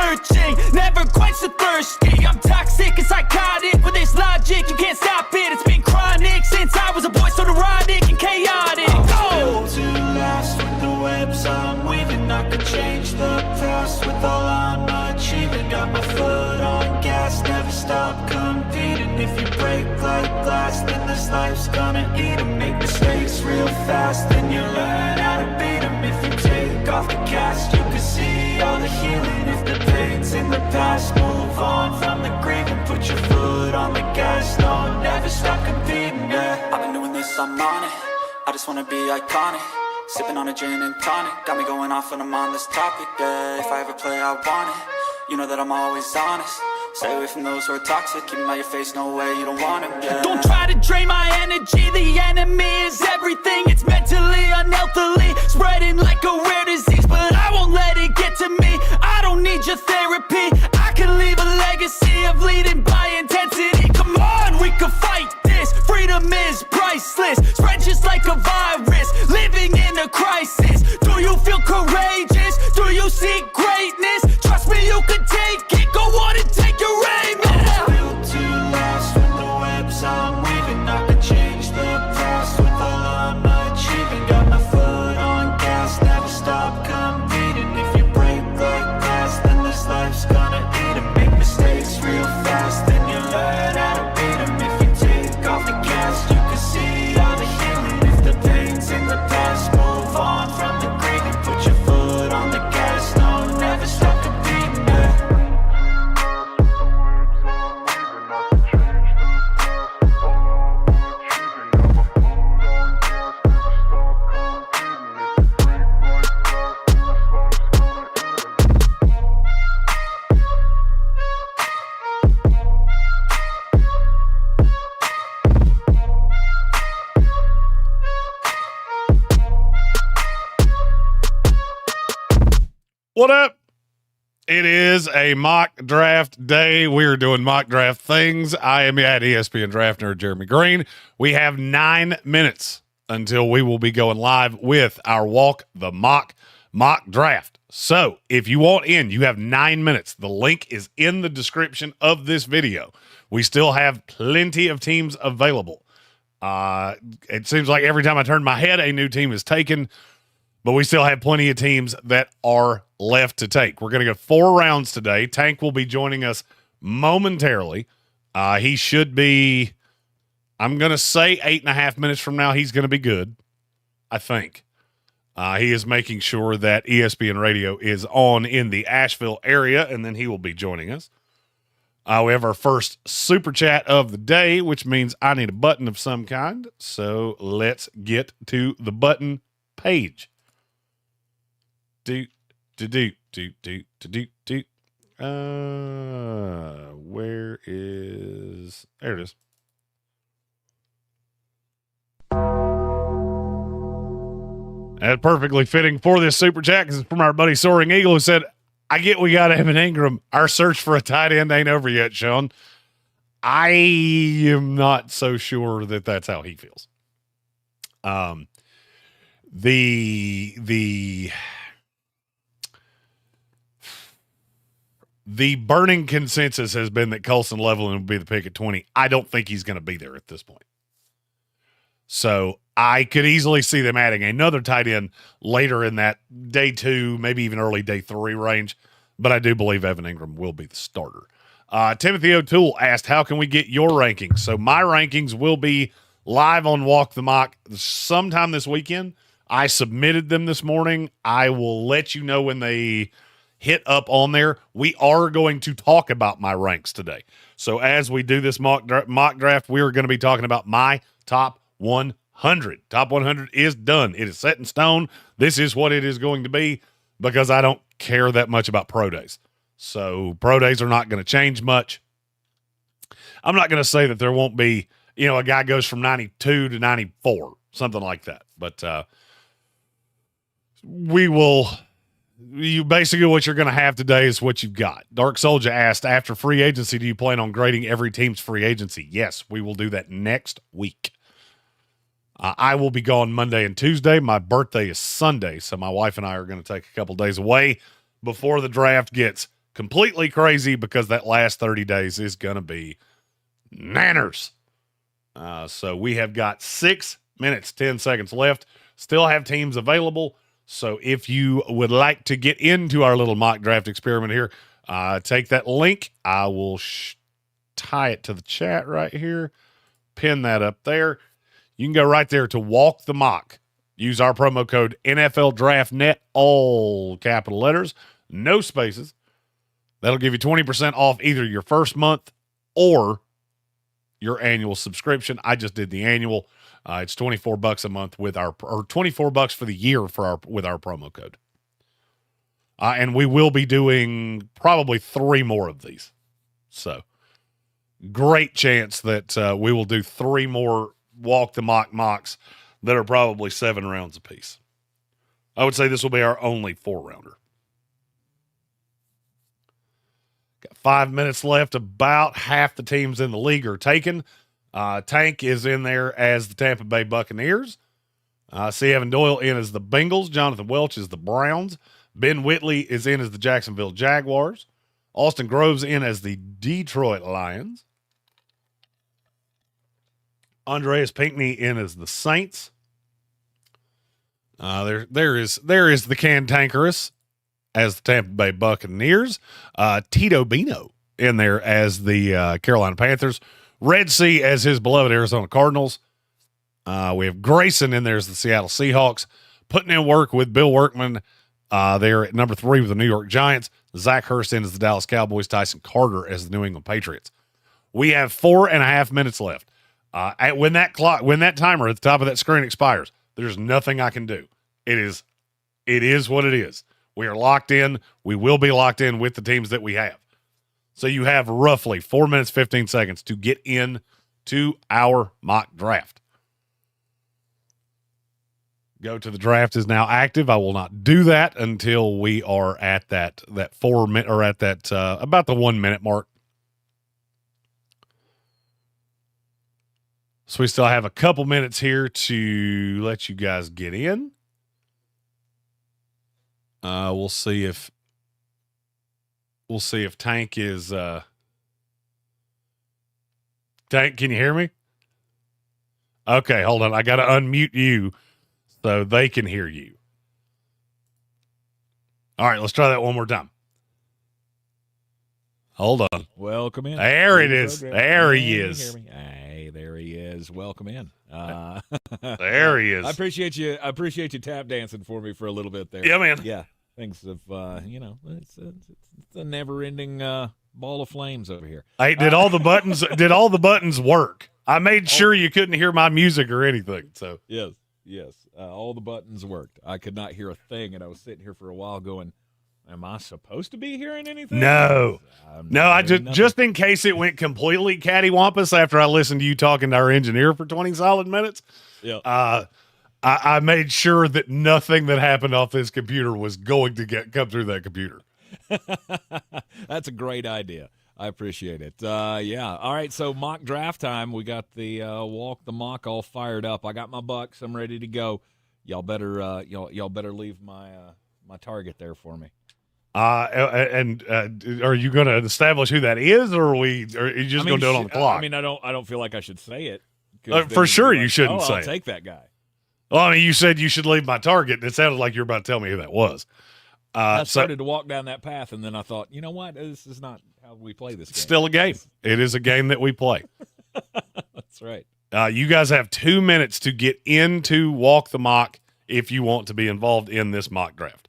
searching, never quite so thirsty. I'm toxic and psychotic with this logic, you can't stop it. It's been chronic since I was a boy, so neurotic and chaotic. Built to last with the webs I'm weaving. I could change the past with all I'm achieving. Got my foot on gas, never stop competing. If you break like glass, then this life's gonna eat 'em. Make mistakes real fast, then you learn how to beat 'em. If you take off the cast, you can see all the healing. If the pain's in the past, move on from the grave and put your foot on the gas. No, never stop competing, yeah. I've been doing this, I'm on it. I just wanna be iconic. Sipping on a gin and tonic, got me going off when I'm on this topic, yeah. If I ever play, I want it. You know that I'm always honest. Stay away from those who are toxic. Keep them out your face, no way, you don't want them, yeah. Don't try to drain my energy. The enemy is everything. It's mentally, unhealthily, spreading like a rare disease. But I won't let it get to me. I don't need your therapy. I can leave a legacy of leading by intensity. Come on, we can fight this. Freedom is priceless. Spread just like a virus. Living in a crisis. Do you feel courageous? Do you seek greatness? Trust me, you can take it. Go on and take your aim. I'm built to last with the webs I'm weaving. I could change the past with all I'm achieving. Got my foot on gas, never stop competing. If you break like glass, then this life's gonna eat 'em. Make mistakes real fast, then you learn how to beat 'em. If you take off the cast, you can see all the healing. If the pain's in the past, move on from the grave and put your foot on the gas. No, never stop competing, yeah. What up? It is a mock draft day. We are doing mock draft things. I am at ESPN Draft Nerd Jeremy Green. We have 9 minutes until we will be going live with our Walk the Mock draft. So if you want in, you have 9 minutes. The link is in the description of this video. We still have plenty of teams available. It seems like every time I turn my head, a new team is taken. But we still have plenty of teams that are left to take. We're going to go 4 rounds today. Tank will be joining us momentarily. He should be, I'm going to say 8.5 minutes from now, he's going to be good, I think. He is making sure that ESPN Radio is on in the Asheville area, and then he will be joining us. We have our first super chat of the day, which means I need a button of some kind. So let's get to the button page. Where is, there it is. That's perfectly fitting for this super chat because it's from our buddy Soaring Eagle, who said, I get we got Evan Ingram. Our search for a tight end ain't over yet, Sean. I am not so sure that that's how he feels. The burning consensus has been that Colson Leveland will be the pick at 20. I don't think he's going to be there at this point. So I could easily see them adding another tight end later in that day 2, maybe even early day 3 range. But I do believe Evan Ingram will be the starter. Timothy O'Toole asked, how can we get your rankings? So my rankings will be live on Walk the Mock sometime this weekend. I submitted them this morning. I will let you know when they hit up on there. We are going to talk about my ranks today. So as we do this mock draft, we are going to be talking about my top 100. Top 100 is done. It is set in stone. This is what it is going to be because I don't care that much about pro days. So pro days are not going to change much. I'm not going to say that there won't be, a guy goes from 92 to 94, something like that. But you basically what you're going to have today is what you've got. Dark Soldier asked, after free agency, do you plan on grading every team's free agency? Yes, we will do that next week. I will be gone Monday and Tuesday. My birthday is Sunday, so my wife and I are going to take a couple days away before the draft gets completely crazy because that last 30 days is going to be nanners. So we have got 6 minutes, 10 seconds left. Still have teams available. So if you would like to get into our little mock draft experiment here, take that link. I will tie it to the chat right here. Pin that up there. You can go right there to walk the mock. Use our promo code NFLDraftNet, all capital letters, no spaces. That'll give you 20% off either your first month or your annual subscription. I just did the annual. It's $24 a month with or $24 for the year with our promo code. And we will be doing probably 3 more of these. So great chance that we will do 3 more walk the mock mocks that are probably 7 rounds apiece. I would say this will be our only 4-rounder. Got 5 minutes left. About half the teams in the league are taken. Tank is in there as the Tampa Bay Buccaneers. C. Evan Doyle in as the Bengals. Jonathan Welch is the Browns. Ben Whitley is in as the Jacksonville Jaguars. Austin Groves in as the Detroit Lions. Andreas Pinckney in as the Saints. There is the Cantankerous as the Tampa Bay Buccaneers. Tito Bino in there as the Carolina Panthers. Red Sea as his beloved Arizona Cardinals. We have Grayson in there as the Seattle Seahawks. Putting in work with Bill Workman there at number 3 with the New York Giants. Zach Hurst in as the Dallas Cowboys. Tyson Carter as the New England Patriots. We have 4.5 minutes left. When that timer at the top of that screen expires, there's nothing I can do. It is what it is. We are locked in. We will be locked in with the teams that we have. So you have roughly 4 minutes, 15 seconds to get in to our mock draft. Go to the draft is now active. I will not do that until we are at that 4 minute or at that about the 1 minute mark. So we still have a couple minutes here to let you guys get in. We'll see if Tank is Tank, can you hear me? Okay, hold on. I got to unmute you so they can hear you. All right, let's try that one more time. Hold on. Welcome in. There it is. There he is. Hey, there he is. Welcome in. There he is. I appreciate you tap dancing for me for a little bit there. Yeah, man. Yeah. Things have, it's a never-ending ball of flames over here. Hey, did all the buttons work? I made sure you couldn't hear my music or anything. So yes, all the buttons worked. I could not hear a thing, and I was sitting here for a while going, am I supposed to be hearing anything? No. I just in case it went completely cattywampus after I listened to you talking to our engineer for 20 solid minutes. Yeah. I made sure that nothing that happened off this computer was going to come through that computer. That's a great idea. I appreciate it. Yeah. All right. So mock draft time. We got the walk the mock all fired up. I got my bucks. I'm ready to go. Y'all better leave my target there for me. And are you going to establish who that is, or are you just going to do it on the clock? I don't feel like I should say it. For sure, you shouldn't say I'll it. take that guy. Well, I mean, you said you should leave my target, and it sounded like you were about to tell me who that was. I started to walk down that path, and then I thought, you know what? This is not how we play this game. Still a game. It is a game that we play. That's right. You guys have 2 minutes to get into Walk the Mock if you want to be involved in this mock draft.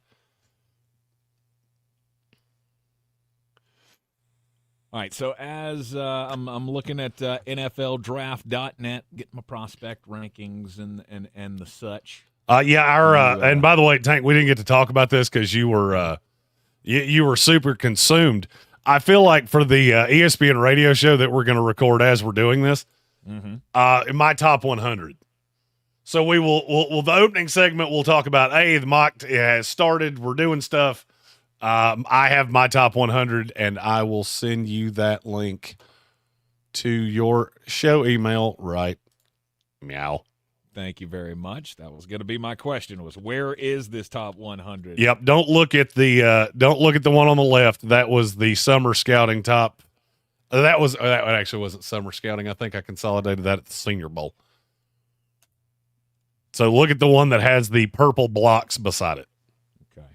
All right, so as I'm looking at NFLDraft.net, getting my prospect rankings and the such. And by the way, Tank, we didn't get to talk about this because you were super consumed. I feel like for the ESPN radio show that we're going to record as we're doing this, in my top 100. So we will the opening segment we'll talk about. Hey, the mock has started. We're doing stuff. I have my top 100, and I will send you that link to your show email right meow Thank you very much. That was going to be my question: was where is this top 100? Yep. Don't look at the one on the left. That was the summer scouting top. That actually wasn't summer scouting. I think I consolidated that at the Senior Bowl. So look at the one that has the purple blocks beside it. Okay.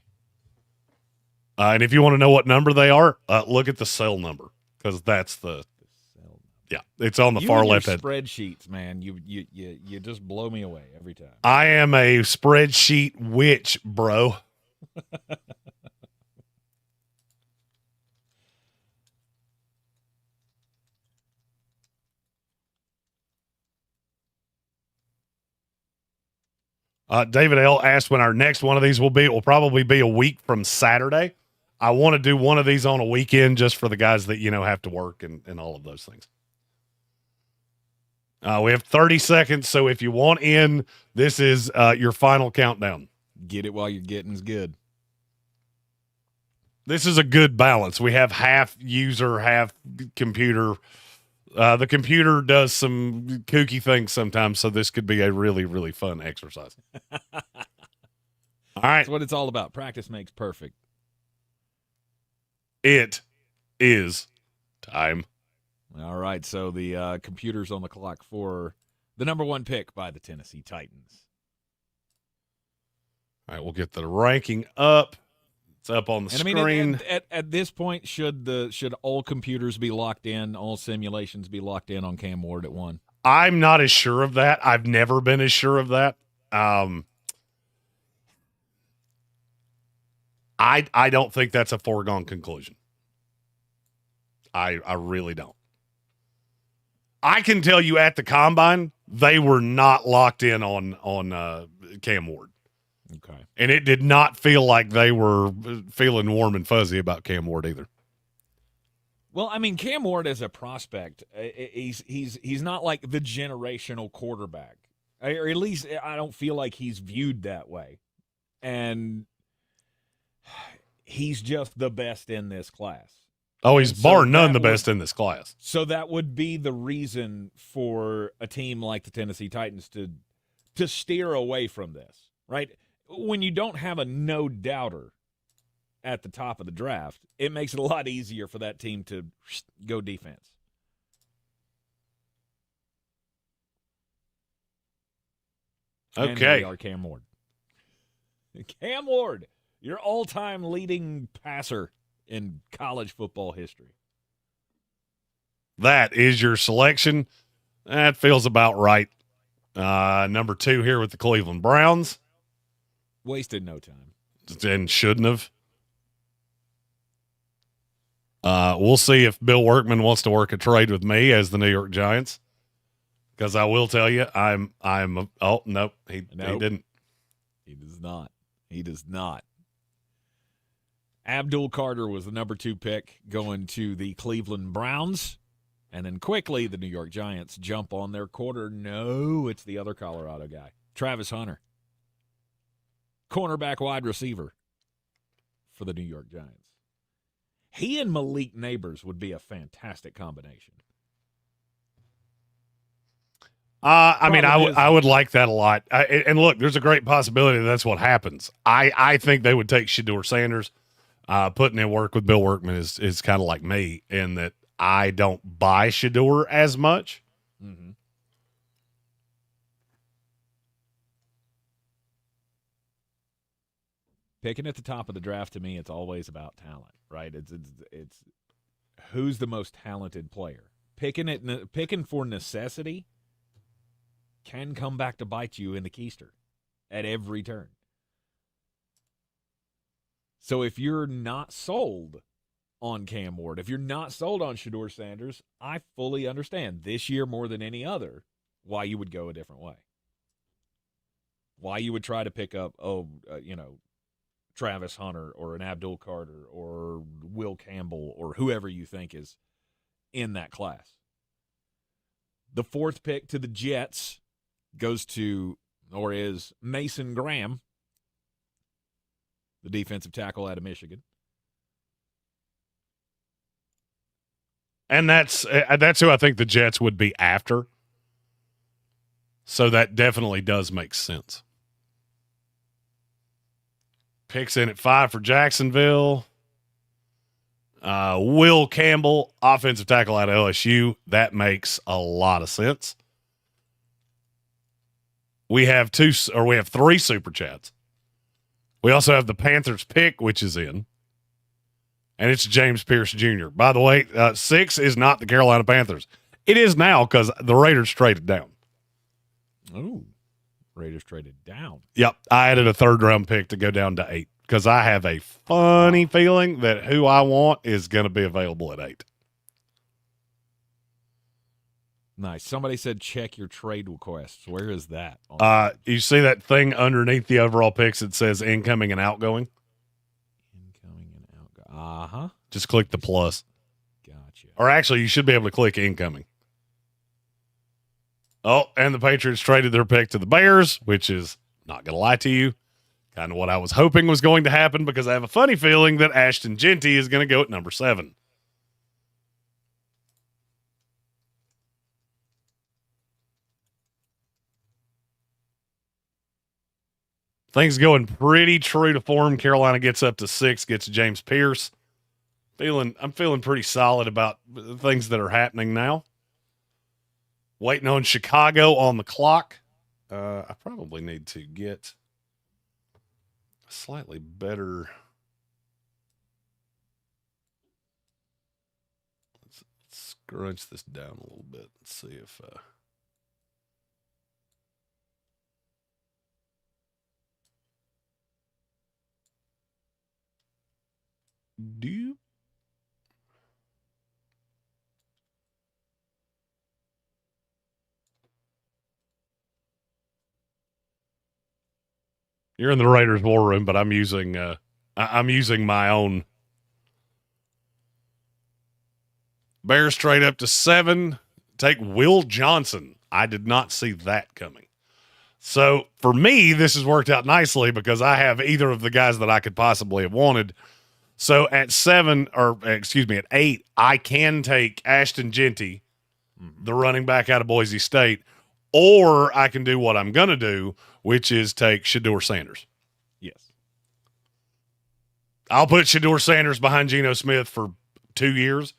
And if you want to know what number they are, look at the cell number, because that's it's on the You far and your left hand. spreadsheets, man. You just blow me away every time. I am a spreadsheet witch, bro. David L. asked when our next one of these will be. It will probably be a week from Saturday. I want to do one of these on a weekend just for the guys that, have to work and all of those things. We have 30 seconds, so if you want in, this is your final countdown. Get it while you're getting's good. This is a good balance. We have half user, half computer. The computer does some kooky things sometimes, so this could be a really, really fun exercise. All right. That's what it's all about. Practice makes perfect. It is time. All right, so the computer's on the clock for the number 1 pick by the Tennessee Titans. All right, we'll get the ranking up. It's up on the screen. I mean, at this point, should all computers be locked in, all simulations be locked in on Cam Ward at 1? I'm not as sure of that. I've never been as sure of that. I don't think that's a foregone conclusion. I really don't. I can tell you at the combine, they were not locked in on Cam Ward. Okay. And it did not feel like they were feeling warm and fuzzy about Cam Ward either. Well, I mean, Cam Ward as a prospect, he's not like the generational quarterback, or at least I don't feel like he's viewed that way. And he's just the best in this class. Oh, he's bar none the best in this class. So that would be the reason for a team like the Tennessee Titans to steer away from this, right? When you don't have a no-doubter at the top of the draft, it makes it a lot easier for that team to go defense. Okay. And here we are, Cam Ward. Cam Ward, your all-time leading passer in college football history. That is your selection. That feels about right. Number 2 here with the Cleveland Browns. Wasted no time. And shouldn't have. We'll see if Bill Workman wants to work a trade with me as the New York Giants. Because I will tell you, oh, nope, he didn't. He does not. He does not. Abdul Carter was the number 2 pick going to the Cleveland Browns. And then quickly the New York Giants jump on their quarter. No, it's the other Colorado guy, Travis Hunter. Cornerback wide receiver for the New York Giants. He and Malik Neighbors would be a fantastic combination. I would like that a lot. And look, there's a great possibility that's what happens. I think they would take Shedeur Sanders. Putting in work with Bill Workman is kind of like me in that I don't buy Shedeur as much. Mm-hmm. Picking at the top of the draft, to me, it's always about talent, right? It's who's the most talented player. Picking for necessity can come back to bite you in the keister at every turn. So if you're not sold on Cam Ward, if you're not sold on Shedeur Sanders, I fully understand this year more than any other why you would go a different way. Why you would try to pick up, Travis Hunter or an Abdul Carter or Will Campbell or whoever you think is in that class. The 4th pick to the Jets goes to, or is, Mason Graham, the defensive tackle out of Michigan. And that's who I think the Jets would be after. So that definitely does make sense. Picks in at 5 for Jacksonville. Will Campbell, offensive tackle out of LSU. That makes a lot of sense. We have 3 super chats. We also have the Panthers pick, which is in. And it's James Pierce Jr. By the way, 6 is not the Carolina Panthers. It is now because the Raiders traded down. Oh, Raiders traded down. Yep. I added a 3rd-round pick to go down to 8 because I have a funny feeling that who I want is going to be available at 8. Nice. Somebody said check your trade requests. Where is that? You see that thing underneath the overall picks that says incoming and outgoing? Incoming and outgoing. Uh-huh. Just click the plus. Gotcha. Or actually, you should be able to click incoming. Oh, and the Patriots traded their pick to the Bears, which is, not going to lie to you, kind of what I was hoping was going to happen because I have a funny feeling that Ashton Genty is going to go at number 7. Things going pretty true to form. Carolina gets up to 6, gets James Pierce. I'm feeling pretty solid about the things that are happening now. Waiting on Chicago on the clock. I probably need to get a slightly better. Let's scrunch this down a little bit and see if. Do You're in the Raiders war room, but I'm using my own. Bears trade up to 7. Take Will Johnson. I did not see that coming. So for me, this has worked out nicely because I have either of the guys that I could possibly have wanted. So at 8, I can take Ashton Genty, the running back out of Boise State, or I can do what I'm going to do, which is take Shedeur Sanders. Yes. I'll put Shedeur Sanders behind Geno Smith for 2 years.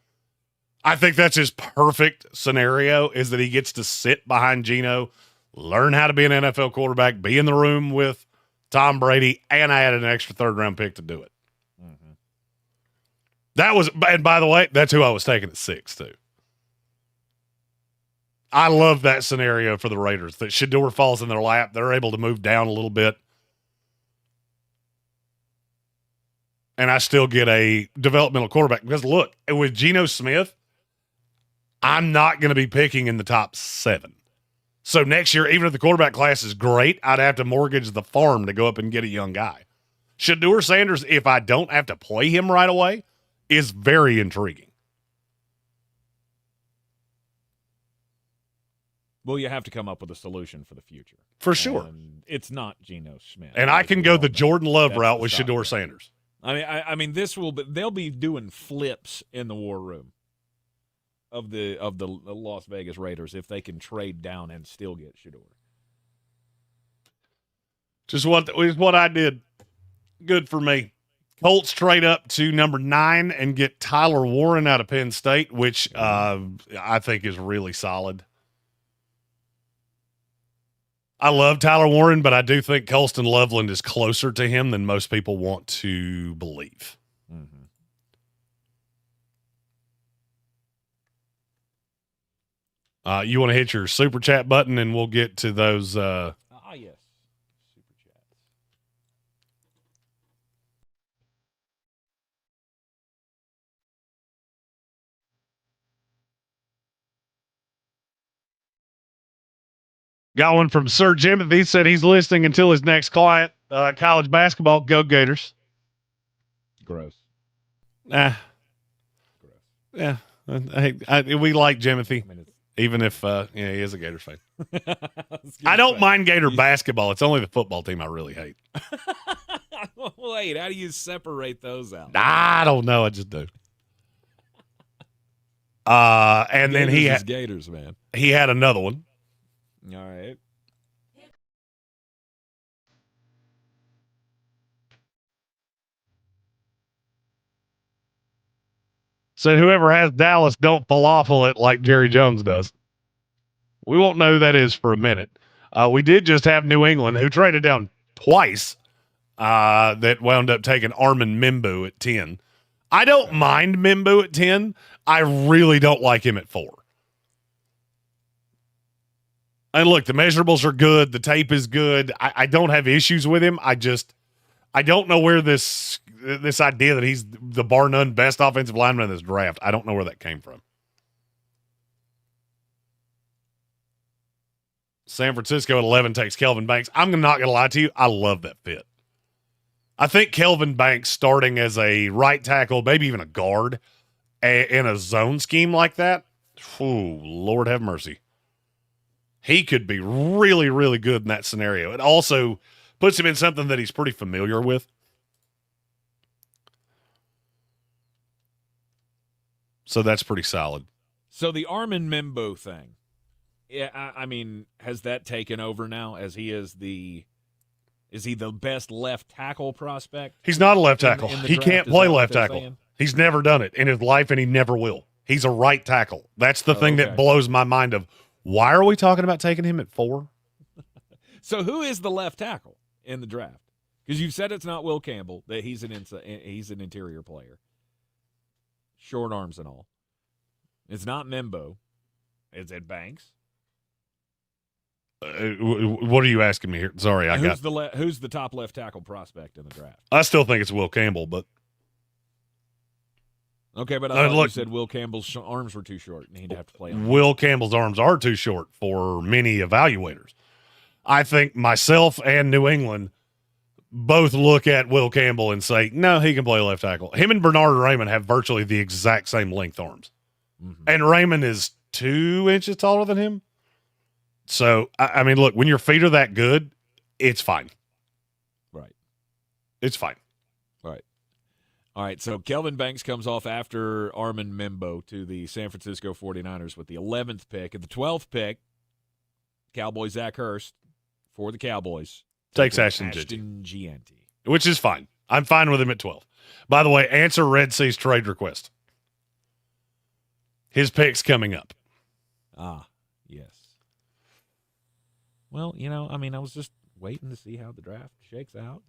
I think that's his perfect scenario, is that he gets to sit behind Geno, learn how to be an NFL quarterback, be in the room with Tom Brady, and I had an extra 3rd-round pick to do it. Mm-hmm. And by the way, that's who I was taking at 6, too. I love that scenario for the Raiders, that Shedeur falls in their lap. They're able to move down a little bit. And I still get a developmental quarterback. Because, look, with Geno Smith, I'm not going to be picking in the top 7. So next year, even if the quarterback class is great, I'd have to mortgage the farm to go up and get a young guy. Shedeur Sanders, if I don't have to play him right away, is very intriguing. Well, you have to come up with a solution for the future. For sure. And it's not Geno Smith. And I can go the Jordan Love That's route the with stop. Shedeur Sanders. I mean, they'll be doing flips in the war room of the Las Vegas Raiders if they can trade down and still get Shedeur. Just what I did. Good for me. Colts trade up to number 9 and get Tyler Warren out of Penn State, which I think is really solid. I love Tyler Warren, but I do think Colston Loveland is closer to him than most people want to believe. Mm-hmm. You want to hit your super chat button, and we'll get to those. Yes. Super chats. Got one from Sir Jim. He said he's listening until his next client. College basketball, go Gators. Gross. Gross. Yeah. We like Jimothy, I mean, even if he is a Gators fan. I don't mind Gator basketball. It's only the football team I really hate. Wait, how do you separate those out? I don't know. I just do. And then Gators is Gators, man. he had another one. All right. said whoever has Dallas don't falafel it like Jerry Jones does. We won't know who that is for a minute. We did just have New England, who traded down twice, that wound up taking Armin Mimbu at 10. I don't mind Mimbu at 10. I really don't like him at 4. And look, the measurables are good. The tape is good. I don't have issues with him. I don't know where this idea that he's the bar none best offensive lineman in this draft, I don't know where that came from. San Francisco at 11 takes Kelvin Banks. I'm not going to lie to you. I love that fit. I think Kelvin Banks starting as a right tackle, maybe even a guard, in a zone scheme like that, Lord have mercy. He could be really, really good in that scenario. It also puts him in something that he's pretty familiar with. So that's pretty solid. So the Armin Mimbo thing, yeah, I mean, has that taken over now as he is the best left tackle prospect? He's not a left tackle. In the He draft? can't Is play that what left they're tackle. saying? He's never done it in his life, and he never will. He's a right tackle. That's the thing that blows my mind of why are we talking about taking him at 4? So who is the left tackle in the draft? Because you've said it's not Will Campbell, that he's an interior player. Short arms and all. It's not Mimbo. Is it Banks? What are you asking me here? Sorry, who's the top left tackle prospect in the draft? I still think it's Will Campbell, but okay, but I thought you said Will Campbell's arms were too short and he'd have to play on Will Campbell's arms are too short for many evaluators. I think myself and New England both look at Will Campbell and say, no, he can play left tackle. Him and Bernard Raymond have virtually the exact same length arms. Mm-hmm. And Raymond is 2 inches taller than him. So, I mean, look, when your feet are that good, it's fine. Right. It's fine. Right. All right, so Kelvin Banks comes off after Armin Mimbo to the San Francisco 49ers with the 11th pick. At the 12th pick, Cowboy Zach Hurst for the Cowboys. Takes Ashton Gianti. Which is fine. I'm fine with him at 12. By the way, answer Red Sea's trade request. His pick's coming up. Ah, yes. Well, I mean, I was just waiting to see how the draft shakes out,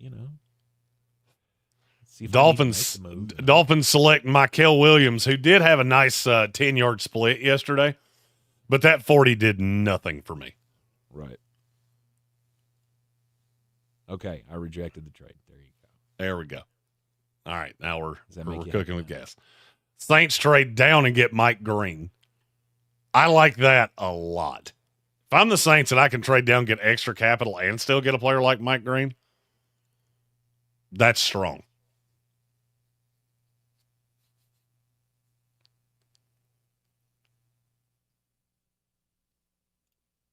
See if Dolphins select Mykel Williams, who did have a nice 10-yard split yesterday, but that 40 did nothing for me. Right. Okay, I rejected the trade. There you go. There we go. All right, now we're cooking happy? With gas. Saints trade down and get Mike Green. I like that a lot. If I'm the Saints and I can trade down, get extra capital, and still get a player like Mike Green, that's strong.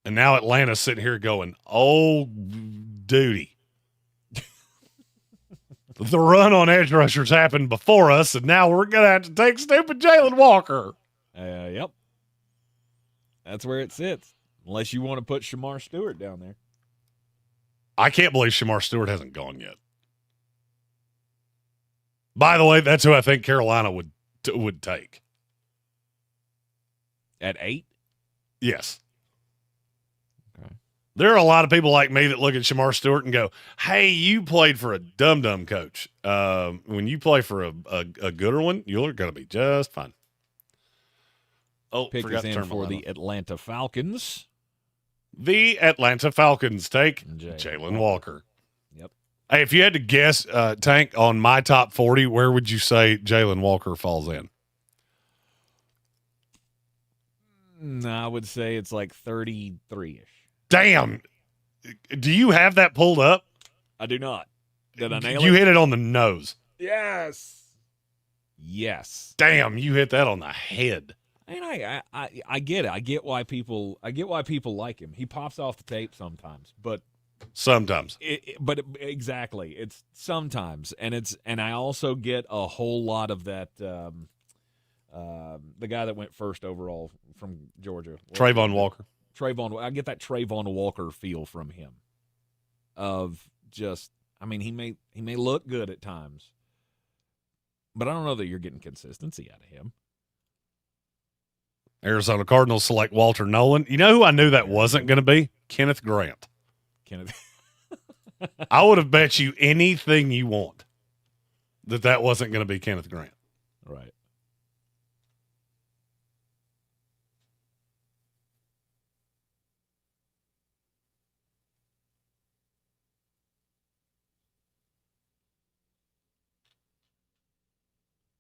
And now Atlanta's sitting here going, oh, duty. The run on edge rushers happened before us, and now we're going to have to take stupid Jalen Walker. Yep. That's where it sits, unless you want to put Shamar Stewart down there. I can't believe Shamar Stewart hasn't gone yet. By the way, that's who I think Carolina would take. At 8? Yes. Okay. There are a lot of people like me that look at Shamar Stewart and go, hey, you played for a dum-dum coach. When you play for a gooder one, you're going to be just fine. Oh, pick forgot is to in turn for my the light on. Atlanta Falcons. The Atlanta Falcons take Jalen Walker. Yep. Hey, if you had to guess, Tank, on my top 40, where would you say Jalen Walker falls in? I would say it's like 33-ish. Damn. Do you have that pulled up? I do not. Did I nail You it? hit it on the nose. Yes. Yes. Damn, you hit that on the head. And I get it. I get why people like him. He pops off the tape sometimes, but sometimes. Exactly. It's sometimes, and I also get a whole lot of that. The guy that went first overall from Georgia, Trayvon Walker. I get that Trayvon Walker feel from him. Of just, I mean, he may look good at times, but I don't know that you're getting consistency out of him. Arizona Cardinals select Walter Nolan. You know who I knew that wasn't going to be? Kenneth Grant. Kenneth. I would have bet you anything you want that wasn't going to be Kenneth Grant. Right.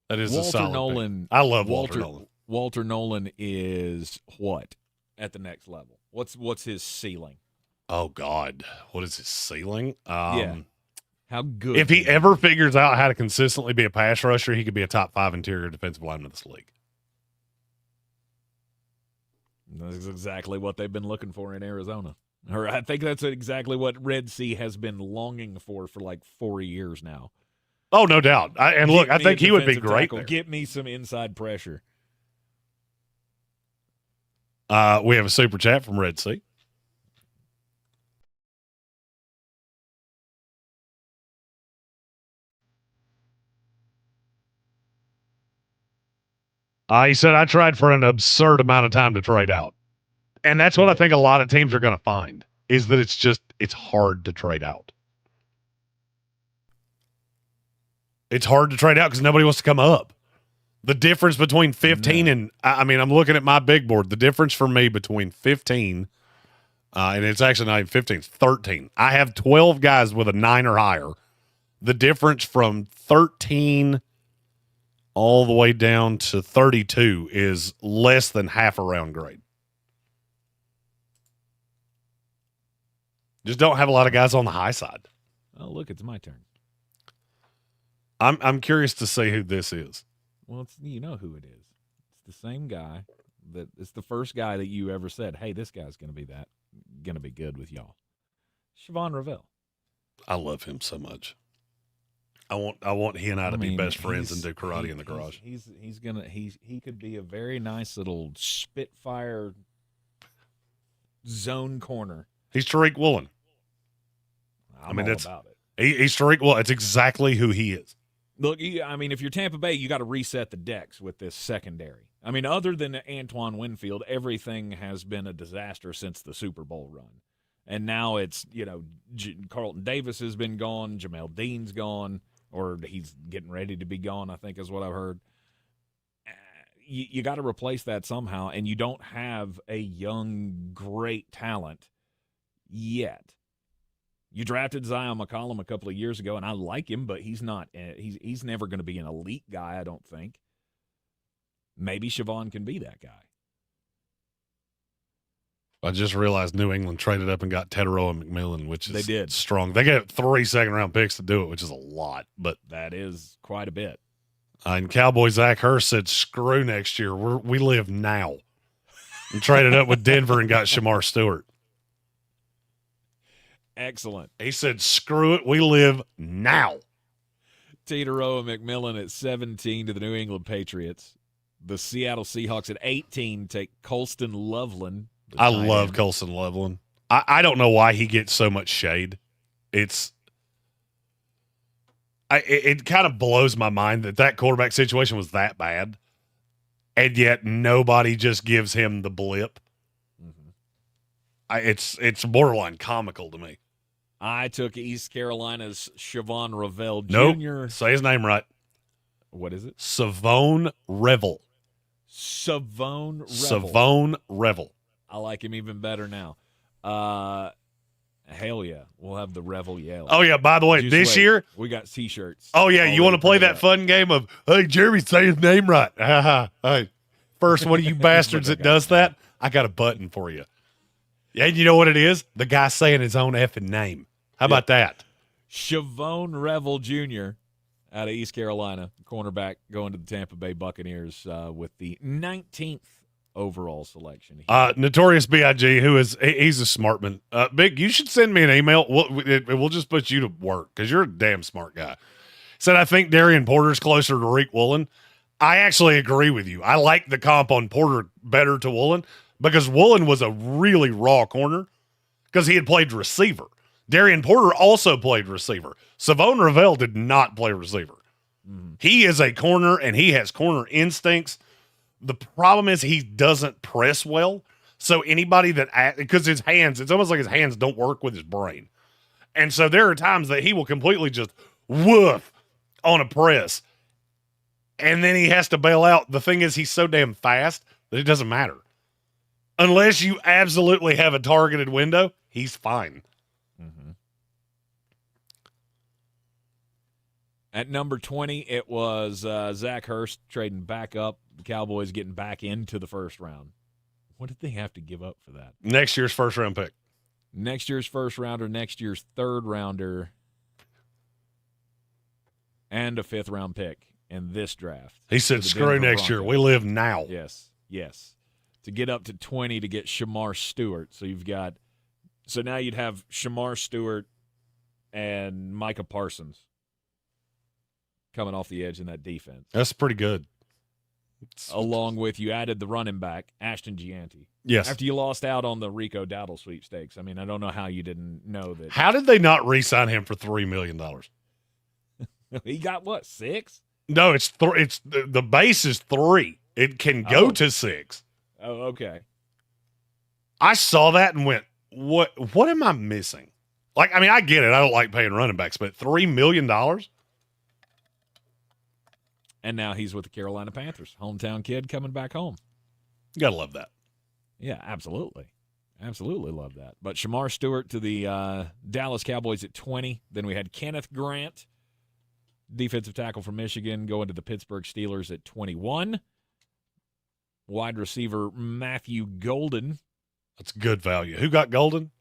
That is a Walter solid Nolan. pick. I love Walter Nolan. Walter Nolan is what at the next level? What's his ceiling? Oh God, what is his ceiling? Yeah. How good? If he ever figures out how to consistently be a pass rusher, he could be a top 5 interior defensive lineman of this league. That's exactly what they've been looking for in Arizona. Or I think that's exactly what Red Sea has been longing for like 4 years now. Oh, no doubt. I think he would be great there. Get me some inside pressure. We have a super chat from Red Sea. He said, I tried for an absurd amount of time to trade out. And that's what I think a lot of teams are going to find, is that it's hard to trade out. It's hard to trade out because nobody wants to come up. The difference between 15 and, I mean, I'm looking at my big board. The difference for me between 15, and it's actually not even 15, it's 13. I have 12 guys with a 9 or higher. The difference from 13 all the way down to 32 is less than half a round grade. Just don't have a lot of guys on the high side. Oh, look, it's my turn. I'm curious to see who this is. Well, you know who it is. It's the same guy it's the first guy that you ever said, "Hey, this guy's going to be good with y'all." Siobhan Ravel. I love him so much. I want he and I to be best friends and do karate in the garage. He could be a very nice little Spitfire zone corner. He's Tariq Woolen. I'm all about it. He's Tariq Woolen. It's exactly who he is. Look, if you're Tampa Bay, you got to reset the decks with this secondary. I mean, other than Antoine Winfield, everything has been a disaster since the Super Bowl run. And now it's, Carlton Davis has been gone, Jamel Dean's gone, or he's getting ready to be gone, I think is what I've heard. You got to replace that somehow, and you don't have a young, great talent yet. You drafted Zion McCollum a couple of years ago, and I like him, but he's not. He's never going to be an elite guy, I don't think. Maybe Siobhan can be that guy. I just realized New England traded up and got Tetaroa McMillan, which is they did. Strong. They got 3 second-round picks to do it, which is a lot, but that is quite a bit. And Cowboy Zach Hurst said, "Screw next year. We live now," and traded up with Denver and got Shamar Stewart. Excellent. He said, "Screw it. We live now." Tetaroa McMillan at 17 to the New England Patriots. The Seattle Seahawks at 18 take Colston Loveland. I love Colston Loveland. I don't know why he gets so much shade. It kind of blows my mind that quarterback situation was that bad, and yet nobody just gives him the blip. Mm-hmm. It's borderline comical to me. I took East Carolina's Siobhan Ravel Jr. Nope. Say his name right. What is it? Savone Revel. Savone Revel. I like him even better now. Hell yeah. We'll have the Revel yell. Oh, yeah. By the way, this year we got T-shirts. Oh, yeah. You want to play that fun game of, hey, Jeremy, say his name right. Hey, first one of you bastards that does that, I got a button for you. And you know what it is? The guy saying his own effing name. How about that? Siobhan Revel Jr. out of East Carolina, cornerback going to the Tampa Bay Buccaneers with the 19th overall selection. Notorious B.I.G., he's a smart man. Big, you should send me an email. We'll just put you to work because you're a damn smart guy. Said, I think Darian Porter's closer to Tariq Woolen. I actually agree with you. I like the comp on Porter better to Woolen because Woolen was a really raw corner because he had played receiver. Darian Porter also played receiver. Savone Ravel did not play receiver. Mm. He is a corner, and he has corner instincts. The problem is he doesn't press well. So anybody that, because his hands, it's almost like his hands don't work with his brain. And so there are times that he will completely just woof on a press. And then he has to bail out. The thing is, he's so damn fast that it doesn't matter. Unless you absolutely have a targeted window, he's fine. Mm-hmm. At number 20, it was Zach Hurst trading back up. The Cowboys getting back into the first round. What did they have to give up for that? Next year's first round pick. Next year's first rounder, next year's third rounder, and a 5th round pick in this draft. He said, screw next year. We live now. Yes. To get up to 20 to get Shamar Stewart. So now you'd have Shamar Stewart and Micah Parsons coming off the edge in that defense. That's pretty good. Along with, you added the running back, Ashton Gianti. Yes. After you lost out on the Rico Dowdle sweepstakes. I mean, I don't know how you didn't know that. How did they not re-sign him for $3 million? He got what, 6? No, it's the base is 3. It can go to 6. Oh, okay. I saw that and went, what am I missing? Like, I mean, I get it. I don't like paying running backs, but $3 million? And now he's with the Carolina Panthers. Hometown kid coming back home. You gotta love that. Yeah, absolutely. Absolutely love that. But Shamar Stewart to the Dallas Cowboys at 20. Then we had Kenneth Grant, defensive tackle from Michigan, going to the Pittsburgh Steelers at 21. Wide receiver Matthew Golden. That's good value. Who got Golden?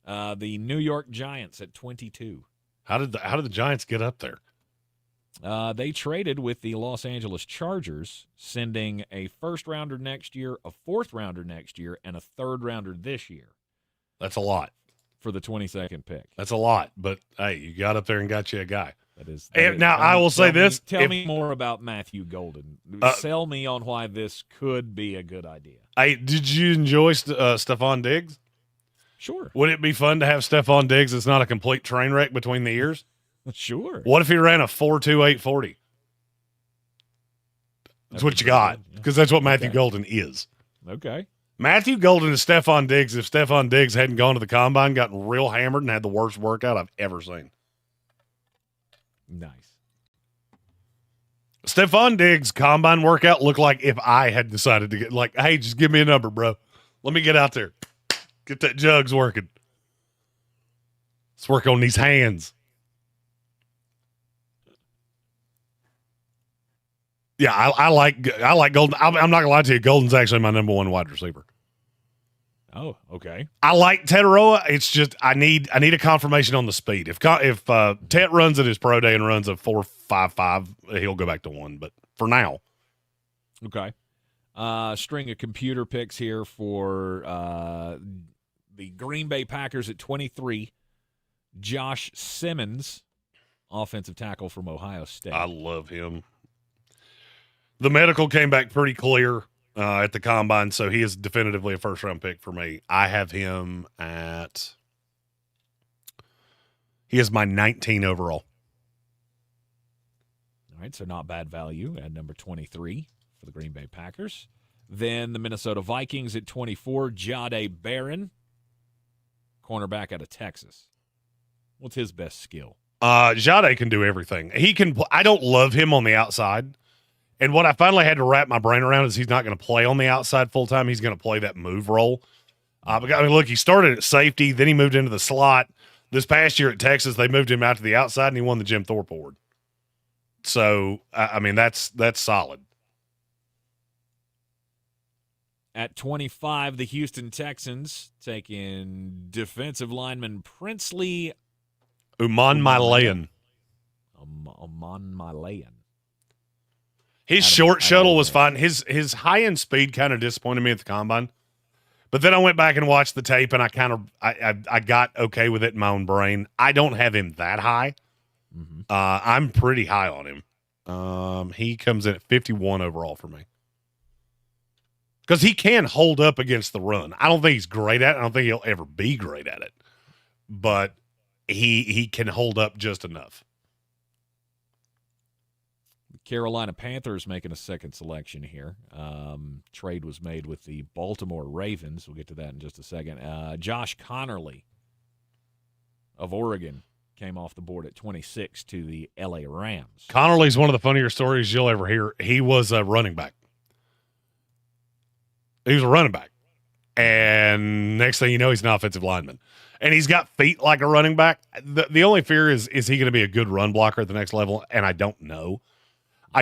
The New York Giants at 22. How did the Giants get up there? They traded with the Los Angeles Chargers, sending a 1st rounder next year, a 4th rounder next year, and a 3rd rounder this year. That's a lot For the 22nd pick. That's a lot, but hey, you got up there and got you a guy. That is. Now, I will say this. Tell me more about Matthew Golden. Sell me on why this could be a good idea. Did you enjoy Stephon Diggs? Sure. Would it be fun to have Stephon Diggs that's not a complete train wreck between the ears? Sure. What if he ran a 4.28 40? That's what you got, because that's what Matthew Golden is. Okay. Matthew Golden is Stephon Diggs if Stephon Diggs hadn't gone to the combine, gotten real hammered, and had the worst workout I've ever seen. Nice. Stephon Diggs' combine workout looked like if I had decided to get, like, hey, just give me a number, bro. Let me get out there. Get that jugs working. Let's work on these hands. Yeah, I like Golden. I'm not gonna lie to you. Golden's actually my number 1 wide receiver. Oh, okay. I like Tetaroa. It's just I need a confirmation on the speed. If Tet runs at his pro day and runs a 4.55, he'll go back to 1. But for now, okay. String of computer picks here for the Green Bay Packers at 23. Josh Simmons, offensive tackle from Ohio State. I love him. The medical came back pretty clear at the combine, so he is definitively a 1st-round pick for me. I have him he is my 19 overall. All right, so not bad value at number 23 for the Green Bay Packers. Then the Minnesota Vikings at 24, Jahdae Barron, cornerback out of Texas. What's his best skill? Jahdae can do everything. He can. I don't love him on the outside. And what I finally had to wrap my brain around is he's not going to play on the outside full time. He's going to play that move role. I mean, look, he started at safety, then he moved into the slot. This past year at Texas, they moved him out to the outside, and he won the Jim Thorpe Award. So, I mean, that's solid. At 25, the Houston Texans taking defensive lineman Princely Umanmielen. Umanmielen. His short shuttle was fine. His high end speed kind of disappointed me at the combine, but then I went back and watched the tape, and I got okay with it in my own brain. I don't have him that high. Mm-hmm. I'm pretty high on him. He comes in at 51 overall for me because he can hold up against the run. I don't think he's great at it. I don't think he'll ever be great at it, but he can hold up just enough. Carolina Panthers making a second selection here. Trade was made with the Baltimore Ravens. We'll get to that in just a second. Josh Connerly of Oregon came off the board at 26 to the L.A. Rams. Connerly's one of the funnier stories you'll ever hear. He was a running back. He was a running back. And next thing you know, he's an offensive lineman. And he's got feet like a running back. The only fear is he going to be a good run blocker at the next level? And I don't know.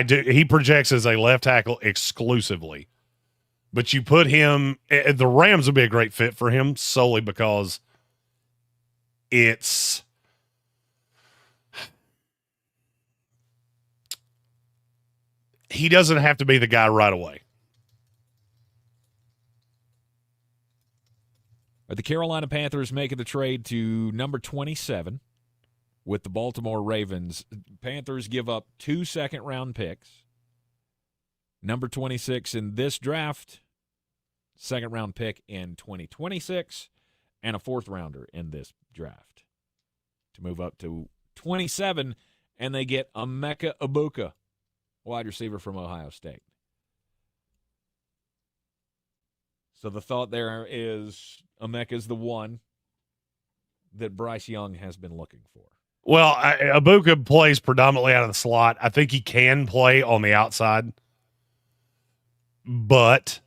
He projects as a left tackle exclusively. But you put him, the Rams would be a great fit for him solely because he doesn't have to be the guy right away. The Carolina Panthers making the trade to number 27 with the Baltimore Ravens. Panthers give up 2 second-round picks. Number 26 in this draft, second-round pick in 2026, and a fourth-rounder in this draft. To move up to 27, and they get Emeka Egbuka, wide receiver from Ohio State. So the thought there is Emeka's the one that Bryce Young has been looking for. Well, Egbuka plays predominantly out of the slot. I think he can play on the outside, but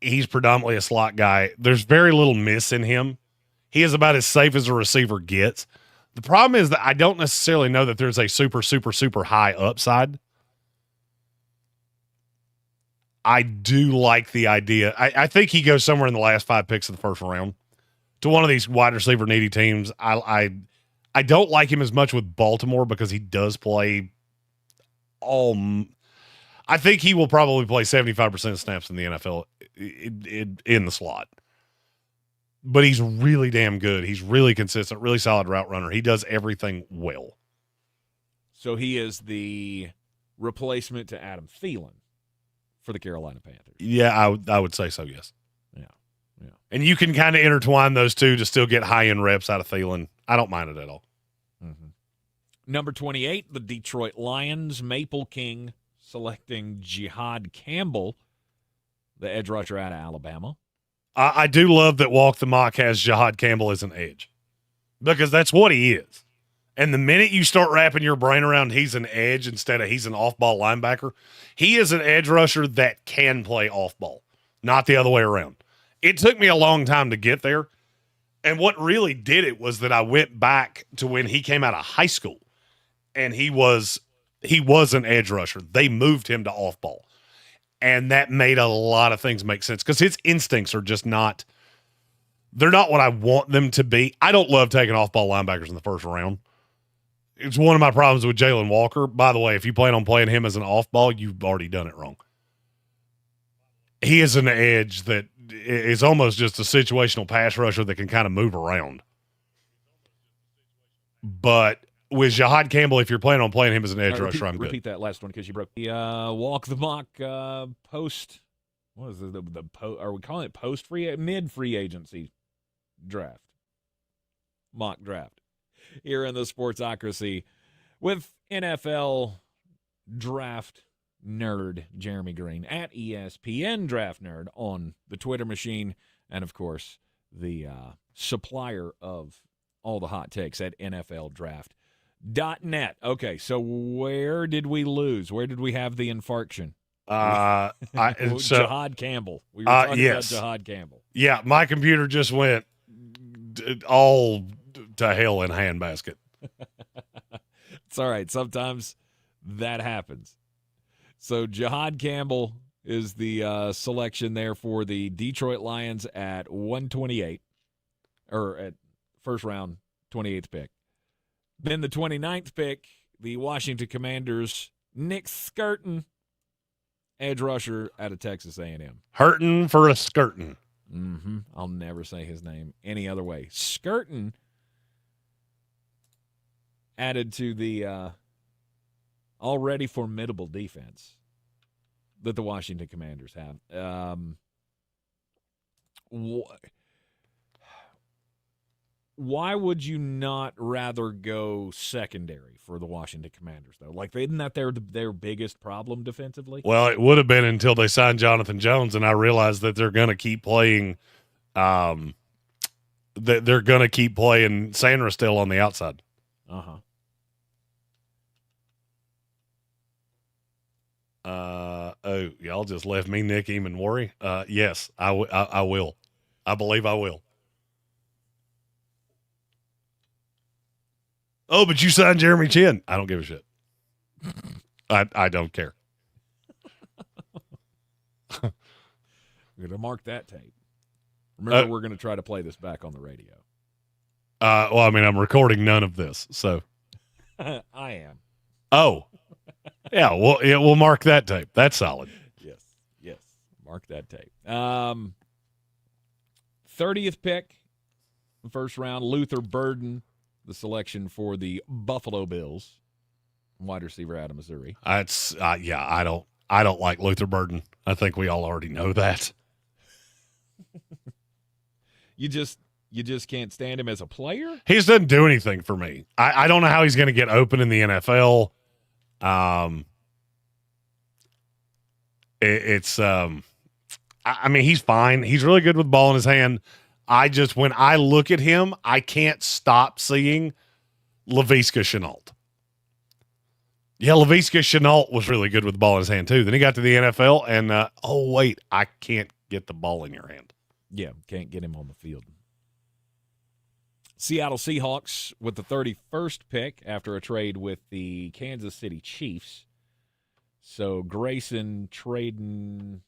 he's predominantly a slot guy. There's very little miss in him. He is about as safe as a receiver gets. The problem is that I don't necessarily know that there's a super, super, super high upside. I do like the idea. I think he goes somewhere in the last 5 picks of the first round to one of these wide receiver needy teams. I don't like him as much with Baltimore because he does play I think he will probably play 75% of snaps in the NFL in the slot. But he's really damn good. He's really consistent, really solid route runner. He does everything well. So he is the replacement to Adam Thielen for the Carolina Panthers. Yeah, I would say so, yes. Yeah. And you can kind of intertwine those two to still get high-end reps out of Thielen. I don't mind it at all. Mm-hmm. Number 28, the Detroit Lions, Maple King, selecting Jihad Campbell, the edge rusher out of Alabama. I do love that Walk the Mock has Jihad Campbell as an edge because that's what he is. And the minute you start wrapping your brain around he's an edge instead of he's an off-ball linebacker, he is an edge rusher that can play off-ball, not the other way around. It took me a long time to get there. And what really did it was that I went back to when he came out of high school, and he was an edge rusher. They moved him to off-ball. And that made a lot of things make sense because his instincts are just not – they're not what I want them to be. I don't love taking off-ball linebackers in the first round. It's one of my problems with Jalen Walker. By the way, if you plan on playing him as an off-ball, you've already done it wrong. He is an edge that is almost just a situational pass rusher that can kind of move around. But with Jihad Campbell, if you're planning on playing him as an edge rusher, I'm good. Repeat that last one because you broke the Walk the Mock post. What is it? Are we calling it post-free? Mid-free agency draft. Mock draft. Here in the Sportsocracy with NFL draft nerd Jeremy Green at ESPN Draft Nerd on the Twitter machine, and of course the supplier of all the hot takes at NFLDraft.net. Okay, so where did we lose? Where did we have the infarction? Jihad Campbell. We were talking about Jihad Campbell. Yeah, my computer just went all to hell in a handbasket. It's all right. Sometimes that happens. So Jihad Campbell is the selection there for the Detroit Lions at 128, or at first round, 28th pick. Then the 29th pick, the Washington Commanders, Nick Skirtin, edge rusher out of Texas A&M. Hurting for a skirtin'. Mm-hmm. I'll never say his name any other way. Skirtin added to the already formidable defense that the Washington Commanders have. Why would you not rather go secondary for the Washington Commanders, though? Like, isn't that their biggest problem defensively? Well, it would have been until they signed Jonathan Jones, and I realized that they're going to keep playing. That they're going to keep playing Sandra still on the outside. Uh-huh. Oh, y'all just left me, Nick, even worry. Yes, I will. I believe I will. Oh, but you signed Jeremy Chin. I don't give a shit. I don't care. We're going to mark that tape. Remember, we're going to try to play this back on the radio. Well, I mean, I'm recording none of this, so. I am. Oh. Yeah, we'll mark that tape. That's solid. Yes. Mark that tape. 30th pick, first round, Luther Burden, the selection for the Buffalo Bills, wide receiver out of Missouri. It's I don't like Luther Burden. I think we all already know that. You just can't stand him as a player? He just doesn't do anything for me. I don't know how he's going to get open in the NFL. I mean, he's fine. He's really good with the ball in his hand. When I look at him, I can't stop seeing Laviska Shenault. Yeah, Laviska Shenault was really good with the ball in his hand too. Then he got to the NFL and, oh wait, I can't get the ball in your hand. Yeah, can't get him on the field. Seattle Seahawks with the 31st pick after a trade with the Kansas City Chiefs. So Grayson trading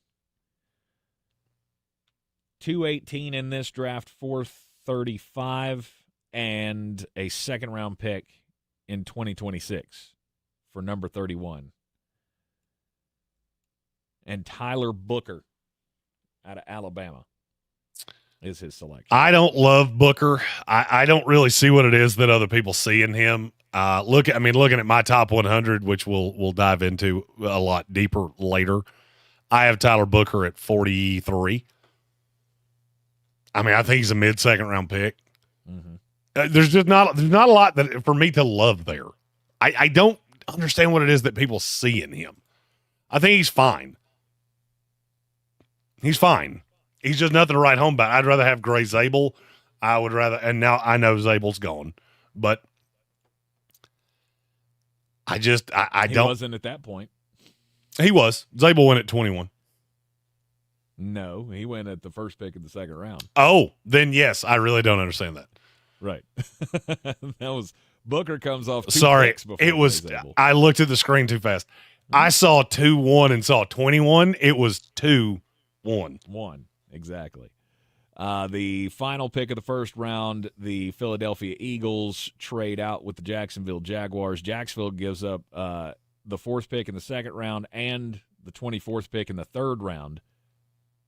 218 in this draft, 435, and a second-round pick in 2026 for number 31. And Tyler Booker out of Alabama is his selection. I don't love Booker. I don't really see what it is that other people see in him. Looking at my top 100, which we'll dive into a lot deeper later, I have Tyler Booker at 43. I mean, I think he's a mid-second round pick. Mm-hmm. There's not a lot that for me to love there. I don't understand what it is that people see in him. I think he's fine. He's fine. He's just nothing to write home about. I'd rather have Gray Zabel. And now I know Zabel's gone, but I don't. He wasn't at that point. He was. Zabel went at 21. No, he went at the first pick of the second round. Oh, then yes, I really don't understand that. Right. That was Booker comes off. Sorry, picks it was. I looked at the screen too fast. I saw 2-1 and saw 21. It was 2-1. One. Exactly. The final pick of the first round, the Philadelphia Eagles trade out with the Jacksonville Jaguars. Jacksonville gives up the fourth pick in the second round and the 24th pick in the third round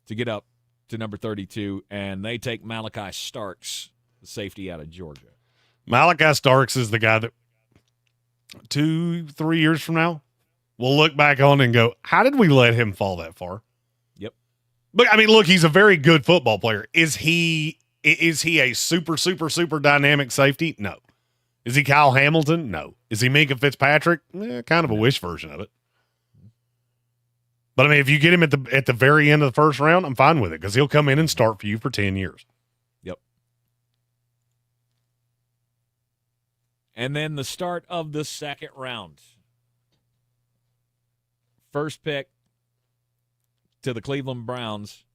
to get up to number 32, and they take Malachi Starks, the safety out of Georgia. Malachi Starks is the guy that 2-3 years from now we'll look back on and go, how did we let him fall that far? But I mean, look, he's a very good football player. Is he a super, super, super dynamic safety? No. Is he Kyle Hamilton? No. Is he Minka Fitzpatrick? Kind of a wish version of it. But I mean, if you get him at the very end of the first round, I'm fine with it because he'll come in and start for you for 10 years. Yep. And then the start of the second round. First pick to the Cleveland Browns,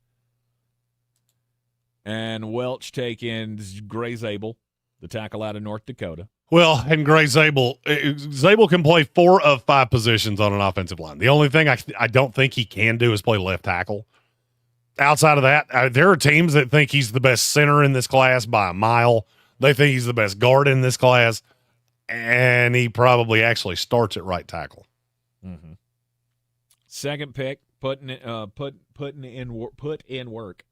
and Welch taking Gray Zabel, the tackle out of North Dakota. Well, and Gray Zabel can play 4 of 5 positions on an offensive line. The only thing I don't think he can do is play left tackle. Outside of that, there are teams that think he's the best center in this class by a mile. They think he's the best guard in this class, and he probably actually starts at right tackle. Mm-hmm. Second pick. Put in work.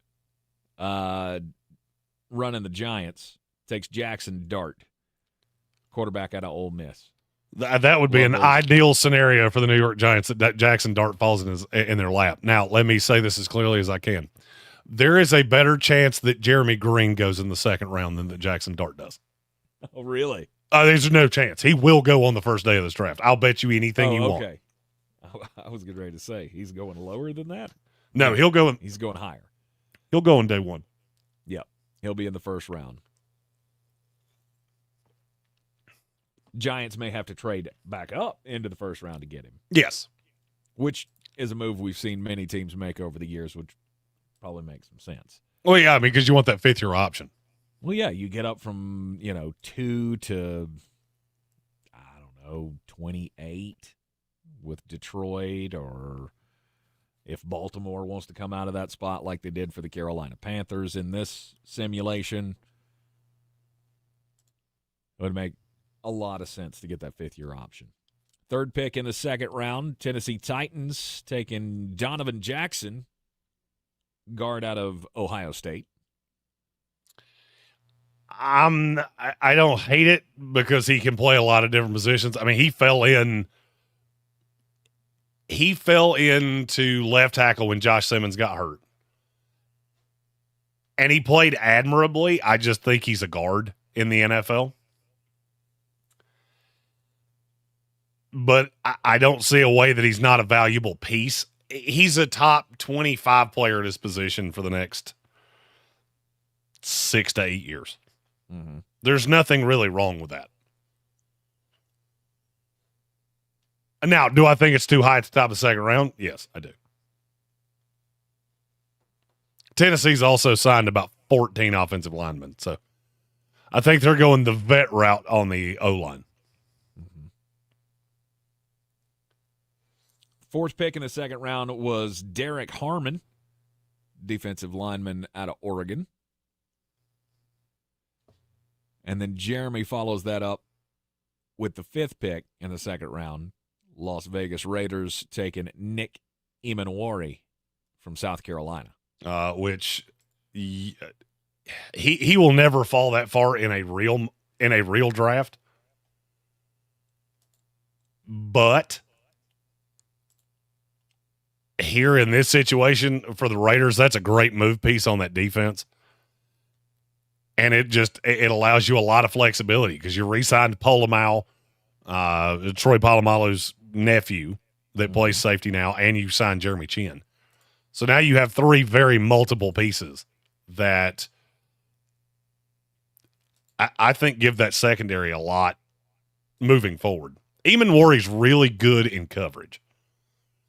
Running the Giants takes Jackson Dart, quarterback out of Ole Miss. That would be an ideal scenario for the New York Giants that Jackson Dart falls in their lap. Now, let me say this as clearly as I can. there is a better chance that Jeremy Green goes in the second round than that Jackson Dart does. Oh, really? There's no chance. He will go on the first day of this draft. I'll bet you anything you want. Okay. I was getting ready to say he's going lower than that. No, he'll go. He's going higher. He'll go on day one. Yep. He'll be in the first round. Giants may have to trade back up into the first round to get him. Yes. Which is a move we've seen many teams make over the years, which probably makes some sense. Well, yeah, I mean, because you want that fifth-year option. Well, yeah, you get up from, 2 to, 28 with Detroit, or if Baltimore wants to come out of that spot like they did for the Carolina Panthers in this simulation, it would make a lot of sense to get that fifth-year option. Third pick in the second round, Tennessee Titans taking Donovan Jackson, guard out of Ohio State. I don't hate it because he can play a lot of different positions. I mean, he fell into left tackle when Josh Simmons got hurt. And he played admirably. I just think he's a guard in the NFL. But I don't see a way that he's not a valuable piece. He's a top 25 player at his position for the next 6 to 8 years. Mm-hmm. There's nothing really wrong with that. Now, do I think it's too high at the top of the second round? Yes, I do. Tennessee's also signed about 14 offensive linemen, so I think they're going the vet route on the O-line. Mm-hmm. Fourth pick in the second round was Derek Harmon, defensive lineman out of Oregon. And then Jeremy follows that up with the fifth pick in the second round. Las Vegas Raiders taking Nick Emanwari from South Carolina. Which he will never fall that far in a real draft. But here in this situation for the Raiders, that's a great move piece on that defense. And it allows you a lot of flexibility because you re-signed Troy Polamalu's nephew that plays safety now, and you signed Jeremy Chin. So now you have three very multiple pieces that I think give that secondary a lot moving forward. Emanwari's really good in coverage.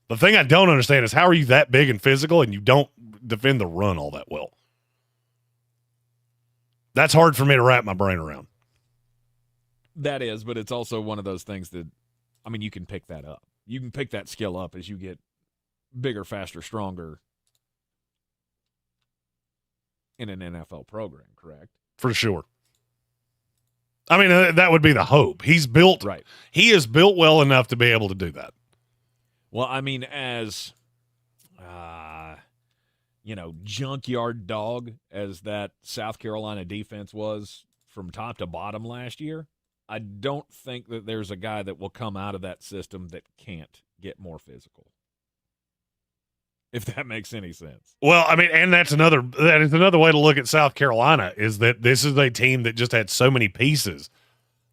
The thing I don't understand is how are you that big and physical and you don't defend the run all that well? That's hard for me to wrap my brain around. That is, but it's also one of those things that, I mean, you can pick that up. You can pick that skill up as you get bigger, faster, stronger in an NFL program, correct? For sure. I mean, that would be the hope. He's built, right. He is built well enough to be able to do that. Well, I mean, as junkyard dog as that South Carolina defense was from top to bottom last year, I don't think that there's a guy that will come out of that system that can't get more physical. If that makes any sense. Well, I mean, and that is another way to look at South Carolina is that this is a team that just had so many pieces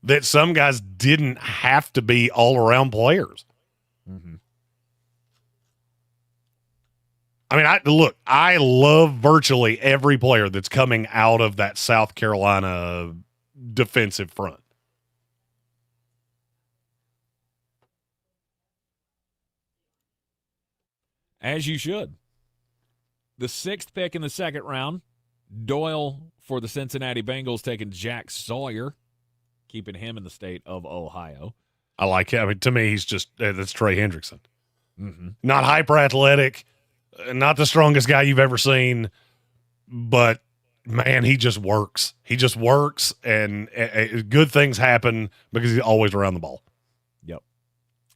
that some guys didn't have to be all-around players. Mm-hmm. I mean, I love virtually every player that's coming out of that South Carolina defensive front. As you should. The sixth pick in the second round, Doyle for the Cincinnati Bengals taking Jack Sawyer, keeping him in the state of Ohio. I like him. I mean, to me, that's Trey Hendrickson. Mm-hmm. Not hyper athletic, not the strongest guy you've ever seen, but man, he just works. He just works, and good things happen because he's always around the ball. Yep.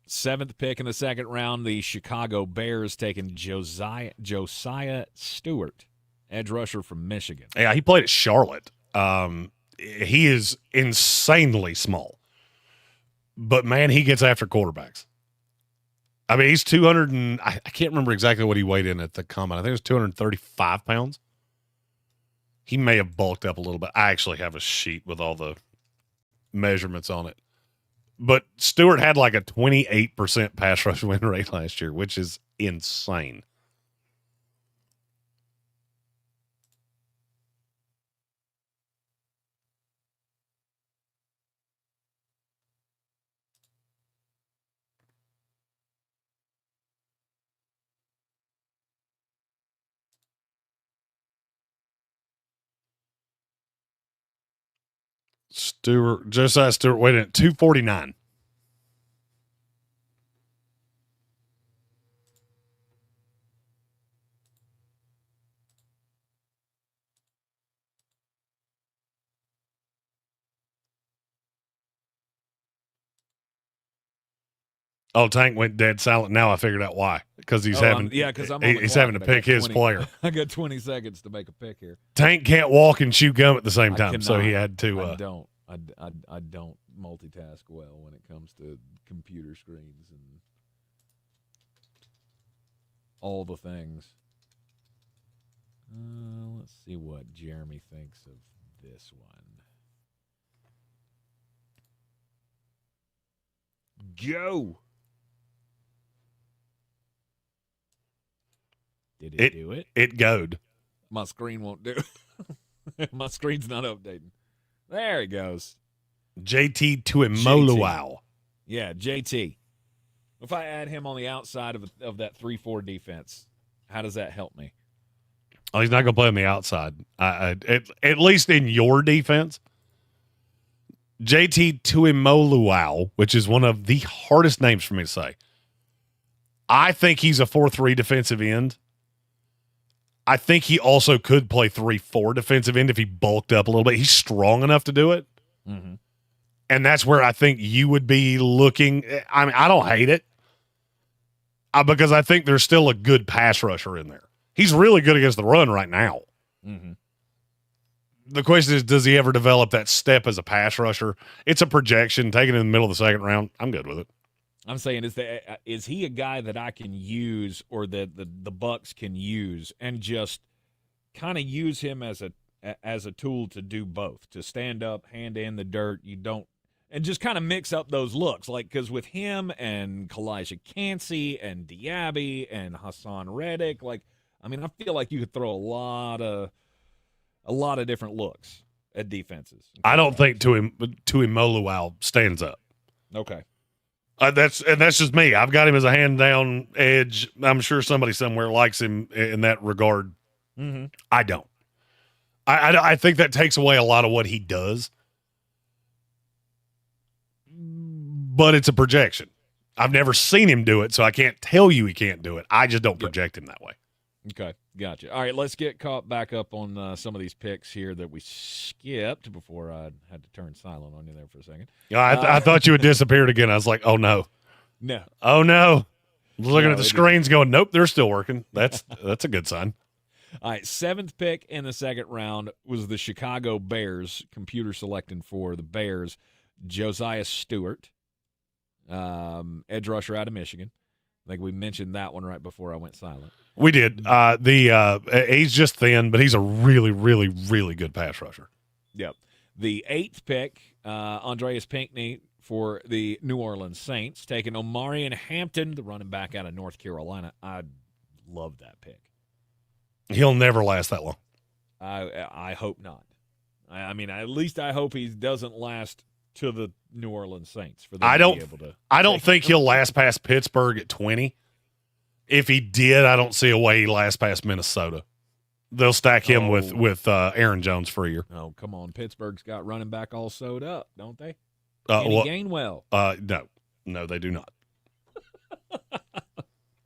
Seventh pick in the second round, the Chicago Bears taking Josiah Stewart, edge rusher from Michigan. Yeah, he played at Charlotte. He is insanely small, but man, he gets after quarterbacks. I mean, he's 200 and I can't remember exactly what he weighed in at the combine. I think it was 235 pounds. He may have bulked up a little bit. I actually have a sheet with all the measurements on it. But Stewart had like a 28% pass rush win rate last year, which is insane. Josiah Stewart weighed in at 249. Oh, Tank went dead silent. Now I figured out why. Because he's having to pick his player. I got 20 seconds to make a pick here. Tank can't walk and chew gum at the same time, so he had to. I don't multitask well when it comes to computer screens and all the things. Let's see what Jeremy thinks of this one. Go. Did it do it? It goed. My screen won't do it. My screen's not updating. There it goes. JT Tuimoloau. Yeah, JT. If I add him on the outside of that 3-4 defense, how does that help me? Oh, he's not going to play on the outside. At least in your defense. JT Tuimoloau, which is one of the hardest names for me to say. I think he's a 4-3 defensive end. I think he also could play 3-4 defensive end if he bulked up a little bit. He's strong enough to do it. Mm-hmm. And that's where I think you would be looking. I mean, I don't hate it because I think there's still a good pass rusher in there. He's really good against the run right now. Mm-hmm. The question is, does he ever develop that step as a pass rusher? It's a projection. Taken in the middle of the second round, I'm good with it. I'm saying, is he a guy that I can use or that the Bucks can use and just kind of use him as a tool to do both, to stand up, hand in the dirt, and just kind of mix up those looks, like because with him and Kalijah Cansey and Diaby and Hassan Reddick, I feel like you could throw a lot of different looks at defenses. I don't think Tuimoloau stands up. Okay. That's just me. I've got him as a hand down edge. I'm sure somebody somewhere likes him in that regard. Mm-hmm. I don't. I think that takes away a lot of what he does, but it's a projection. I've never seen him do it, so I can't tell you he can't do it. I just don't project him that way. Okay, gotcha. All right, let's get caught back up on some of these picks here that we skipped before I had to turn silent on you there for a second. I thought you had disappeared again. I was like, oh, no. No. Oh, no. I was looking at the screens going, nope, they're still working. That's a good sign. All right, 7th pick in the second round was the Chicago Bears, computer selecting for the Bears, Josiah Stewart, edge rusher out of Michigan. I think we mentioned that one right before I went silent. We did. He's just thin, but he's a really, really, really good pass rusher. Yep. The 8th pick, Andreas Pinckney for the New Orleans Saints, taking Omarion Hampton, the running back out of North Carolina. I love that pick. He'll never last that long. I hope not. I mean, at least I hope he doesn't last to the New Orleans Saints. For them to be able to. I don't think he'll last past Pittsburgh at 20. If he did, I don't see a way he lasts past Minnesota. They'll stack him with Aaron Jones for a year. Oh, come on. Pittsburgh's got running back all sewed up, don't they? Gainwell. No, they do not.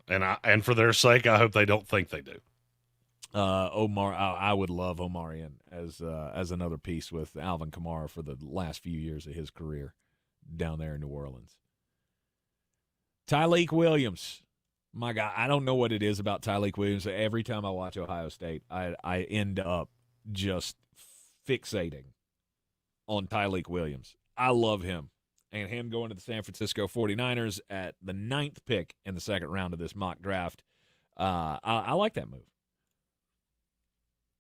And for their sake, I hope they don't think they do. I would love Omarion as another piece with Alvin Kamara for the last few years of his career down there in New Orleans. Tyleik Williams. My God, I don't know what it is about Tyleik Williams. Every time I watch Ohio State, I end up just fixating on Tyleik Williams. I love him. and him going to the San Francisco 49ers at the 9th pick in the second round of this mock draft. I like that move.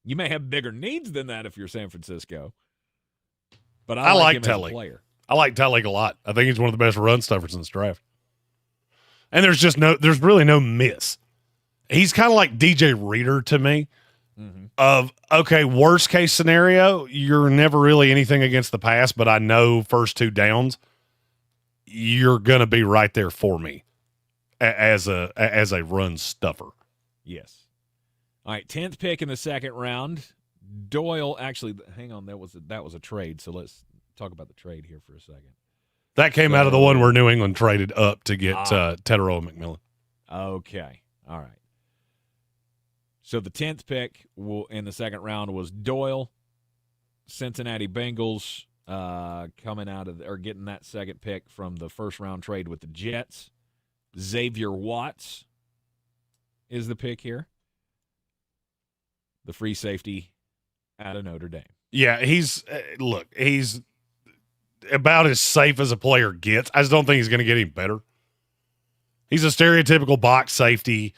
You may have bigger needs than that if you're San Francisco, but I like him as a player. I like Telig a lot. I think he's one of the best run stuffers in this draft. And there's really no miss. He's kind of like DJ Reader to me. Of, okay, worst case scenario, you're never really anything against the pass, but I know first 2 downs, you're going to be right there for me as a run stuffer. Yes. All right, 10th pick in the second round. Doyle, actually, hang on, that was a trade, so let's talk about the trade here for a second. That came out of the one where New England traded up to get Tedero and McMillan. Okay, all right. So the 10th pick in the second round was Doyle, Cincinnati Bengals, getting that second pick from the first round trade with the Jets. Xavier Watts is the pick here, the free safety out of Notre Dame. Yeah, he's about as safe as a player gets. I just don't think he's going to get any better. He's a stereotypical box safety.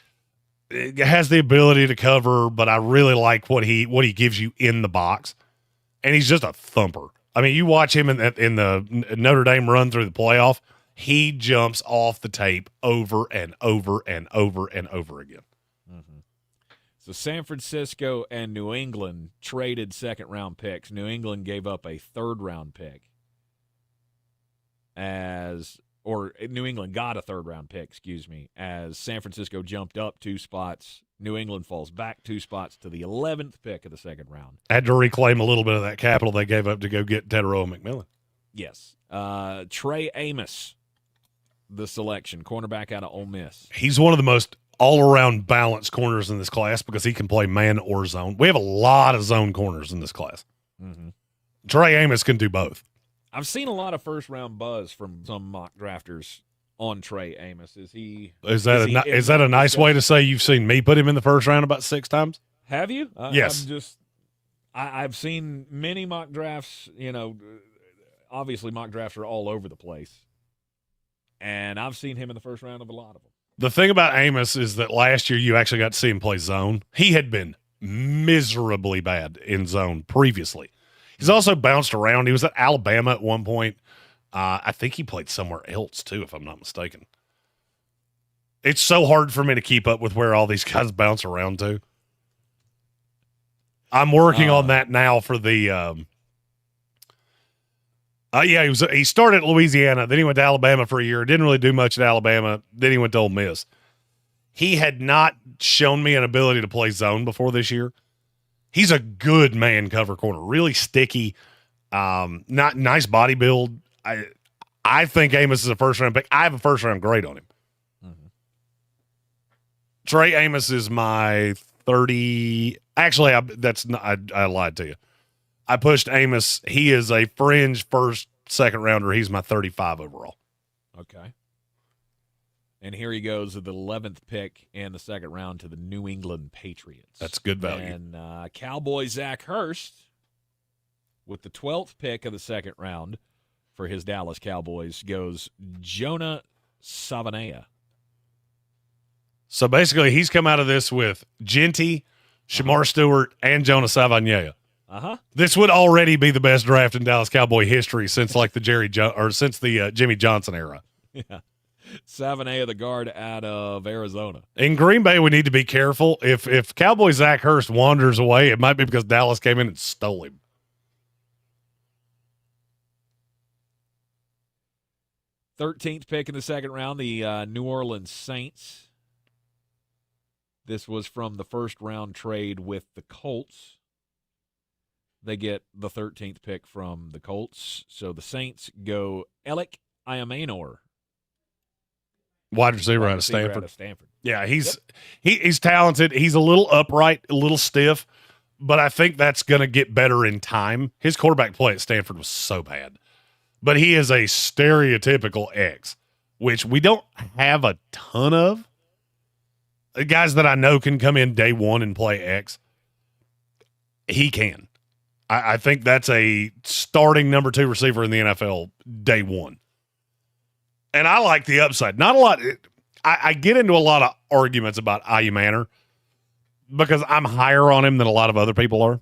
Has the ability to cover, but I really like what he gives you in the box, and he's just a thumper. I mean, you watch him in the Notre Dame run through the playoff, he jumps off the tape over and over and over and over again. Mm-hmm. So San Francisco and New England traded second-round picks. New England gave up a third-round pick New England got a third-round pick, as San Francisco jumped up 2 spots. New England falls back 2 spots to the 11th pick of the second round. Had to reclaim a little bit of that capital they gave up to go get Tedero and McMillan. Yes. Trey Amos, the selection, cornerback out of Ole Miss. He's one of the most all-around balanced corners in this class because he can play man or zone. We have a lot of zone corners in this class. Mm-hmm. Trey Amos can do both. I've seen a lot of first-round buzz from some mock drafters on Trey Amos. Is that a nice way to say you've seen me put him in the first round about 6 times? Have you? Yes. I've seen many mock drafts. Obviously mock drafts are all over the place, and I've seen him in the first round of a lot of them. The thing about Amos is that last year you actually got to see him play zone. He had been miserably bad in zone previously. He's also bounced around. He was at Alabama at one point. I think he played somewhere else, too, if I'm not mistaken. It's so hard for me to keep up with where all these guys bounce around to. I'm working on that now for the he started at Louisiana, then he went to Alabama for a year. Didn't really do much at Alabama. Then he went to Ole Miss. He had not shown me an ability to play zone before this year. He's a good man cover corner, really sticky, not nice body build. I think Amos is a first round pick. I have a first round grade on him. Mm-hmm. Trey Amos is my 30. Actually, I lied to you. I pushed Amos. He is a fringe second rounder. He's my 35 overall. Okay. And here he goes with the 11th pick in the second round to the New England Patriots. That's good value. And Cowboy Zach Hurst with the 12th pick of the second round for his Dallas Cowboys goes Jonah Savanea. So basically, he's come out of this with Genty, Shamar Stewart, and Jonah Savanea. This would already be the best draft in Dallas Cowboy history since like the Jimmy Johnson era. Yeah. Savanea, the guard out of Arizona. In Green Bay, we need to be careful. If Cowboy Zach Hurst wanders away, it might be because Dallas came in and stole him. 13th pick in the second round, the New Orleans Saints. This was from the first round trade with the Colts. They get the 13th pick from the Colts. So the Saints go Alec Iamenor. Wide receiver out of Stanford. Yeah, he's talented. He's a little upright, a little stiff, but I think that's going to get better in time. His quarterback play at Stanford was so bad. But he is a stereotypical X, which we don't have a ton of. The guys that I know can come in day one and play X. He can. I think that's a starting number 2 receiver in the NFL day one. And I like the upside. Not a lot. I get into a lot of arguments about IU Manor because I'm higher on him than a lot of other people are.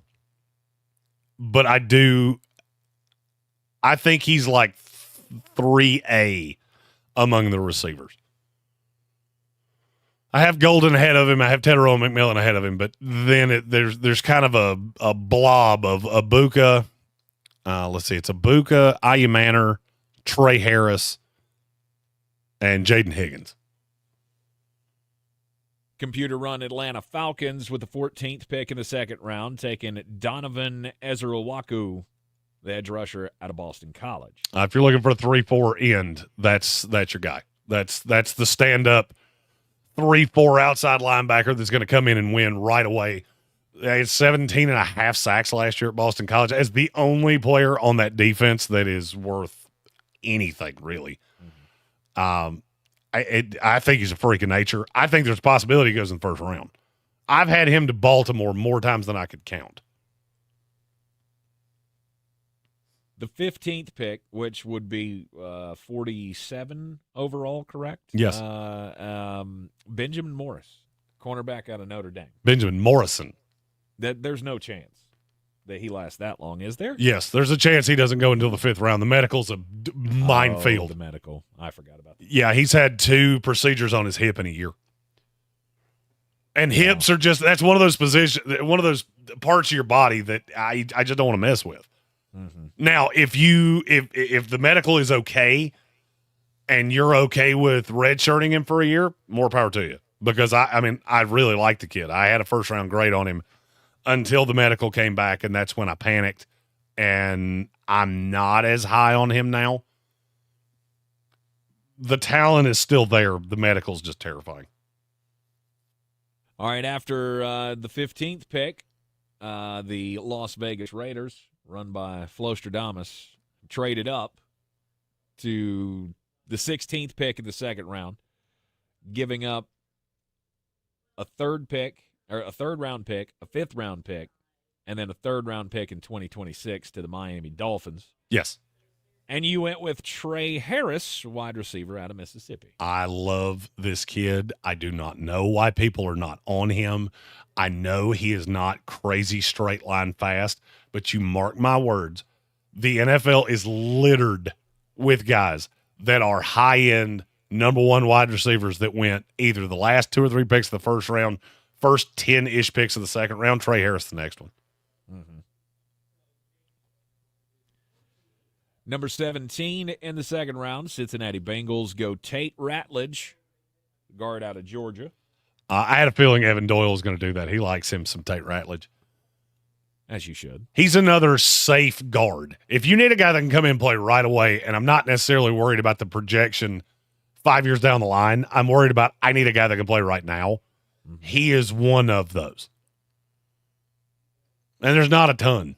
But I think he's like 3A among the receivers. I have Golden ahead of him. I have Tedero McMillan ahead of him. But then there's kind of a blob of Abuka. Let's see. It's Abuka, IU Manor, Trey Harris, and Jaden Higgins. Computer run Atlanta Falcons with the 14th pick in the second round, taking Donovan Ezeruwaku, the edge rusher out of Boston College. If you're looking for a 3-4 end, that's your guy. That's the stand-up 3-4 outside linebacker that's going to come in and win right away. He had 17 and a half sacks last year at Boston College as the only player on that defense that is worth anything, really. I think he's a freak of nature. I think there's a possibility he goes in the first round. I've had him to Baltimore more times than I could count. The 15th pick, which would be 47 overall, correct? Yes. Benjamin Morris, cornerback out of Notre Dame. Benjamin Morrison. There's no chance that he lasts that long, is there? Yes, there's a chance he doesn't go until the 5th round. The medical's a minefield. The medical. I forgot about that. Yeah, he's had 2 procedures on his hip in a year. And hips are just, that's one of those positions, one of those parts of your body that I just don't want to mess with. Mm-hmm. Now, if the medical is okay and you're okay with redshirting him for a year, more power to you. Because I mean, I really like the kid. I had a first round grade on him until the medical came back, and that's when I panicked. And I'm not as high on him now. The talent is still there. The medical's just terrifying. All right, after the 15th pick, the Las Vegas Raiders, run by Flowstradamus, traded up to the 16th pick in the second round, giving up a third round pick, a 5th round pick, and then a 3rd round pick in 2026 to the Miami Dolphins. Yes. And you went with Trey Harris, wide receiver out of Mississippi. I love this kid. I do not know why people are not on him. I know he is not crazy straight line fast, but you mark my words, the NFL is littered with guys that are high-end number 1 wide receivers that went either the last 2 or 3 picks of the first round, first 10-ish picks of the second round. Trey Harris, the next one. Mm-hmm. Number 17 in the second round, Cincinnati Bengals go Tate Ratledge, guard out of Georgia. I had a feeling Evan Doyle was going to do that. He likes him some Tate Ratledge. As you should. He's another safe guard. If you need a guy that can come in and play right away, and I'm not necessarily worried about the projection 5 years down the line, I'm worried about I need a guy that can play right now. Mm-hmm. He is one of those. And there's not a ton.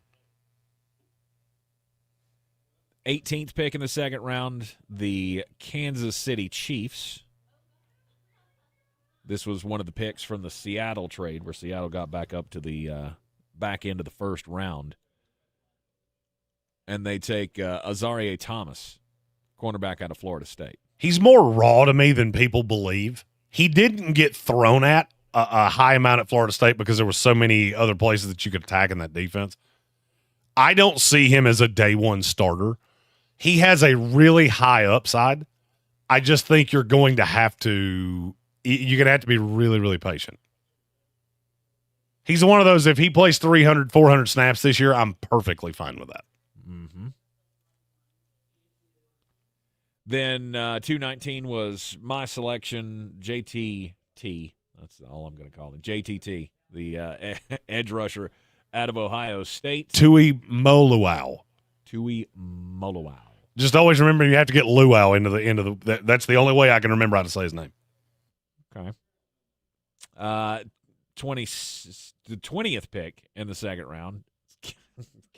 18th pick in the second round, the Kansas City Chiefs. This was one of the picks from the Seattle trade where Seattle got back up to the back end of the first round. And they take Azareye'h Thomas, cornerback out of Florida State. He's more raw to me than people believe. He didn't get thrown at a high amount at Florida State because there were so many other places that you could attack in that defense. I don't see him as a day one starter. He has a really high upside. I just think you're going to have to be really, really patient. He's one of those, if he plays 300, 400 snaps this year, I'm perfectly fine with that. Mm-hmm. Then 219 was my selection, JTT. That's all I'm going to call him. JTT, the edge rusher out of Ohio State. Tui Moluau. Just always remember you have to get Luau into the end of the. That's the only way I can remember how to say his name. Okay. The 20th pick in the second round,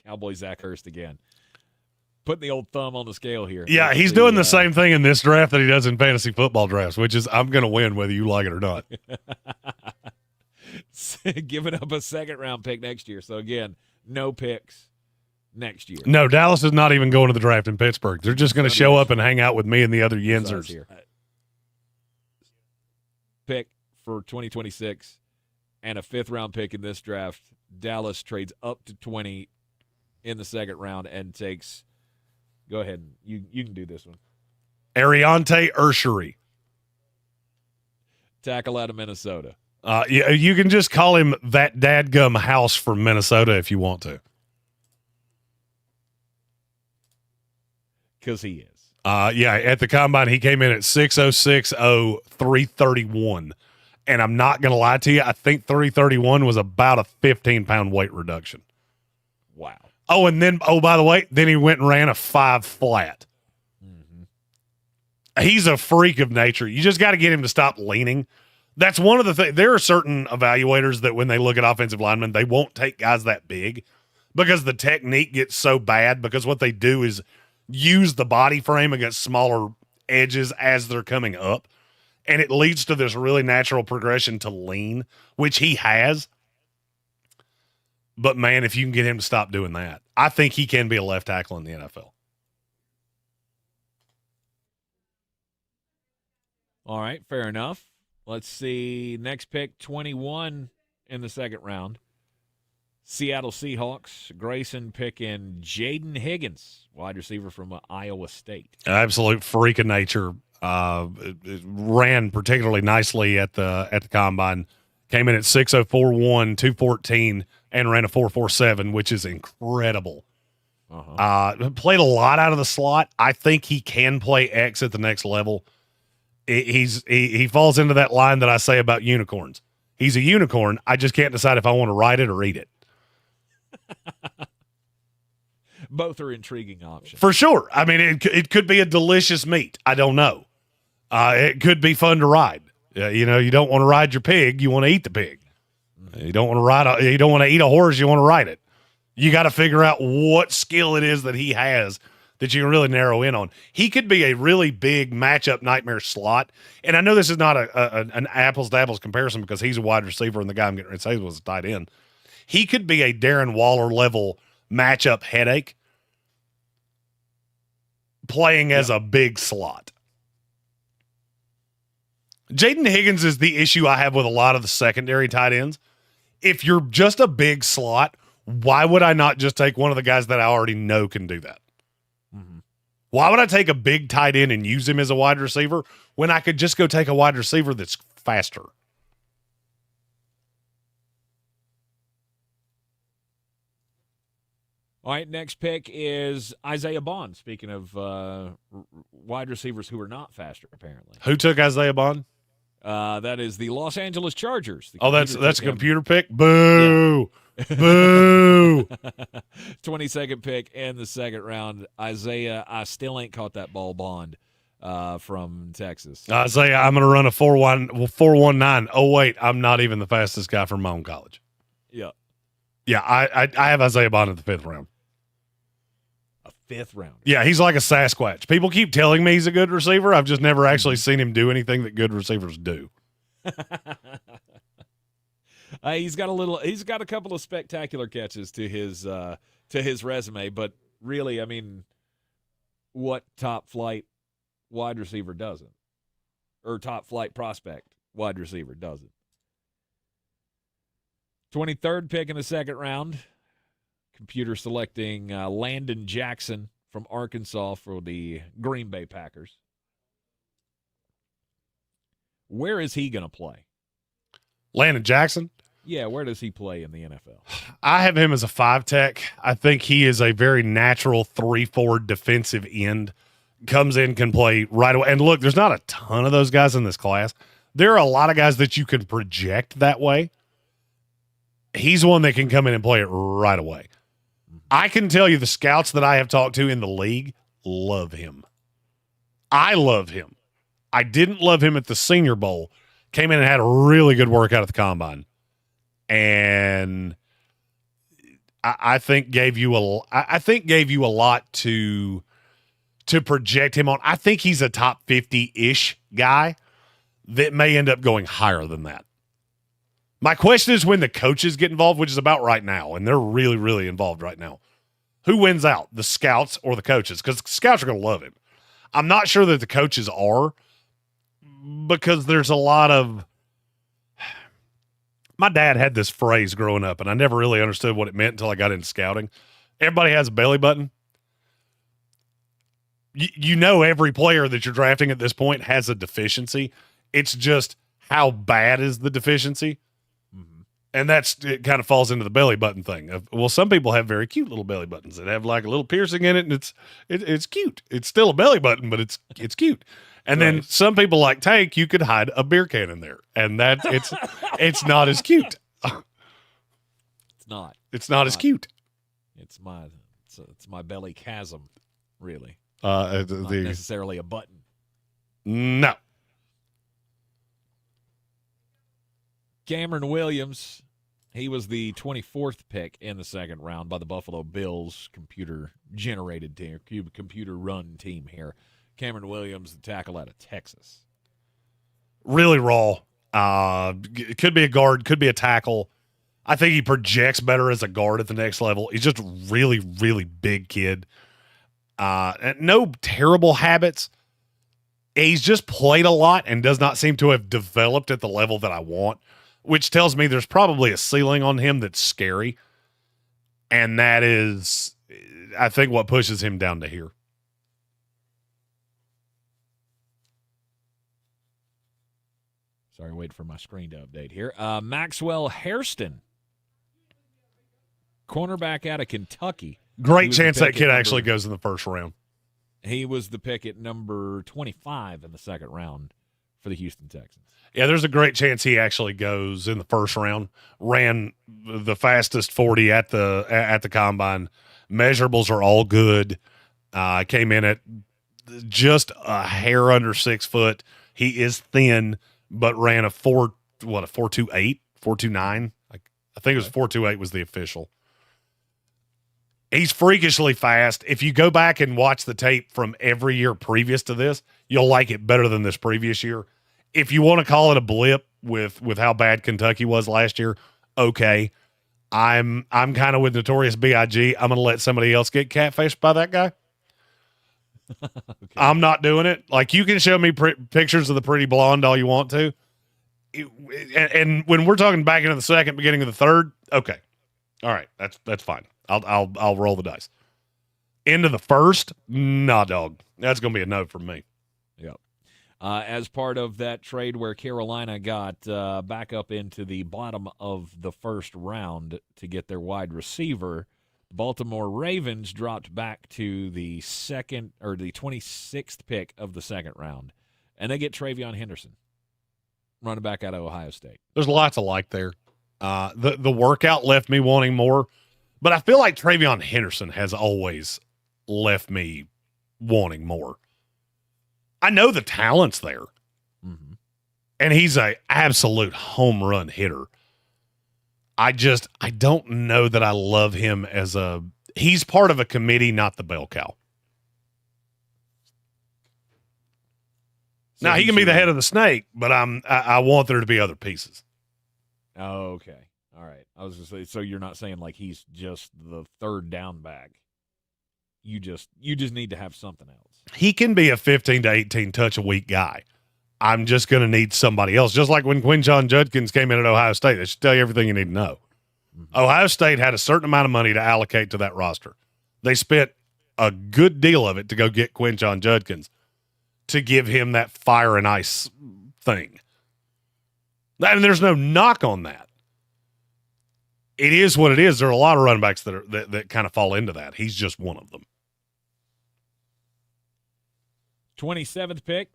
Cowboy Zach Ertz again. Putting the old thumb on the scale here. Yeah, he's doing the same thing in this draft that he does in fantasy football drafts, which is I'm going to win whether you like it or not. Giving up a second round pick next year. So again, no picks next year. No, Dallas is not even going to the draft in Pittsburgh. They're just going to show up and hang out with me and the other Yinzers. Here. Pick for 2026 and a 5th round pick in this draft. Dallas trades up to 20 in the 2nd round and takes. Go ahead. You can do this one. Ariante Urshary. Tackle out of Minnesota. You can just call him that dadgum house from Minnesota if you want to. Because he is. At the combine, he came in at 6'0", 331. And I'm not going to lie to you, I think 331 was about a 15-pound weight reduction. Wow. Oh, and then, by the way, then he went and ran a 5 flat. Mm-hmm. He's a freak of nature. You just got to get him to stop leaning. That's one of the things. There are certain evaluators that when they look at offensive linemen, they won't take guys that big because the technique gets so bad because what they do is use the body frame against smaller edges as they're coming up. And it leads to this really natural progression to lean, which he has. But, man, if you can get him to stop doing that, I think he can be a left tackle in the NFL. All right, fair enough. Let's see. Next pick, 21 in the 2nd round. Seattle Seahawks. Grayson picking Jaden Higgins, wide receiver from Iowa State. Absolute freak of nature. It ran particularly nicely at the combine. Came in at 6'0", 214, and ran a 4.47, which is incredible. Played a lot out of the slot. I think he can play X at the next level. He falls into that line that I say about unicorns. He's a unicorn. I just can't decide if I want to ride it or eat it. Both are intriguing options. For sure. I mean, it could be a delicious meat. I don't know. It could be fun to ride. You don't want to ride your pig. You want to eat the pig. You don't want to you don't want to eat a horse. You want to ride it. You got to figure out what skill it is that he has that you can really narrow in on. He could be a really big matchup nightmare slot. And I know this is not an apples to apples comparison because he's a wide receiver and the guy I'm getting ready to say was a tight end. He could be a Darren Waller level matchup headache playing as a big slot. Jaden Higgins is the issue I have with a lot of the secondary tight ends. If you're just a big slot, why would I not just take one of the guys that I already know can do that? Mm-hmm. Why would I take a big tight end and use him as a wide receiver when I could just go take a wide receiver that's faster? All right, next pick is Isaiah Bond. Speaking of wide receivers who are not faster, apparently. Who took Isaiah Bond? That is the Los Angeles Chargers. That's a computer pick? Boo! Yeah. Boo! 22nd pick in the 2nd round. Isaiah, I still ain't caught that ball, Bond, from Texas. Isaiah, I'm going to run a 4.19. Oh, wait, I'm not even the fastest guy from my own college. Yeah. Yeah, I have Isaiah Bond in the 5th round. A 5th round. Yeah, he's like a Sasquatch. People keep telling me he's a good receiver. I've just never actually seen him do anything that good receivers do. He's got a couple of spectacular catches to his resume, but really, I mean, what top flight wide receiver doesn't? Or top flight prospect wide receiver doesn't? 23rd pick in the 2nd round. Computer selecting Landon Jackson from Arkansas for the Green Bay Packers. Where is he going to play? Landon Jackson? Yeah, where does he play in the NFL? I have him as a 5 tech. I think he is a very natural 3-4 defensive end. Comes in, can play right away. And look, there's not a ton of those guys in this class. There are a lot of guys that you can project that way. He's one that can come in and play it right away. I can tell you the scouts that I have talked to in the league love him. I love him. I didn't love him at the Senior Bowl. Came in and had a really good workout at the Combine. And I think gave you a lot to project him on. I think he's a top 50-ish guy that may end up going higher than that. My question is when the coaches get involved, which is about right now, and they're really, really involved right now. Who wins out, the scouts or the coaches? Because the scouts are going to love him. I'm not sure that the coaches are, because there's a lot of. My dad had this phrase growing up, and I never really understood what it meant until I got into scouting. Everybody has a belly button. You know, every player that you're drafting at this point has a deficiency. It's just how bad is the deficiency? And it kind of falls into the belly button thing. Well, some people have very cute little belly buttons that have like a little piercing in it, and it's cute. It's still a belly button, but it's cute. And then some people like Tank, you could hide a beer can in there, and it's not as cute. It's not. It's not as cute. It's my belly chasm, really. Not necessarily a button. No. Cameron Williams, he was the 24th pick in the second round by the Buffalo Bills computer-generated team, computer-run team here. Cameron Williams, the tackle out of Texas. Really raw. Could be a guard, could be a tackle. I think he projects better as a guard at the next level. He's just a really, really big kid. No terrible habits. He's just played a lot and does not seem to have developed at the level that I want, which tells me there's probably a ceiling on him that's scary. And that is, I think, what pushes him down to here. Sorry, wait for my screen to update here. Maxwell Hairston, cornerback out of Kentucky. Great chance that kid actually goes in the first round. He was the pick at number 25 in the second round for the Houston Texans. Yeah, there's a great chance he actually goes in the first round. Ran the fastest 40 at the combine. Measurables are all good. Came in at just a hair under 6 foot. He is thin, but ran a 4.28, 4.29. I think it was 4.28 was the official. He's freakishly fast. If you go back and watch the tape from every year previous to this, you'll like it better than this previous year. If you want to call it a blip with how bad Kentucky was last year, okay. I'm kind of with Notorious B.I.G. I'm going to let somebody else get catfished by that guy. Okay. I'm not doing it. Like, you can show me pictures of the pretty blonde all you want to. And when we're talking back into the second, beginning of the third, okay. All right, that's fine. I'll roll the dice. Into the first, nah, dog. That's going to be a no from me. Yep. As part of that trade where Carolina got back up into the bottom of the first round to get their wide receiver, the Baltimore Ravens dropped back to the 26th pick of the second round, and they get Travion Henderson, running back out of Ohio State. There's lots of like there. The workout left me wanting more, but I feel like Travion Henderson has always left me wanting more. I know the talent's there, and he's a absolute home run hitter. I don't know that I love him as he's part of a committee, not the bell cow. So now he can be the head of the snake, but I want there to be other pieces. Oh, okay. All right. I was just saying, so you're not saying like he's just the third down back. You just need to have something else. He can be a 15 to 18 touch a week guy. I'm just going to need somebody else. Just like when Quinshon Judkins came in at Ohio State, that should tell you everything you need to know. Ohio State had a certain amount of money to allocate to that roster. They spent a good deal of it to go get Quinshon Judkins to give him that fire and ice thing. And there's no knock on that. It is what it is. There are a lot of running backs that kind of fall into that. He's just one of them. 27th pick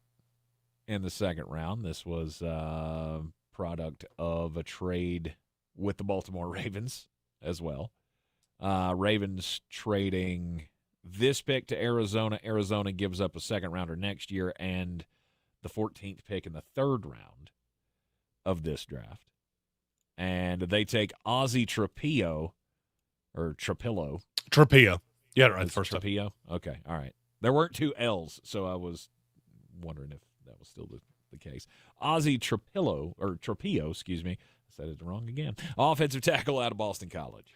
in the second round. This was a product of a trade with the Baltimore Ravens as well. Ravens trading this pick to Arizona. Arizona gives up a second rounder next year and the 14th pick in the third round of this draft. And they take Ozzie Trapillo. Yeah, right. First Trapillo. up. Okay, all right. There weren't two L's, so I was wondering if that was still the case. Ozzie Trapillo, excuse me. I said it wrong again. Offensive tackle out of Boston College.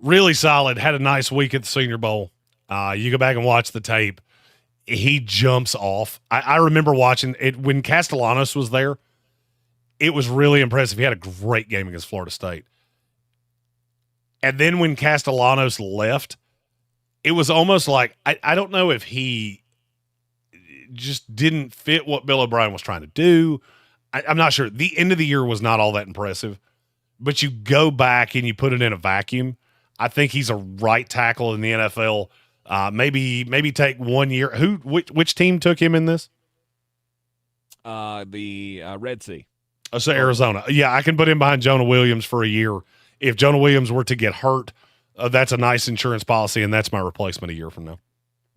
Really solid. Had a nice week at the Senior Bowl. You go back and watch the tape. He jumps off. I remember watching it when Castellanos was there. It was really impressive. He had a great game against Florida State. And then when Castellanos left, it was almost like, I don't know if he just didn't fit what Bill O'Brien was trying to do. I'm not sure. The end of the year was not all that impressive. But you go back and you put it in a vacuum. I think he's a right tackle in the NFL. Maybe take 1 year. Which team took him in this? The Red Sea. Oh, so Arizona. Yeah, I can put him behind Jonah Williams for a year. If Jonah Williams were to get hurt, that's a nice insurance policy, and that's my replacement a year from now.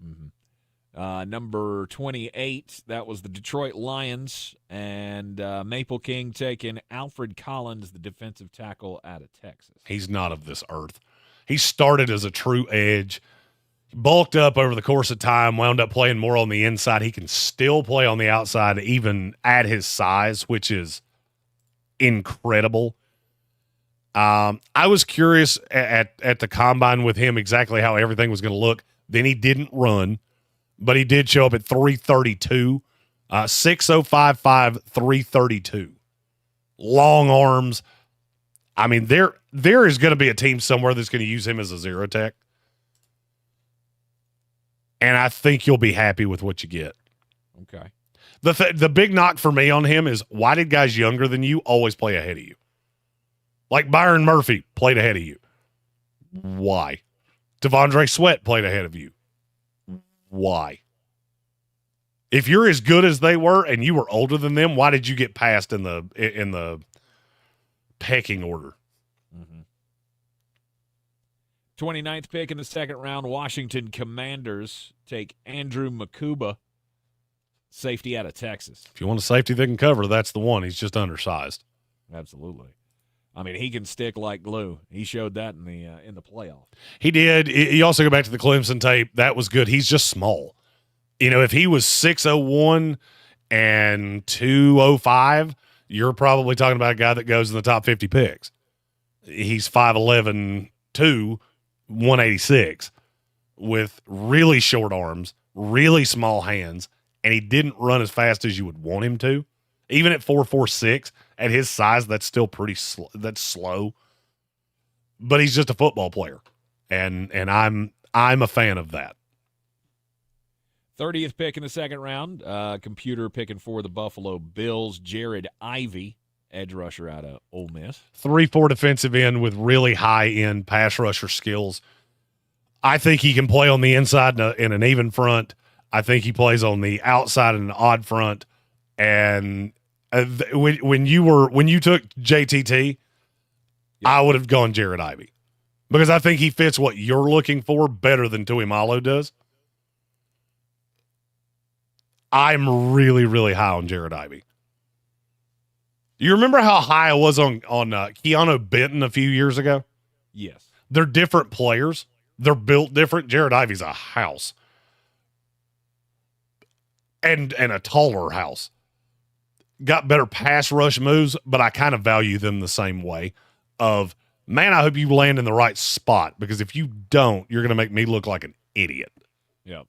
Mm-hmm. Number 28, that was the Detroit Lions, and Maple King taking Alfred Collins, the defensive tackle out of Texas. He's not of this earth. He started as a true edge, bulked up over the course of time, wound up playing more on the inside. He can still play on the outside, even at his size, which is incredible. I was curious at the combine with him exactly how everything was going to look. Then he didn't run, but he did show up at 332, 6'05", 332. Long arms. I mean, there is going to be a team somewhere that's going to use him as a zero tech. And I think you'll be happy with what you get. Okay. The big knock for me on him is, why did guys younger than you always play ahead of you? Like Byron Murphy played ahead of you. Why? Devondre Sweat played ahead of you. Why? If you're as good as they were and you were older than them, why did you get passed in the pecking order? Mm-hmm. 29th pick in the second round, Washington Commanders take Andrew Makuba, safety out of Texas. If you want a safety that can cover, that's the one. He's just undersized. Absolutely. I mean, he can stick like glue. He showed that in the playoff. He did. You also go back to the Clemson tape. That was good. He's just small. You know, if he was 6'01" and 205, you're probably talking about a guy that goes in the top 50 picks. He's 5'11", 186, with really short arms, really small hands, and he didn't run as fast as you would want him to. Even at 4.46, at his size, that's still pretty that's slow. But he's just a football player, and I'm a fan of that. 30th pick in the second round, computer picking for the Buffalo Bills, Jared Ivey, edge rusher out of Ole Miss. 3-4 defensive end with really high-end pass rusher skills. I think he can play on the inside in an even front. I think he plays on the outside in an odd front. And when you took JTT, yep, I would have gone Jared Ivey, because I think he fits what you're looking for better than Tuimalo does. I'm really, really high on Jared Ivey. You remember how high I was on Keanu Benton a few years ago? Yes. They're different players. They're built different. Jared Ivey's a house. And a taller house. Got better pass rush moves, but I kind of value them the same way of, man, I hope you land in the right spot, because if you don't, you're going to make me look like an idiot. Yep.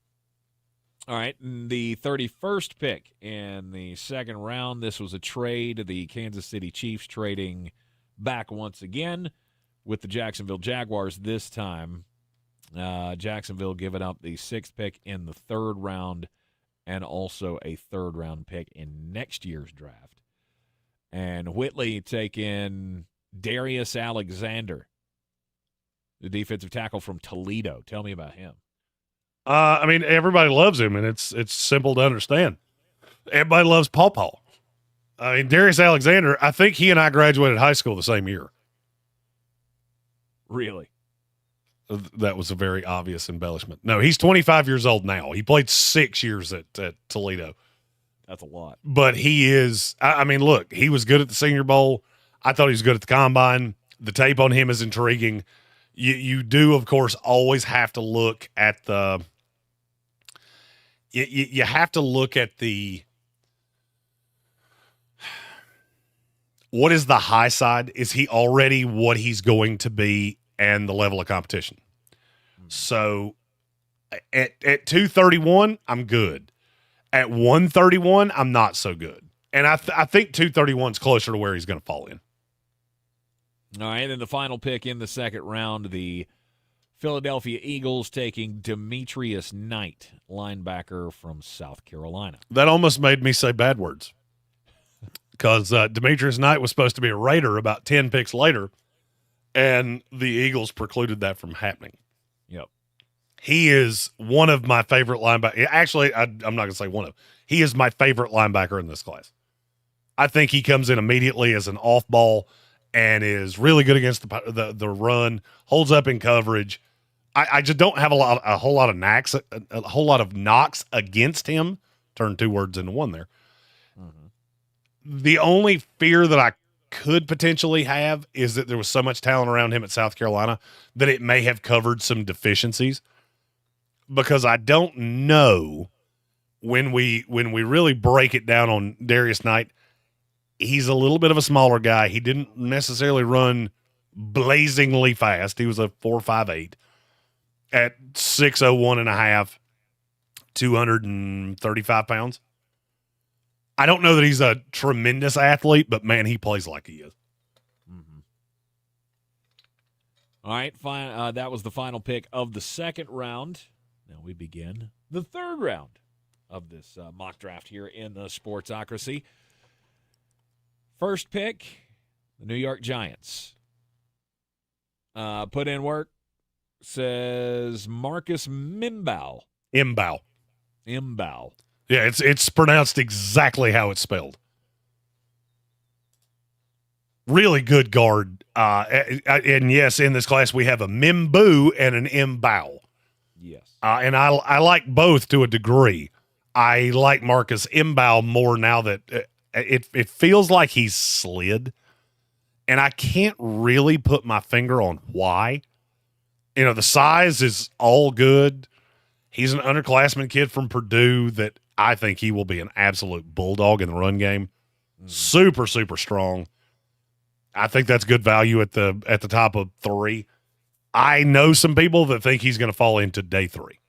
All right, the 31st pick in the second round, this was a trade. The Kansas City Chiefs trading back once again with the Jacksonville Jaguars this time. Jacksonville giving up the 6th pick in the third round and also a third-round pick in next year's draft. And Whitley taking Darius Alexander, the defensive tackle from Toledo. Tell me about him. I mean, everybody loves him, and it's simple to understand. Everybody loves Paw Paw. I mean, Darius Alexander, I think he and I graduated high school the same year. Really? That was a very obvious embellishment. No, he's 25 years old now. He played 6 years at Toledo. That's a lot. But he is, I mean, look, he was good at the Senior Bowl. I thought he was good at the Combine. The tape on him is intriguing. You do, of course, always have to look at the – you have to look at the – what is the high side? Is he already what he's going to be and the level of competition. So at 231, I'm good. At 131, I'm not so good. And I think 231 is closer to where he's going to fall in. All right, and the final pick in the second round, the Philadelphia Eagles taking Demetrius Knight, linebacker from South Carolina. That almost made me say bad words because Demetrius Knight was supposed to be a Raider about 10 picks later, and the Eagles precluded that from happening. Yep. He is one of my favorite linebackers. Actually, I'm not going to say one of. He is my favorite linebacker in this class. I think he comes in immediately as an off-ball and is really good against the run, holds up in coverage. I just don't have a whole lot of knocks against him. Turn two words into one there. Mm-hmm. The only fear that I could potentially have is that there was so much talent around him at South Carolina that it may have covered some deficiencies, because I don't know when we really break it down on Darius Knight. He's a little bit of a smaller guy. He didn't necessarily run blazingly fast. He was a 4.58 at 6'01 and a half, 235 pounds. I don't know that he's a tremendous athlete, but man, he plays like he is. Mm-hmm. All right, fine. That was the final pick of the second round. Now we begin the third round of this mock draft here in the Sportsocracy. First pick, the New York Giants. Put in work, says Marcus Mimbow. Imbow. Yeah, it's pronounced exactly how it's spelled. Really good guard. And yes, in this class we have a Mimbu and an Imbow. Yes. And I like both to a degree. I like Marcus Imbow more now that it feels like he's slid. And I can't really put my finger on why. The size is all good. He's an underclassman kid from Purdue that I think he will be an absolute bulldog in the run game. Super, super strong. I think that's good value at the top of 3. I know some people that think he's going to fall into day 3.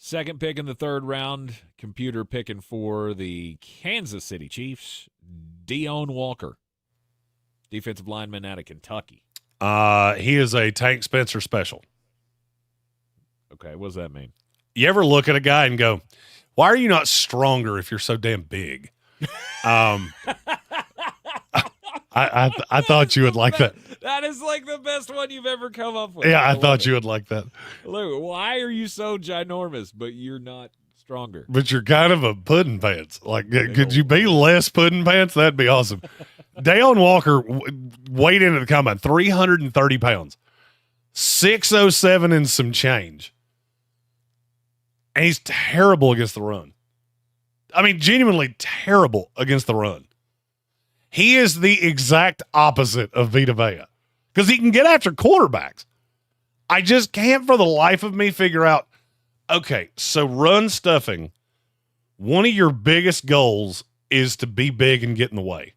Second pick in the third round, computer picking for the Kansas City Chiefs, Deone Walker, defensive lineman out of Kentucky. He is a Tank Spencer special. Okay, what does that mean? You ever look at a guy and go, why are you not stronger if you're so damn big? I thought you would like that. That is like the best one you've ever come up with. Yeah, I thought you would like that. Look, why are you so ginormous, but you're not stronger? But you're kind of a pudding pants. Like, could you be less pudding pants? That'd be awesome. Deone Walker weighed into the combine 330 pounds, 607 and some change. And he's terrible against the run. I mean, genuinely terrible against the run. He is the exact opposite of Vita Vea because he can get after quarterbacks. I just can't for the life of me figure out, okay, so run stuffing, one of your biggest goals is to be big and get in the way.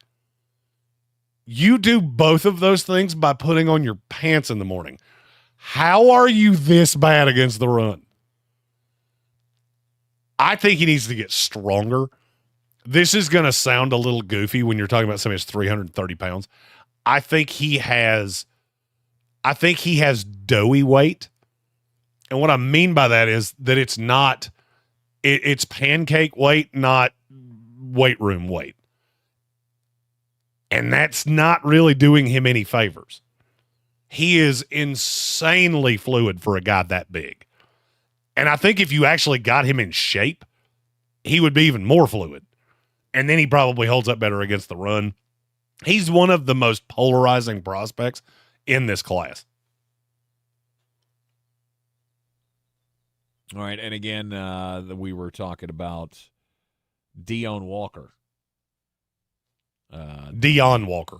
You do both of those things by putting on your pants in the morning. How are you this bad against the run? I think he needs to get stronger. This is going to sound a little goofy when you're talking about somebody who's 330 pounds. I think he has doughy weight. And what I mean by that is that it's not, it's pancake weight, not weight room weight. And that's not really doing him any favors. He is insanely fluid for a guy that big. And I think if you actually got him in shape, he would be even more fluid. And then he probably holds up better against the run. He's one of the most polarizing prospects in this class. All right, and again, we were talking about Deone Walker. Deone Walker.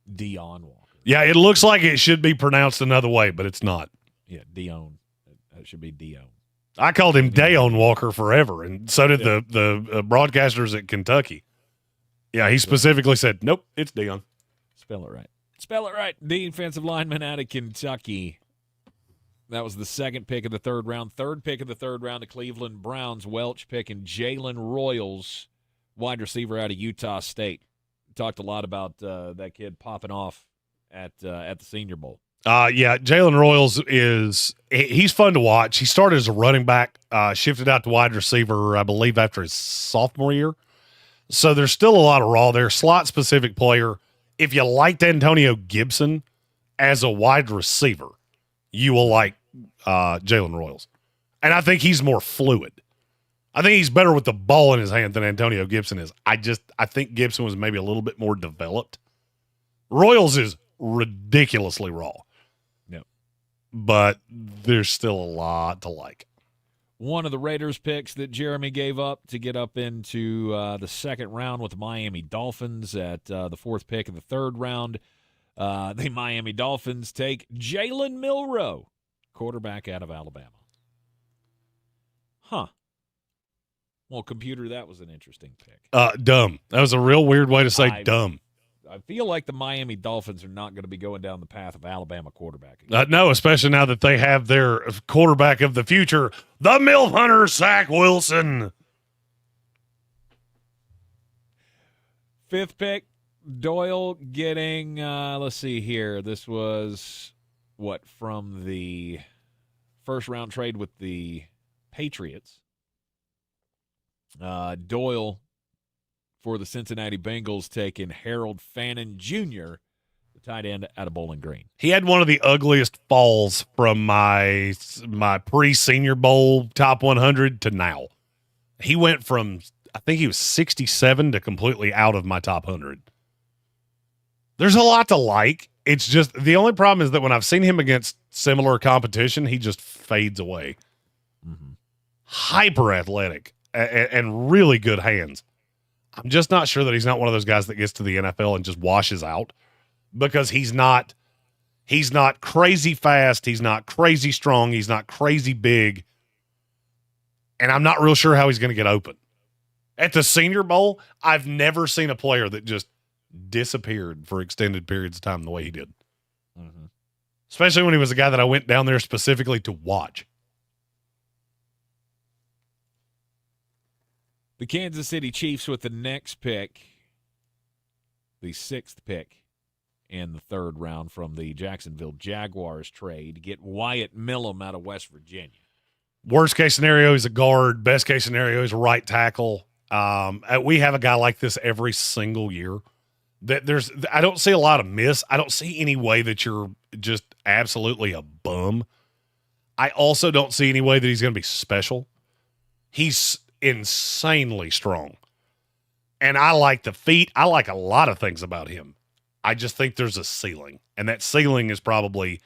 Deone Walker. Yeah, it looks like it should be pronounced another way, but it's not. Yeah, Deone. It should be Deone. I called him Deone Walker forever, and so did the broadcasters at Kentucky. Yeah, he specifically said, nope, it's Deone. Spell it right. spell it right. Defensive lineman out of Kentucky. That was the second pick of the third round. Third pick of the third round, the Cleveland Browns. Welch picking Jalen Royals, wide receiver out of Utah State. Talked a lot about that kid popping off at the Senior Bowl. Yeah, Jalen Royals he's fun to watch. He started as a running back, shifted out to wide receiver, I believe, after his sophomore year. So there's still a lot of raw there. Slot-specific player. If you liked Antonio Gibson as a wide receiver, you will like Jalen Royals. And I think he's more fluid. I think he's better with the ball in his hand than Antonio Gibson is. I think Gibson was maybe a little bit more developed. Royals is ridiculously raw. Yep. But there's still a lot to like. One of the Raiders picks that Jeremy gave up to get up into the second round with the Miami Dolphins at the fourth pick of the third round. The Miami Dolphins take Jalen Milroe, quarterback out of Alabama. Huh. Well, computer, that was an interesting pick. Dumb. That was a real weird way to say dumb. I feel like the Miami Dolphins are not going to be going down the path of Alabama quarterbacking. No, especially now that they have their quarterback of the future, the MILF Hunter, Zach Wilson. Fifth pick, Doyle getting, let's see here. This was, from the first round trade with the Patriots. Doyle for the Cincinnati Bengals taking Harold Fannin Jr., the tight end out of Bowling Green. He had one of the ugliest falls from my pre-Senior Bowl top 100 to now. He went from, I think he was 67 to completely out of my top 100. There's a lot to like. It's just the only problem is that when I've seen him against similar competition, he just fades away. Mm-hmm. Hyper athletic and really good hands. I'm just not sure that he's not one of those guys that gets to the NFL and just washes out, because he's not crazy fast. He's not crazy strong. He's not crazy big. And I'm not real sure how he's going to get open. At the Senior Bowl, I've never seen a player that just disappeared for extended periods of time the way he did. Mm-hmm. Especially when he was a guy that I went down there specifically to watch. The Kansas City Chiefs with the next pick, the sixth pick in the third round from the Jacksonville Jaguars trade, get Wyatt Millum out of West Virginia. Worst case scenario, he's a guard. Best case scenario, he's a right tackle. We have a guy like this every single year. I don't see a lot of miss. I don't see any way that you're just absolutely a bum. I also don't see any way that he's going to be special. He's insanely strong. And I like the feet. I like a lot of things about him. I just think there's a ceiling. And that ceiling is probably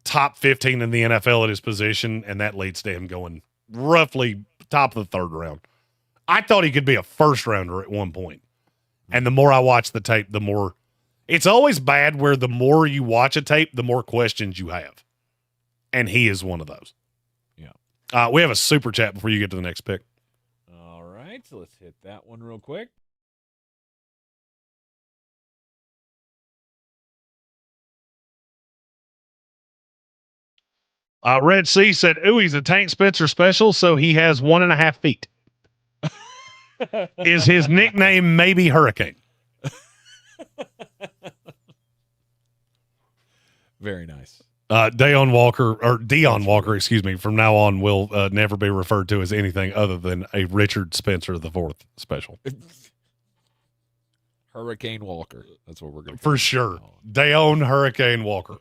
top 15 in the NFL at his position, and that leads to him going roughly top of the third round. I thought he could be a first rounder at one point. And the more I watch the tape, the more it's always bad where the more you watch a tape, the more questions you have. And he is one of those. Yeah. We have a super chat before you get to the next pick. All right, so let's hit that one real quick. Red C said, ooh, he's a Tank Spencer special, so he has 1.5 feet. Is his nickname maybe Hurricane? Very nice. Dion Walker, excuse me, from now on will never be referred to as anything other than a Richard Spencer the Fourth special. Hurricane Walker. That's what we're going to For sure. Dion Hurricane Walker.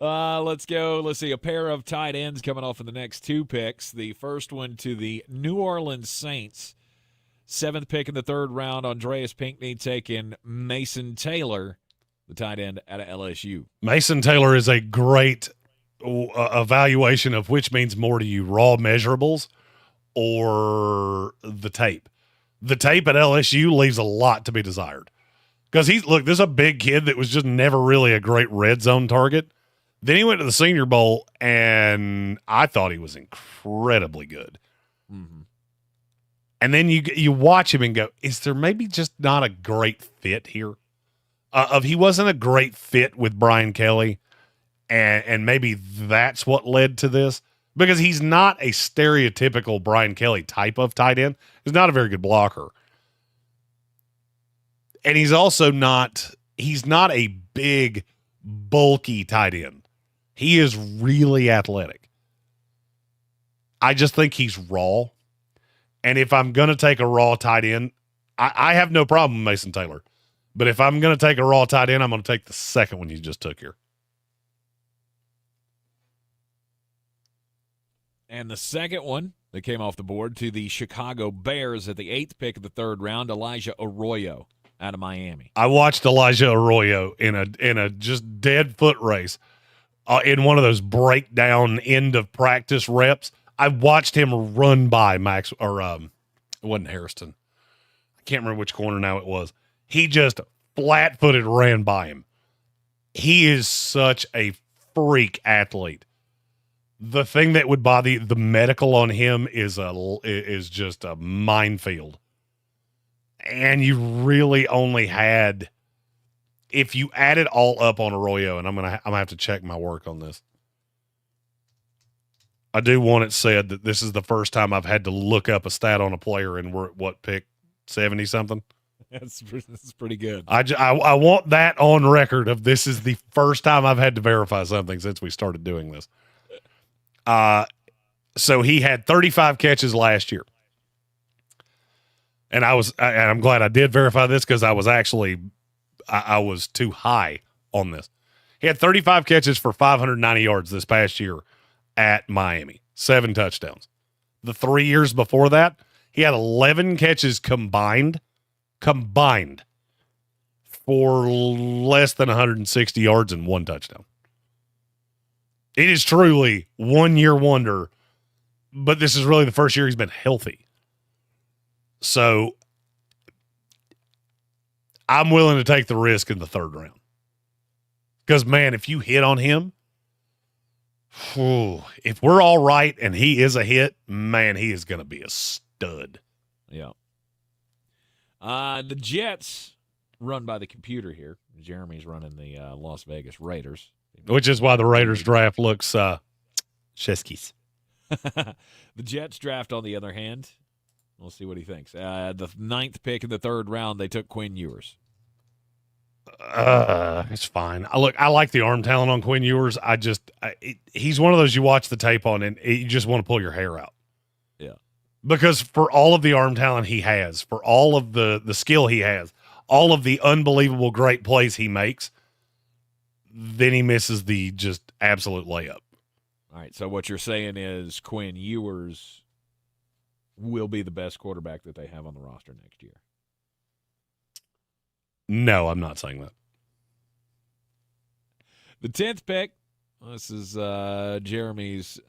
Let's go. Let's see. A pair of tight ends coming off in the next two picks. The first one to the New Orleans Saints. Seventh pick in the third round. Andreas Pinckney taking Mason Taylor, the tight end out of LSU. Mason Taylor is a great evaluation of which means more to you, raw measurables or the tape. The tape at LSU leaves a lot to be desired. Because this is a big kid that was just never really a great red zone target. Then he went to the Senior Bowl, and I thought he was incredibly good. Mm-hmm. And then you watch him and go, is there maybe just not a great fit here? he wasn't a great fit with Brian Kelly, and maybe that's what led to this, because he's not a stereotypical Brian Kelly type of tight end. He's not a very good blocker. And he's also not a big, bulky tight end. He is really athletic. I just think he's raw. And if I'm going to take a raw tight end, I have no problem with Mason Taylor. But if I'm going to take a raw tight end, I'm going to take the second one you just took here. And the second one that came off the board to the Chicago Bears at the 8th pick of the 3rd round, Elijah Arroyo out of Miami. I watched Elijah Arroyo in a just dead foot race in one of those breakdown end of practice reps. I watched him run by Max, or it wasn't Harrison. I can't remember which corner now it was. He just flat-footed ran by him. He is such a freak athlete. The thing that would bother the medical on him is just a minefield. And you really only had, if you add it all up on Arroyo, and I'm gonna have to check my work on this. I do want it said that this is the first time I've had to look up a stat on a player, and we're at what, pick 70 something. That's pretty good. I want that on record of this is the first time I've had to verify something since we started doing this. So he had 35 catches last year. And I'm glad I did verify this, because I was too high on this. He had 35 catches for 590 yards this past year at Miami, 7 touchdowns. The 3 years before that, he had 11 catches combined for less than 160 yards and 1 touchdown. It is truly 1 year wonder, but this is really the first year he's been healthy. So I'm willing to take the risk in the 3rd round. Because, man, if you hit on him, if we're all right and he is a hit, man, he is going to be a stud. Yeah. The Jets, run by the computer here. Jeremy's running the Las Vegas Raiders. Which is why the Raiders draft looks Sheskies. The Jets draft, on the other hand, we'll see what he thinks. The 9th pick in the 3rd round, they took Quinn Ewers. It's fine. I like the arm talent on Quinn Ewers. He's one of those you watch the tape on and you just want to pull your hair out. Yeah. Because for all of the arm talent he has, for all of the skill he has, all of the unbelievable great plays he makes, then he misses the just absolute layup. All right, so what you're saying is Quinn Ewers will be the best quarterback that they have on the roster next year. No, I'm not saying that. The 10th pick, this is Jeremy's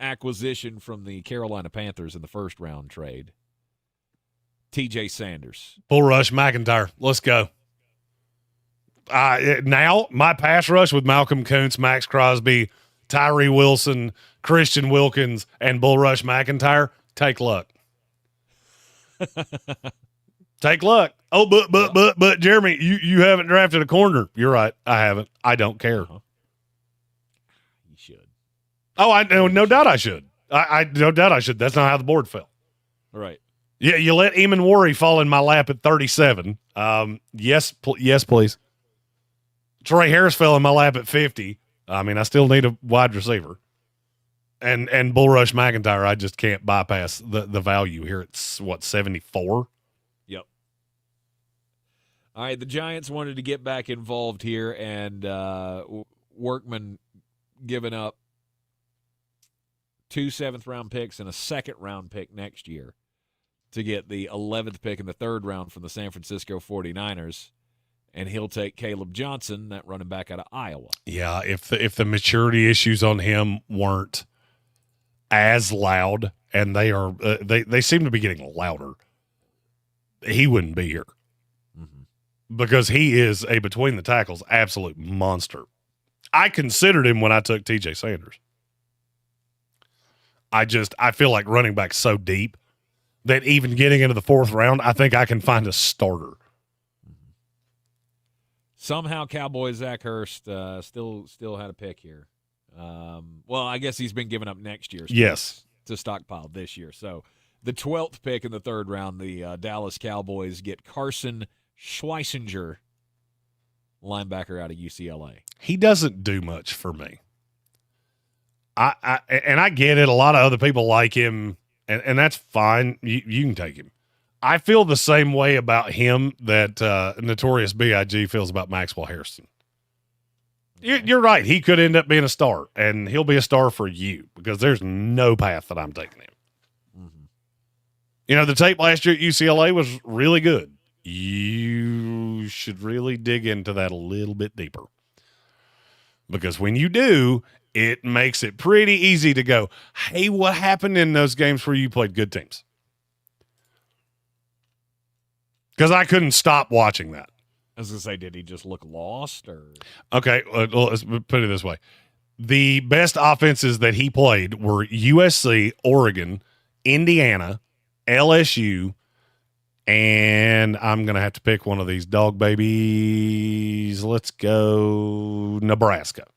acquisition from the Carolina Panthers in the 1st round trade. TJ Sanders. Bull rush McIntyre. Let's go. Now, my pass rush with Malcolm Kuntz, Max Crosby, Tyree Wilson, Christian Wilkins, and Bull Rush McIntyre, take luck. Take luck. Oh, but Jeremy, you haven't drafted a corner. You're right. I haven't. I don't care. You should. Oh, I know. No doubt I should. I no doubt I should. That's not how the board fell. All right. Yeah, you let Eamon Worry fall in my lap at 37. Yes, please. Trey Harris fell in my lap at 50. I mean, I still need a wide receiver. And Bull Rush McIntyre, I just can't bypass the value here. It's, 74? Yep. All right, the Giants wanted to get back involved here, and Workman giving up 2 7th-round picks and a 2nd-round pick next year to get the 11th pick in the 3rd round from the San Francisco 49ers. And he'll take Caleb Johnson, that running back out of Iowa. Yeah, if the maturity issues on him weren't as loud, and they are they seem to be getting louder, he wouldn't be here. Mm-hmm. Because he is a between the tackles absolute monster. I considered him when I took TJ Sanders. I feel like running back so deep that even getting into the 4th round, I think I can find a starter. Somehow Cowboys Zach Hurst still had a pick here. Well, I guess he's been giving up next year's Yes. picks to stockpile this year. So the 12th pick in the third round, the Dallas Cowboys get Carson Schweisinger, linebacker out of UCLA. He doesn't do much for me. I get it. A lot of other people like him, and that's fine. You can take him. I feel the same way about him that Notorious B.I.G. feels about Maxwell Harrison. You're right. He could end up being a star, and he'll be a star for you because there's no path that I'm taking him. Mm-hmm. You know, the tape last year at UCLA was really good. You should really dig into that a little bit deeper because when you do, it makes it pretty easy to go, hey, what happened in those games where you played good teams? Because I couldn't stop watching that. I was going to say, did he just look lost? Or Okay, let's put it this way. The best offenses that he played were USC, Oregon, Indiana, LSU, and I'm going to have to pick one of these dog babies. Let's go Nebraska.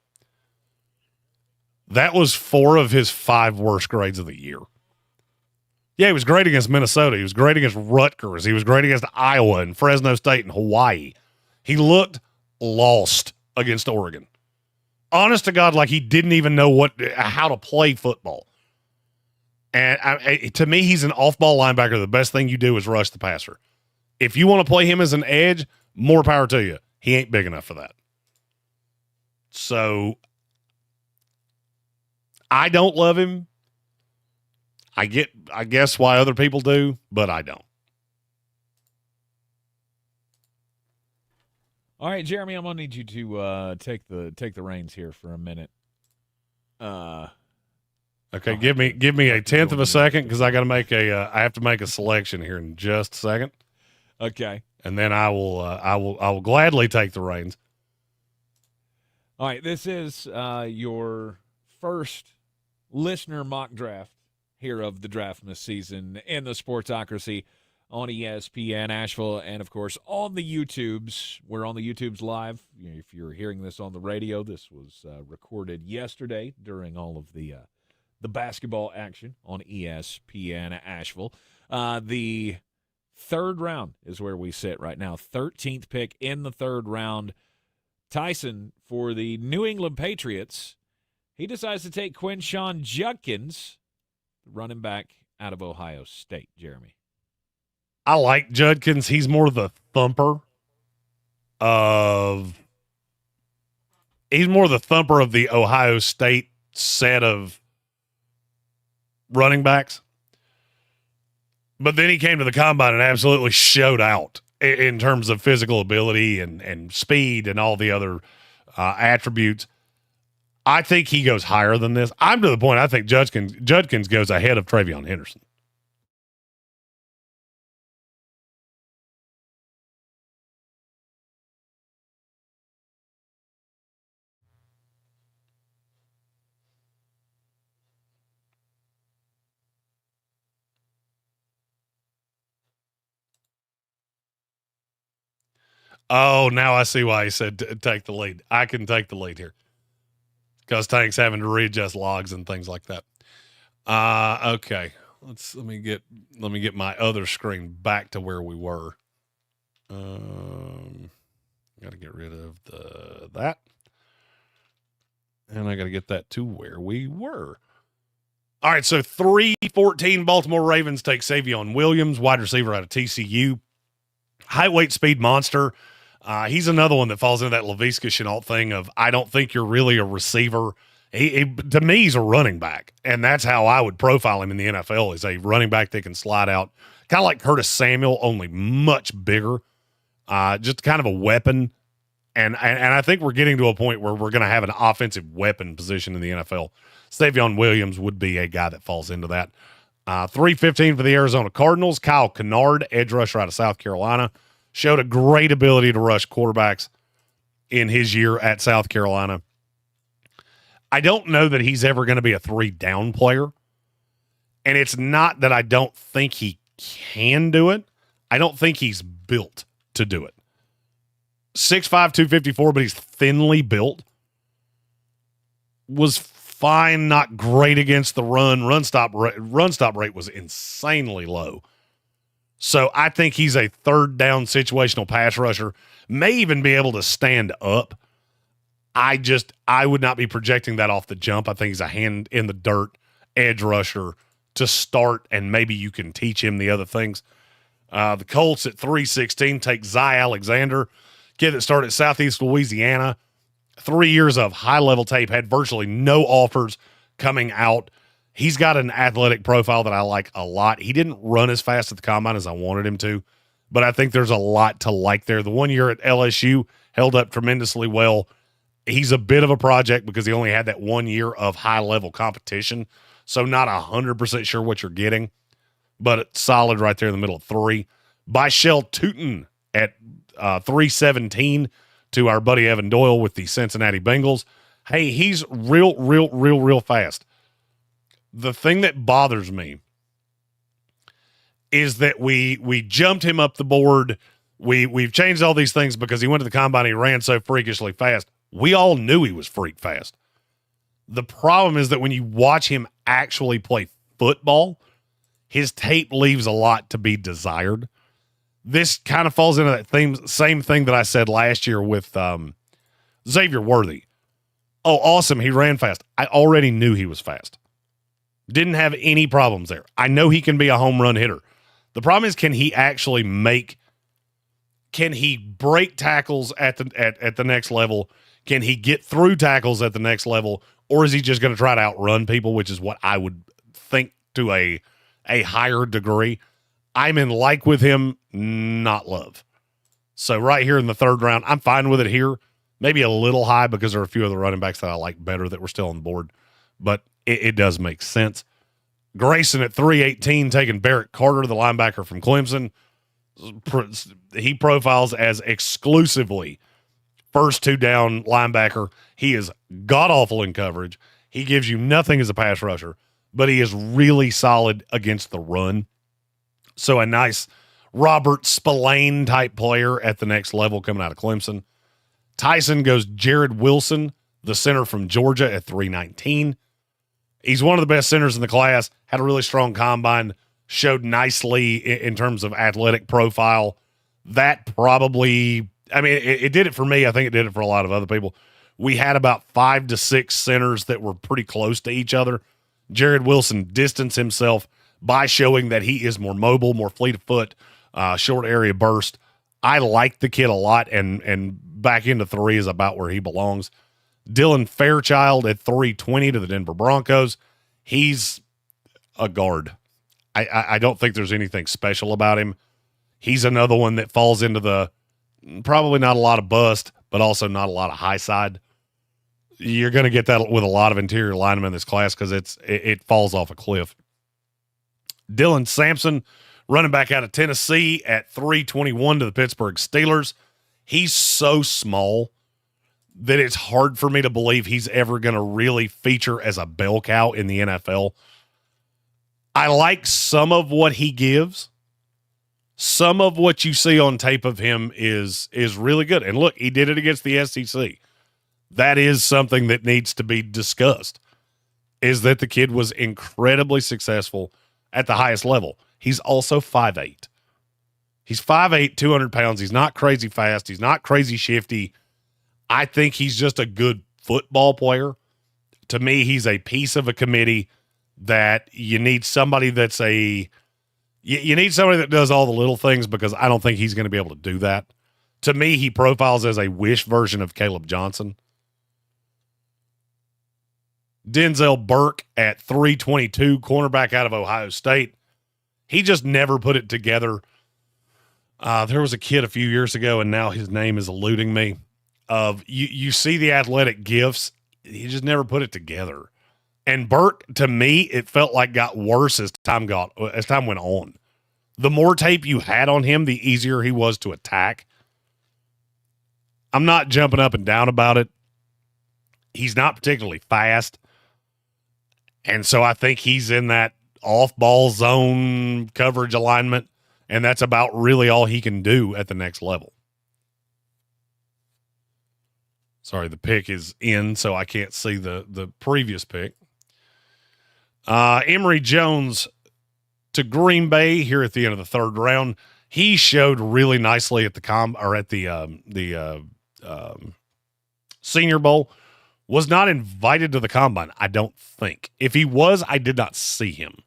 That was 4 of his 5 worst grades of the year. Yeah, he was great against Minnesota. He was great against Rutgers. He was great against Iowa and Fresno State and Hawaii. He looked lost against Oregon. Honest to God, like he didn't even know how to play football. And to me, he's an off-ball linebacker. The best thing you do is rush the passer. If you want to play him as an edge, more power to you. He ain't big enough for that. So I don't love him. I guess why other people do, but I don't. all right, Jeremy, I'm gonna need you to take the reins here for a minute. Okay, give me a 10th of a second because I got to make I have to make a selection here in just a second. Okay, And then I will gladly take the reins. all right. This is your first listener mock draft here of the Draftmas season in the Sportsocracy on ESPN Asheville, and of course on the YouTubes. We're on the YouTubes live. If you're hearing this on the radio, this was recorded yesterday during all of the basketball action on ESPN Asheville. The third round is where we sit right now. 13th pick in the third round. Tyson, for the New England Patriots, he decides to take Quinshon Judkins, running back out of Ohio State. Jeremy. I like Judkins. He's more the thumper of the Ohio State set of running backs. But then he came to the combine and absolutely showed out in terms of physical ability and speed and all the other attributes. I think he goes higher than this. I'm to the point I think Judkins goes ahead of Travion Henderson. Oh, now I see why he said take the lead. I can take the lead here because Tank's having to readjust logs and things like that. Okay. Let me get my other screen back to where we were. Got to get rid of that. And I got to get that to where we were. All right, so 3-14 Baltimore Ravens take Savion Williams, wide receiver out of TCU. Height, weight, speed monster. He's another one that falls into that Laviska Shenault thing of I don't think you're really a receiver. To me, he's a running back, and that's how I would profile him in the NFL, is a running back that can slide out, kind of like Curtis Samuel, only much bigger, just kind of a weapon. And I think we're getting to a point where we're going to have an offensive weapon position in the NFL. Savion Williams would be a guy that falls into that. 3-15 for the Arizona Cardinals. Kyle Kennard, edge rusher out of South Carolina, showed a great ability to rush quarterbacks in his year at South Carolina. I don't know that he's ever going to be a 3-down player. And it's not that I don't think he can do it. I don't think he's built to do it. 6'5", 254, but he's thinly built. Was fine, not great against the run. Run stop rate was insanely low. So I think he's a third down situational pass rusher. May even be able to stand up. I would not be projecting that off the jump. I think he's a hand in the dirt edge rusher to start, and maybe you can teach him the other things. The Colts at 316 take Zy Alexander, kid that started at Southeast Louisiana. 3 years of high-level tape, had virtually no offers coming out. He's got an athletic profile that I like a lot. He didn't run as fast at the combine as I wanted him to, but I think there's a lot to like there. The 1 year at LSU held up tremendously well. He's a bit of a project because he only had that 1 year of high-level competition, so not 100% sure what you're getting, but it's solid right there in the middle of 3. Byshell Tootin at 317 to our buddy Evan Doyle with the Cincinnati Bengals. Hey, he's real fast. The thing that bothers me is that we jumped him up the board. We've changed all these things because he went to the combine. He ran so freakishly fast. We all knew he was freak fast. The problem is that when you watch him actually play football, his tape leaves a lot to be desired. This kind of falls into that same thing that I said last year with Xavier Worthy. Oh, awesome. He ran fast. I already knew he was fast. Didn't have any problems there. I know he can be a home run hitter. The problem is, can he break tackles at the next level? Can he get through tackles at the next level? Or is he just going to try to outrun people, which is what I would think to a higher degree. I'm in like with him, not love. So right here in the third round, I'm fine with it here. Maybe a little high because there are a few other running backs that I like better that were still on the board. But it does make sense. Grayson at 318, taking Barrett Carter, the linebacker from Clemson. He profiles as exclusively first two down linebacker. He is god-awful in coverage. He gives you nothing as a pass rusher, but he is really solid against the run. So a nice Robert Spillane type player at the next level coming out of Clemson. Tyson goes Jared Wilson, the center from Georgia, at 319. He's one of the best centers in the class, had a really strong combine, showed nicely in terms of athletic profile. That probably, it did it for me. I think it did it for a lot of other people. We had about 5 to 6 centers that were pretty close to each other. Jared Wilson distanced himself by showing that he is more mobile, more fleet of foot, short area burst. I like the kid a lot, and back into 3 is about where he belongs. Dylan Fairchild at 320 to the Denver Broncos. He's a guard. I don't think there's anything special about him. He's another one that falls into the probably not a lot of bust, but also not a lot of high side. You're going to get that with a lot of interior linemen in this class because it falls off a cliff. Dylan Sampson, running back out of Tennessee, at 321 to the Pittsburgh Steelers. He's so small that it's hard for me to believe he's ever going to really feature as a bell cow in the NFL. I like some of what he gives. Some of what you see on tape of him is really good. And look, he did it against the SEC. That is something that needs to be discussed, is that the kid was incredibly successful at the highest level. He's also 5'8". He's 5'8", 200 pounds. He's not crazy fast. He's not crazy shifty. I think he's just a good football player. To me, he's a piece of a committee that you need somebody that's you need somebody that does all the little things, because I don't think he's going to be able to do that. To me, he profiles as a wish version of Caleb Johnson. Denzel Burke at 322, cornerback out of Ohio State. He just never put it together. There was a kid a few years ago, and now his name is eluding me, of you see the athletic gifts. He just never put it together. And Burke, to me, it felt like got worse as time went on. The more tape you had on him, the easier he was to attack. I'm not jumping up and down about it. He's not particularly fast. And so I think he's in that off-ball zone coverage alignment, and that's about really all he can do at the next level. Sorry, the pick is in, so I can't see the previous pick. Emory Jones to Green Bay here at the end of the third round. He showed really nicely at the Senior Bowl. Was not invited to the combine, I don't think. If he was, I did not see him.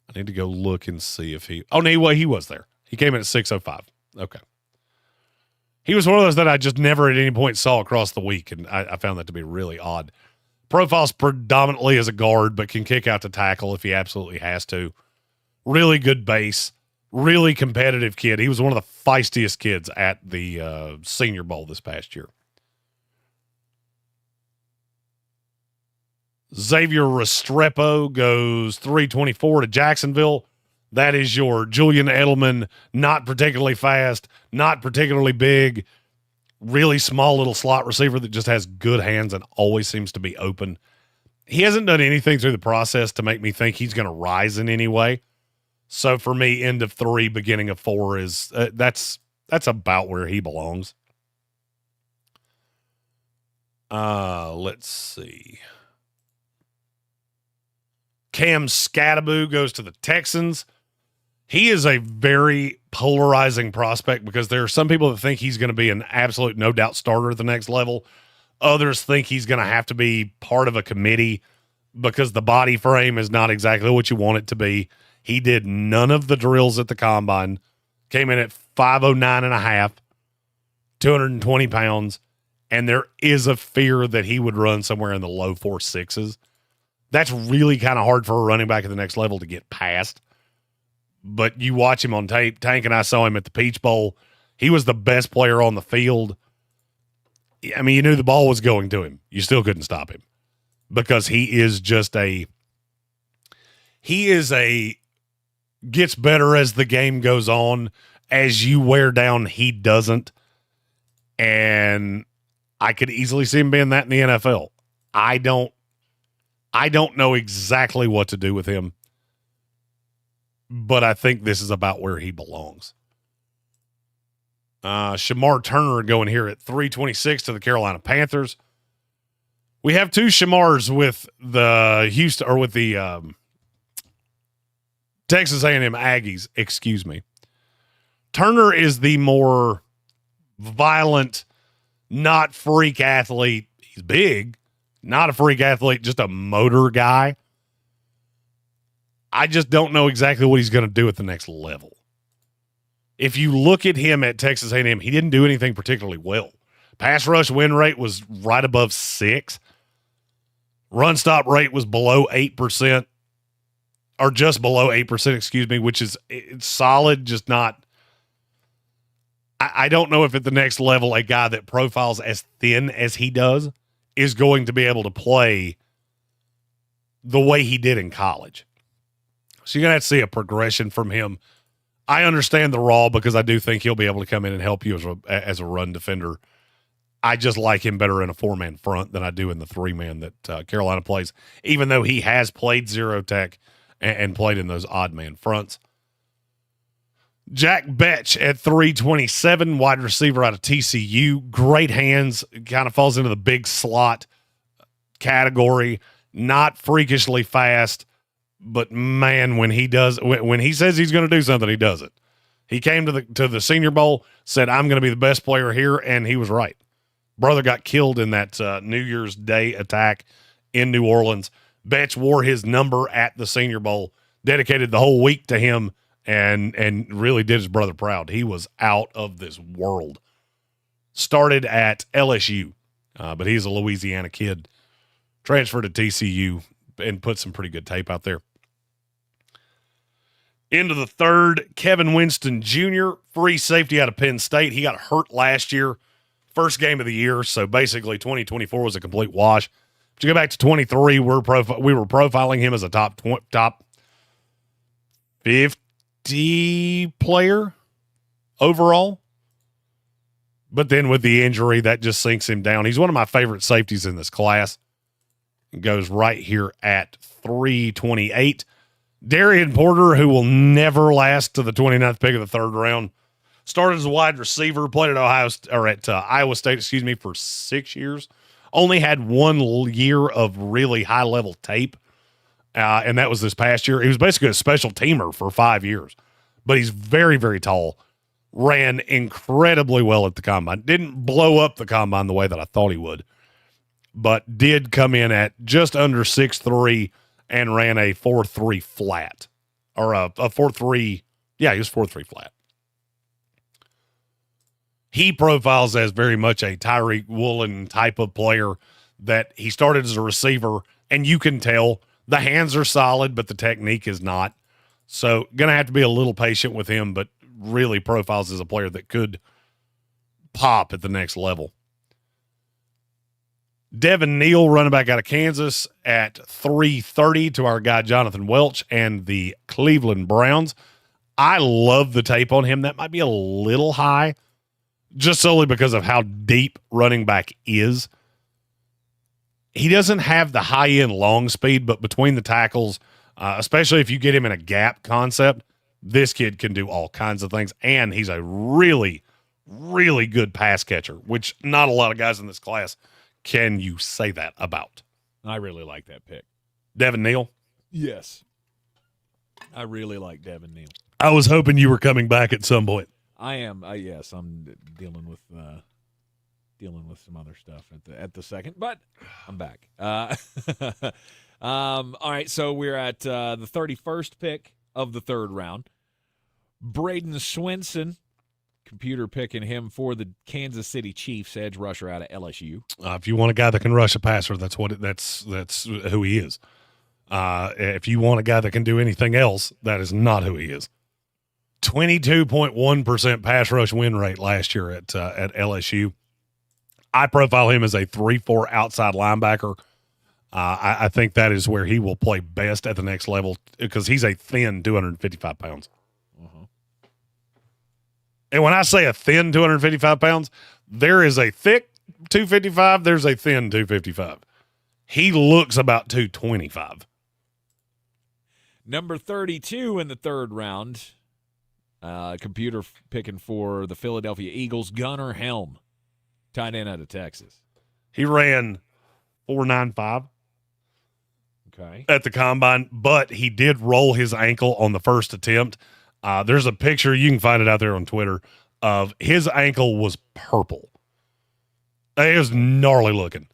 I need to go look and see if he. Oh no, he was there. He came in at 6:05. Okay. He was one of those that I just never at any point saw across the week, and I found that to be really odd. Profiles predominantly as a guard, but can kick out to tackle if he absolutely has to. Really good base, really competitive kid. He was one of the feistiest kids at the Senior Bowl this past year. Xavier Restrepo goes 324 to Jacksonville. That is your Julian Edelman, not particularly fast, not particularly big, really small little slot receiver that just has good hands and always seems to be open. He hasn't done anything through the process to make me think he's going to rise in any way. So for me, end of 3, beginning of 4 is that's about where he belongs. Let's see. Cam Scattaboo goes to the Texans. He is a very polarizing prospect because there are some people that think he's going to be an absolute no doubt starter at the next level. Others think he's going to have to be part of a committee because the body frame is not exactly what you want it to be. He did none of the drills at the combine, came in at 509.5, 220 pounds, and there is a fear that he would run somewhere in the low 4.6s. That's really kind of hard for a running back at the next level to get past. But you watch him on tape. Tank and I saw him at the Peach Bowl. He was the best player on the field. I mean, you knew the ball was going to him. You still couldn't stop him because he is gets better as the game goes on. As you wear down, he doesn't. And I could easily see him being that in the NFL. I don't know exactly what to do with him, but I think this is about where he belongs. Shamar Turner going here at 326 to the Carolina Panthers. We have 2 Shamars with the Texas A&M Aggies, excuse me. Turner is the more violent, not freak athlete. He's big, not a freak athlete, just a motor guy. I just don't know exactly what he's going to do at the next level. If you look at him at Texas A&M, he didn't do anything particularly well. Pass rush win rate was right above 6. Run stop rate was below 8%, or just below 8%, excuse me, which is it's solid, just not. I don't know if at the next level, a guy that profiles as thin as he does is going to be able to play the way he did in college. So you're going to have to see a progression from him. I understand the raw because I do think he'll be able to come in and help you as a run defender. I just like him better in a 4-man front than I do in the 3-man that Carolina plays, even though he has played zero tech and played in those odd man fronts. Jack Betch at 327, wide receiver out of TCU. Great hands, kind of falls into the big slot category. Not freakishly fast, but man, when he says he's going to do something, he does it. He came to the Senior Bowl, said, I'm going to be the best player here, and he was right. Brother got killed in that New Year's Day attack in New Orleans. Betch wore his number at the Senior Bowl, dedicated the whole week to him, and really did his brother proud. He was out of this world. Started at LSU, but he's a Louisiana kid. Transferred to TCU and put some pretty good tape out there. Into the third, Kevin Winston Jr., free safety out of Penn State. He got hurt last year, first game of the year, so basically 2024 was a complete wash. But you go back to 23, we were profiling him as a top 50 player overall. But then with the injury, that just sinks him down. He's one of my favorite safeties in this class. It goes right here at 328. Darian Porter, who will never last to the 29th pick of the third round. Started as a wide receiver, played at Iowa State, for 6 years. Only had 1 year of really high level tape, and that was this past year. He was basically a special teamer for 5 years, but he's very, very tall. Ran incredibly well at the combine. Didn't blow up the combine the way that I thought he would, but did come in at just under 6'3" and ran a 4.3 flat, or a 4.3. Yeah, he was 4.3 flat. He profiles as very much a Tyreek Woolen type of player, that he started as a receiver, and you can tell the hands are solid, but the technique is not. So going to have to be a little patient with him, but really profiles as a player that could pop at the next level. Devin Neal, running back out of Kansas, at 330 to our guy Jonathan Welch and the Cleveland Browns. I love the tape on him. That might be a little high, just solely because of how deep running back is. He doesn't have the high-end long speed, but between the tackles, especially if you get him in a gap concept, this kid can do all kinds of things, and he's a really, really good pass catcher, which not a lot of guys in this class can you say that about. I really like that pick. Devin Neal? Yes. I really like Devin Neal. I was hoping you were coming back at some point. I am. Yes, I'm dealing with some other stuff at the second, but I'm back. All right, so we're at the 31st pick of the 3rd round. Braden Swinson, computer picking him for the Kansas City Chiefs, edge rusher out of LSU. If you want a guy that can rush a passer, that's who he is. If you want a guy that can do anything else, that is not who he is. 22.1% pass rush win rate last year at LSU. I profile him as a 3-4 outside linebacker. I think that is where he will play best at the next level, because he's a thin 255 pounds. Uh-huh. And when I say a thin 255 pounds, there is a thick 255, there's a thin 255. He looks about 225. Number 32 in the 3rd round. Computer picking for the Philadelphia Eagles, Gunnar Helm, tight end out of Texas. He ran 4.95 Okay. at the combine, but he did roll his ankle on the first attempt. There's a picture, you can find it out there on Twitter, of his ankle was purple. It was gnarly looking.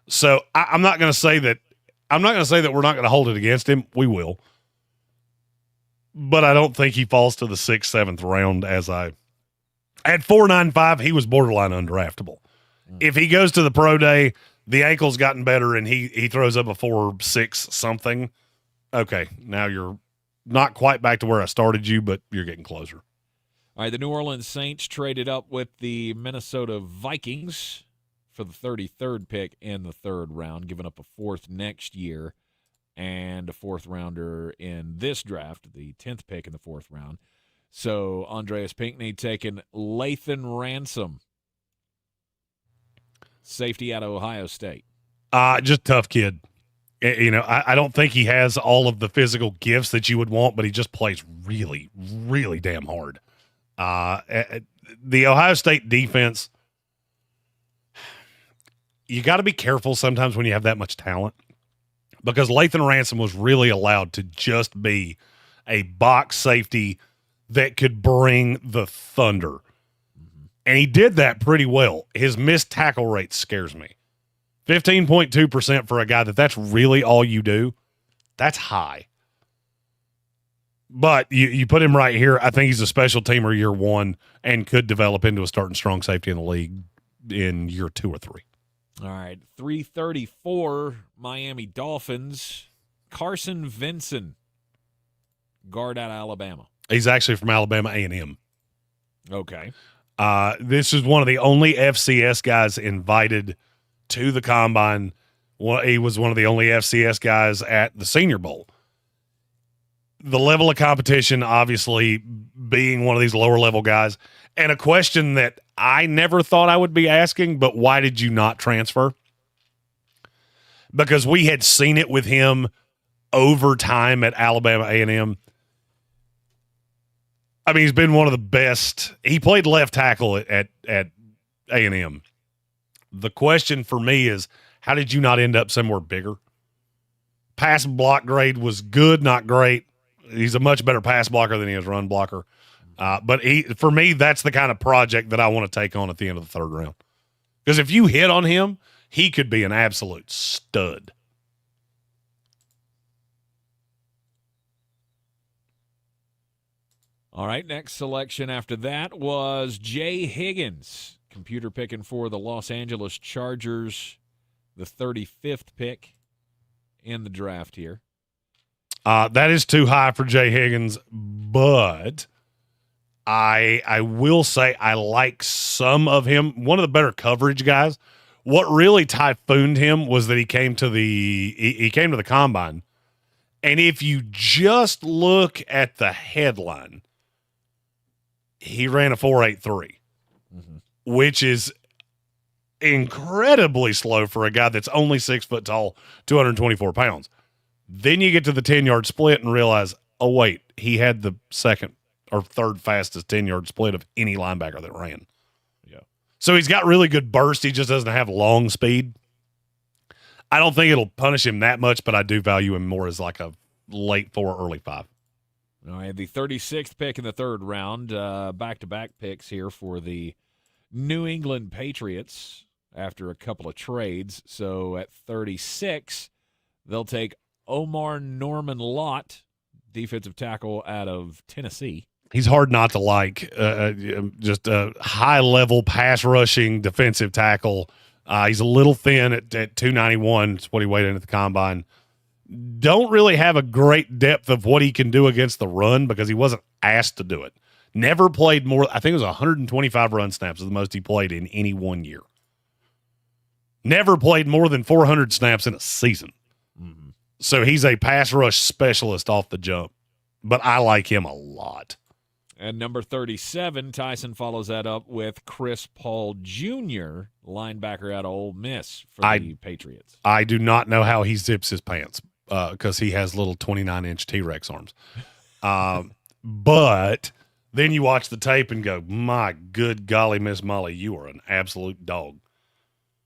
So I'm not going to say that we're not going to hold it against him. We will. But I don't think he falls to the 6th, 7th round. At 4.95, he was borderline undraftable. If he goes to the pro day, the ankle's gotten better, and he throws up a 4.6 something, okay, now you're not quite back to where I started you, but you're getting closer. All right, the New Orleans Saints traded up with the Minnesota Vikings for the 33rd pick in the 3rd round, giving up a 4th next year and a 4th rounder in this draft, the 10th pick in the 4th round. So Andreas Pinckney taking Lathan Ransom, safety out of Ohio State. Just tough kid. I don't think he has all of the physical gifts that you would want, but he just plays really, really damn hard. The Ohio State defense, you got to be careful sometimes when you have that much talent, because Lathan Ransom was really allowed to just be a box safety that could bring the thunder. And he did that pretty well. His missed tackle rate scares me. 15.2% for a guy that's really all you do. That's high. But you put him right here. I think he's a special teamer year 1 and could develop into a starting strong safety in the league in year 2 or 3. All right, 334, Miami Dolphins, Carson Vinson, guard out of Alabama. He's actually from Alabama A&M. Okay. This is one of the only FCS guys invited to the combine. He was one of the only FCS guys at the Senior Bowl. The level of competition, obviously, being one of these lower level guys, and a question that I never thought I would be asking, but why did you not transfer? Because we had seen it with him over time at Alabama A&M. I mean, he's been one of the best. He played left tackle at A&M. The question for me is, how did you not end up somewhere bigger? Pass block grade was good, not great. He's a much better pass blocker than he is run blocker. But for me, that's the kind of project that I want to take on at the end of the third round. Because if you hit on him, he could be an absolute stud. All right, next selection after that was Jay Higgins, computer picking for the Los Angeles Chargers, the 35th pick in the draft here. That is too high for Jay Higgins, but I will say I like some of him. One of the better coverage guys. What really typhooned him was that he came to the combine, and if you just look at the headline, he ran a 4.83, which is incredibly slow for a guy that's only 6 foot tall, 224 pounds. Then you get to the 10-yard split and realize, oh, wait, he had the second or third fastest 10-yard split of any linebacker that ran. Yeah. So he's got really good burst. He just doesn't have long speed. I don't think it'll punish him that much, but I do value him more as like a late 4, early 5. All right, the 36th pick in the third round, back-to-back picks here for the New England Patriots after a couple of trades. So at 36, they'll take Omar Norman Lott, defensive tackle out of Tennessee. He's hard not to like. Just a high-level pass-rushing defensive tackle. He's a little thin at 291. That's what he weighed in at the combine. Don't really have a great depth of what he can do against the run because he wasn't asked to do it. Never played more. I think it was 125 run snaps is the most he played in any 1 year. Never played more than 400 snaps in a season. Mm-hmm. So he's a pass rush specialist off the jump, but I like him a lot. And number 37, Tyson follows that up with Chris Paul Jr., linebacker out of Ole Miss for the Patriots. I do not know how he zips his pants because he has little 29-inch T-Rex arms. But then you watch the tape and go, my good golly, Miss Molly, you are an absolute dog.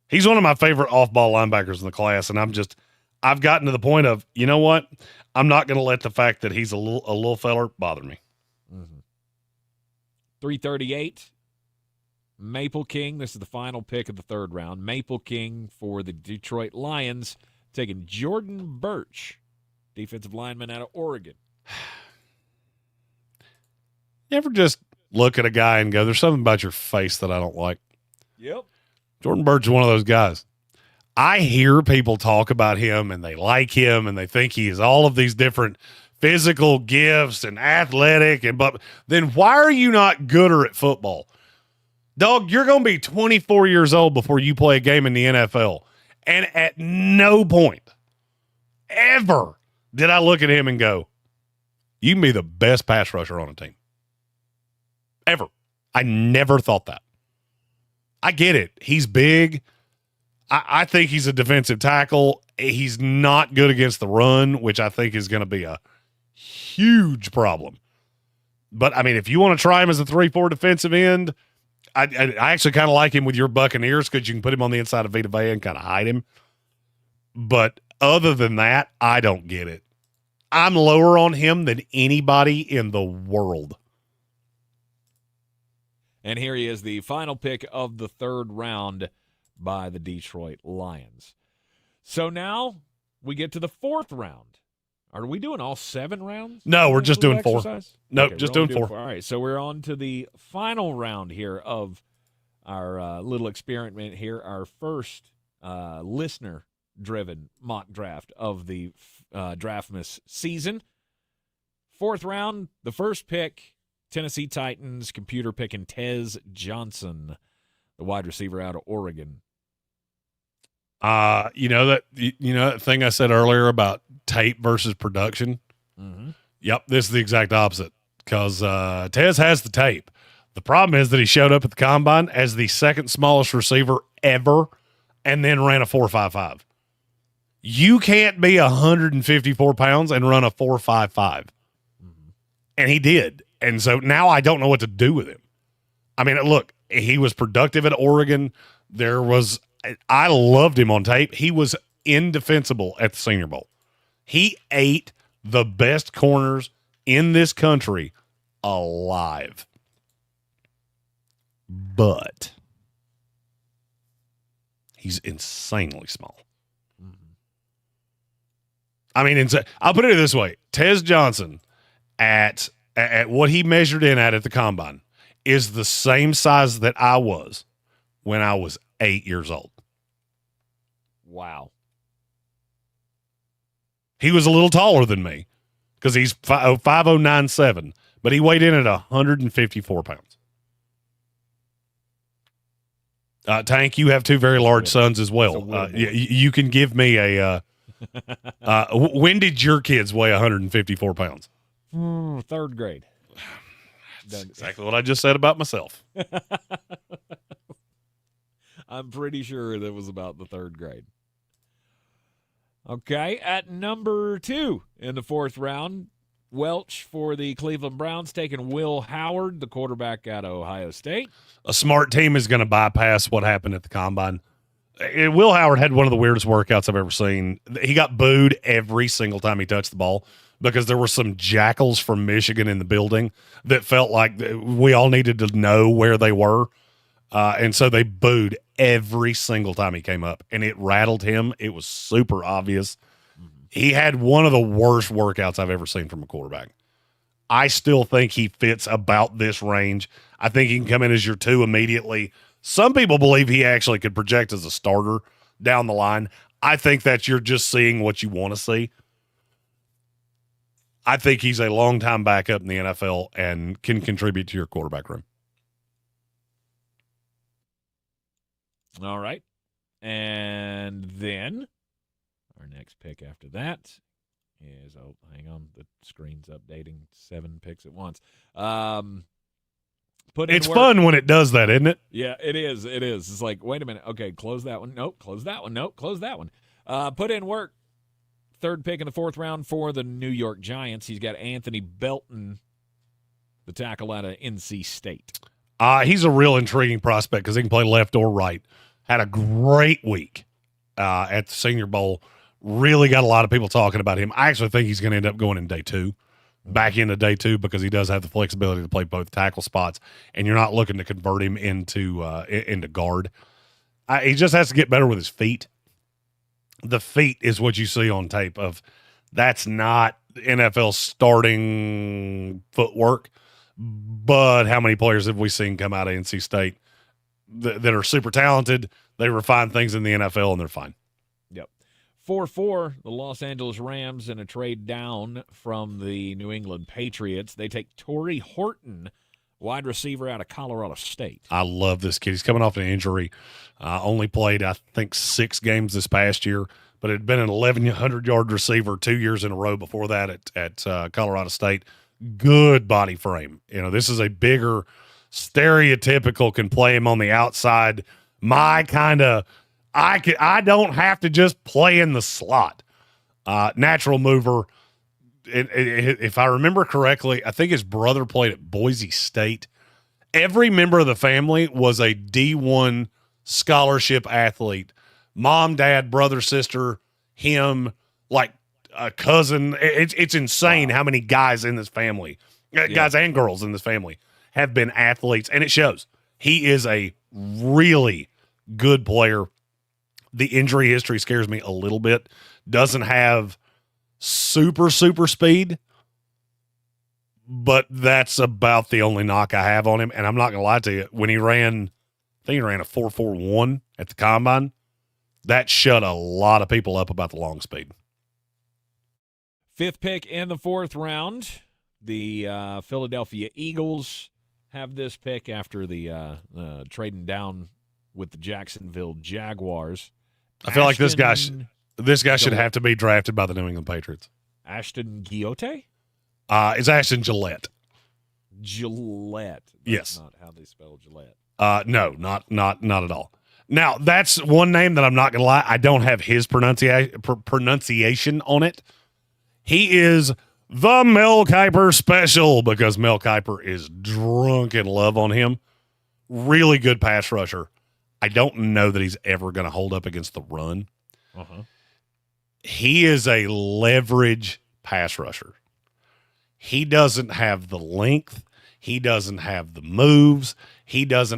He's one of my favorite off-ball linebackers in the class, and I've gotten to the point of, you know what? I'm not going to let the fact that he's a little feller bother me. Mm-hmm. 338, Maple King. This is the final pick of the third round. Maple King for the Detroit Lions, taking Jordan Birch, defensive lineman out of Oregon. You ever just look at a guy and go, there's something about your face that I don't like? Yep. Jordan Birch is one of those guys. I hear people talk about him and they like him and they think he has all of these different physical gifts and athletic, but then why are you not gooder at football? Dog, you're going to be 24 years old before you play a game in the NFL. And at no point ever did I look at him and go, you can be the best pass rusher on a team. Ever. I never thought that. I get it. He's big. I think he's a defensive tackle. He's not good against the run, which I think is going to be a huge problem. But, I mean, if you want to try him as a 3-4 defensive end, I actually kind of like him with your Buccaneers because you can put him on the inside of Vita Vea and kind of hide him. But other than that, I don't get it. I'm lower on him than anybody in the world. And here he is, the final pick of the third round by the Detroit Lions. So now we get to the fourth round. Are we doing all 7 rounds? No, we're just doing 4. No, okay, just doing 4. All right, so we're on to the final round here of our little experiment here, our first listener-driven mock draft of the Draftmas season. Fourth round, the first pick, Tennessee Titans, computer picking Tez Johnson, the wide receiver out of Oregon. You know that thing I said earlier about tape versus production? Mm-hmm. Yep, this is the exact opposite because Tez has the tape. The problem is that he showed up at the combine as the second smallest receiver ever and then ran a 4.55. You can't be 154 pounds and run a 4.55. Mm-hmm. And he did. And so now I don't know what to do with him. I mean, look, he was productive at Oregon. I loved him on tape. He was indefensible at the Senior Bowl. He ate the best corners in this country alive. But he's insanely small. I mean, I'll put it this way. Tez Johnson, at what he measured in at the combine, is the same size that I was when I was 8 years old. Wow. He was a little taller than me because he's 5'0", but he weighed in at 154 pounds. Tank, you have two very large sons as well. You can give me a when did your kids weigh 154 pounds? Third grade. That's exactly what I just said about myself. I'm pretty sure that was about the third grade. Okay, at number 2 in the 4th round, Welch for the Cleveland Browns taking Will Howard, the quarterback out of Ohio State. A smart team is going to bypass what happened at the combine. Will Howard had one of the weirdest workouts I've ever seen. He got booed every single time he touched the ball because there were some jackals from Michigan in the building that felt like we all needed to know where they were. And so they booed every single time he came up, and it rattled him. It was super obvious. He had one of the worst workouts I've ever seen from a quarterback. I still think he fits about this range. I think he can come in as your 2 immediately. Some people believe he actually could project as a starter down the line. I think that you're just seeing what you want to see. I think he's a long-time backup in the NFL and can contribute to your quarterback room. All right. And then our next pick after that is, hang on, the screen's updating 7 picks at once. It's fun when it does that, isn't it? Yeah, it is. It is. It's like, wait a minute. Okay, close that one. Nope, close that one. Nope, close that one. Put in work. 3rd pick in the 4th round for the New York Giants. He's got Anthony Belton, the tackle out of NC State. He's a real intriguing prospect because he can play left or right. Had a great week at the Senior Bowl. Really got a lot of people talking about him. I actually think he's going to end up going in day 2, back into day 2, because he does have the flexibility to play both tackle spots, and you're not looking to convert him into guard. He just has to get better with his feet. The feet is what you see on tape of. That's not NFL starting footwork, but how many players have we seen come out of NC State that are super talented? They refine things in the NFL, and they're fine. Yep. 4-4, the Los Angeles Rams in a trade down from the New England Patriots. They take Torrey Horton, wide receiver out of Colorado State. I love this kid. He's coming off an injury. Only played, I think, 6 games this past year, but had been an 1,100-yard receiver 2 years in a row before that at Colorado State. Good body frame. This is a bigger, stereotypical, can play him on the outside. My kind of, I don't have to just play in the slot. Natural mover. If I remember correctly, I think his brother played at Boise State. Every member of the family was a D1 scholarship athlete. Mom, dad, brother, sister, him, like a cousin. It's insane how many guys in this family, guys and girls in this family, have been athletes, and it shows. He is a really good player. The injury history scares me a little bit. Doesn't have super speed, but that's about the only knock I have on him. And I'm not going to lie to you. When he ran, I think he ran a 4.41 at the combine. That shut a lot of people up about the long speed. 5th pick in the 4th round, the Philadelphia Eagles have this pick after the trading down with the Jacksonville Jaguars. I feel like this guy should have to be drafted by the New England Patriots. Ashton Giote? It's Ashton Gillette. Gillette. That's yes. Not how they spell Gillette. No, not at all. Now, that's one name that I'm not going to lie. I don't have his pronunciation on it. He is the Mel Kiper special, because Mel Kiper is drunk in love on him. Really good pass rusher. I don't know that he's ever going to hold up against the run. He is a leverage pass rusher. He doesn't have the length. He doesn't have the moves. He's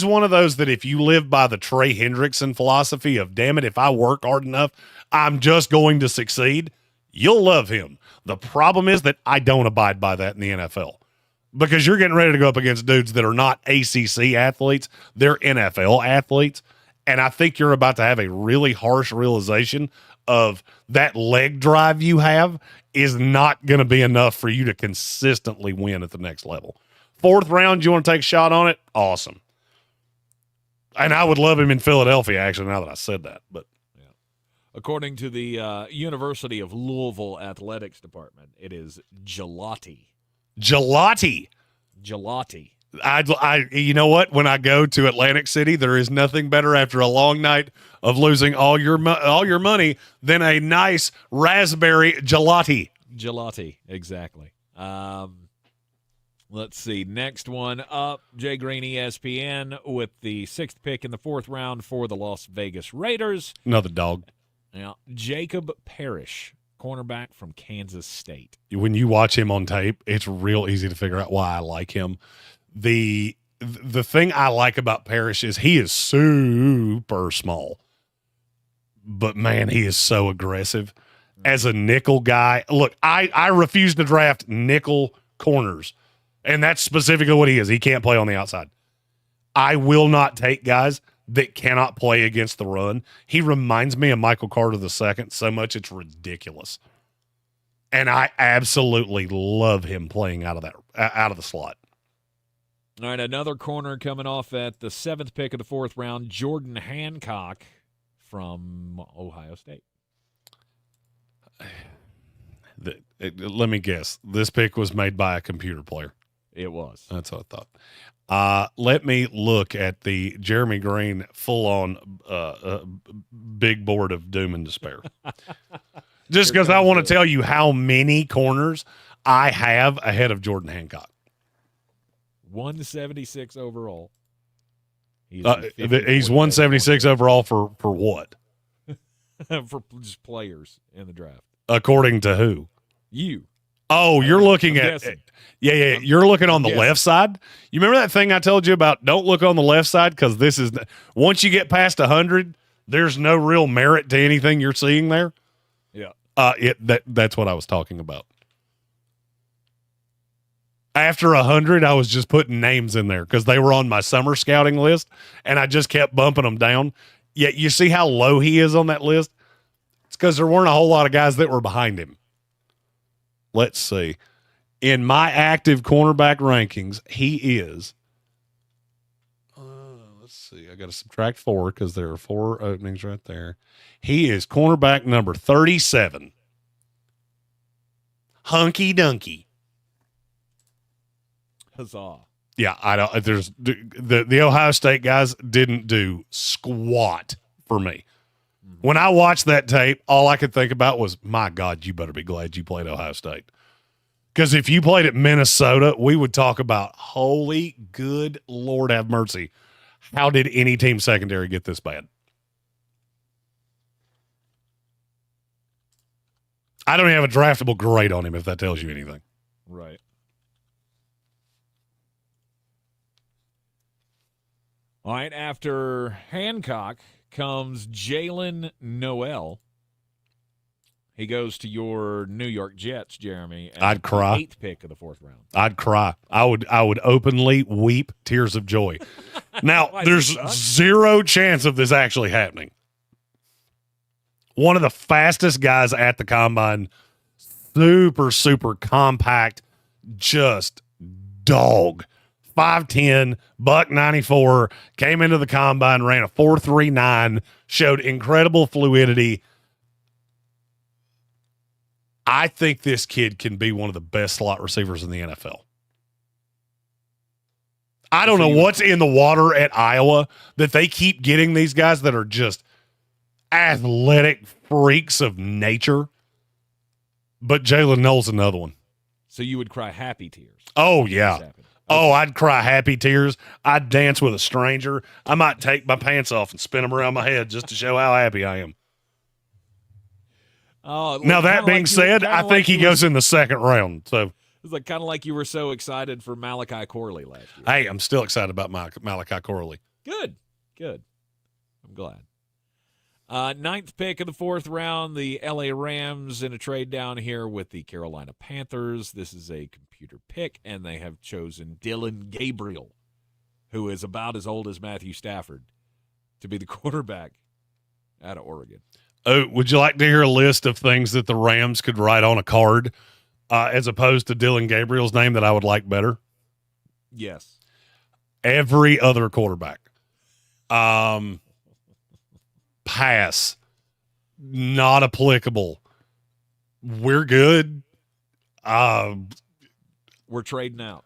one of those that if you live by the Trey Hendrickson philosophy of, damn it, if I work hard enough, I'm just going to succeed, you'll love him. The problem is that I don't abide by that in the NFL, because you're getting ready to go up against dudes that are not ACC athletes. They're NFL athletes. And I think you're about to have a really harsh realization of that leg drive you have is not going to be enough for you to consistently win at the next level. 4th round, you want to take a shot on it? Awesome. And I would love him in Philadelphia, actually, now that I said that. But according to the University of Louisville Athletics Department, it is Gelati. Gelati. You know what? When I go to Atlantic City, there is nothing better after a long night of losing all your money than a nice raspberry gelati. Gelati, exactly. Let's see. Next one up, Jay Green, ESPN, with the 6th pick in the 4th round for the Las Vegas Raiders. Another dog. Now, Jacob Parrish, cornerback from Kansas State. When you watch him on tape, it's real easy to figure out why I like him. The thing I like about Parrish is he is super small, but man, he is so aggressive as a nickel guy. Look, I refuse to draft nickel corners, and that's specifically what he is. He can't play on the outside. I will not take guys that cannot play against the run. He reminds me of Michael Carter II so much it's ridiculous. And I absolutely love him playing out of the slot. All right, another corner coming off at the 7th pick of the 4th round, Jordan Hancock from Ohio State. Let me guess. This pick was made by a computer player. It was. That's what I thought. Let me look at the Jeremy Green full-on big board of doom and despair. Just because I want to tell you how many corners I have ahead of Jordan Hancock. 176 overall. He's 176 overall for what? For just players in the draft. According to who? You. Oh, you're looking at yeah. You're looking on the left side. You remember that thing I told you about? Don't look on the left side, because this is once you get past 100, there's no real merit to anything you're seeing there. Yeah. That's what I was talking about. After 100, I was just putting names in there because they were on my summer scouting list, and I just kept bumping them down. Yet you see how low he is on that list? It's because there weren't a whole lot of guys that were behind him. Let's see. In my active cornerback rankings, he is. Let's see. I got to subtract 4 because there are 4 openings right there. He is cornerback number 37. Hunky Dunky. Huzzah. Yeah, I don't. There's the Ohio State guys didn't do squat for me. When I watched that tape, all I could think about was, my God, you better be glad you played Ohio State. Because if you played at Minnesota, we would talk about, holy good Lord have mercy. How did any team secondary get this bad? I don't even have a draftable grade on him, if that tells you anything. Right. All right, after Hancock comes Jalen Noel. He goes to your New York Jets, Jeremy. I'd cry. 8th pick of the 4th round. I'd cry. I would openly weep tears of joy. Now, there's zero chance of this actually happening. One of the fastest guys at the combine, super, super compact, just dog. 5'10", $194, came into the combine, ran a 4.39, showed incredible fluidity. I think this kid can be one of the best slot receivers in the NFL. I don't know what's in the water at Iowa that they keep getting these guys that are just athletic freaks of nature. but Jalen Knowles another one. So you would cry happy tears. Oh, This yeah. happened. Oh, I'd cry happy tears. I'd dance with a stranger. I might take my pants off and spin them around my head just to show how happy I am. Oh, Now, that being said, I think he goes in the second round. So, It's like kind of like you were so excited for Malachi Corley last year. hey, I'm still excited about Malachi Corley. Good. I'm glad. Ninth pick of the fourth round, the LA Rams in a trade down here with the Carolina Panthers. This is a computer pick, and they have chosen Dylan Gabriel, who is about as old as Matthew Stafford, to be the quarterback out of Oregon. Oh, would you like to hear a list of things that the Rams could write on a card as opposed to Dylan Gabriel's name that I would like better? Yes. Every other quarterback. Pass. Not applicable. We're good. We're trading out.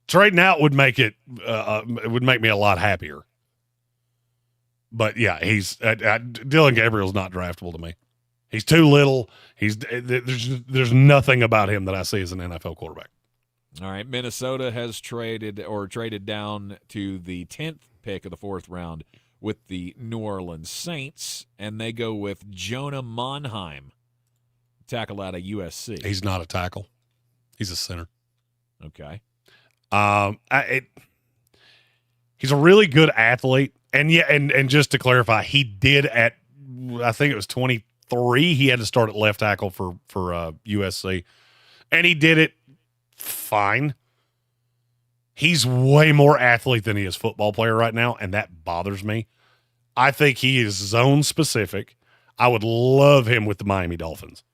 Trading out would make it would make me a lot happier. But yeah, Dylan Gabriel's not draftable to me. He's too little. There's nothing about him that I see as an NFL quarterback. All right, Minnesota has traded down to the 10th pick of the fourth round with the New Orleans Saints, and they go with Jonah Monheim, tackle out of USC. He's not a tackle. He's a center. Okay. He's a really good athlete, and just to clarify, he did I think it was 23. He had to start at left tackle for USC, and he did it fine. He's way more athlete than he is football player right now, and that bothers me. I think he is zone specific. I would love him with the Miami Dolphins.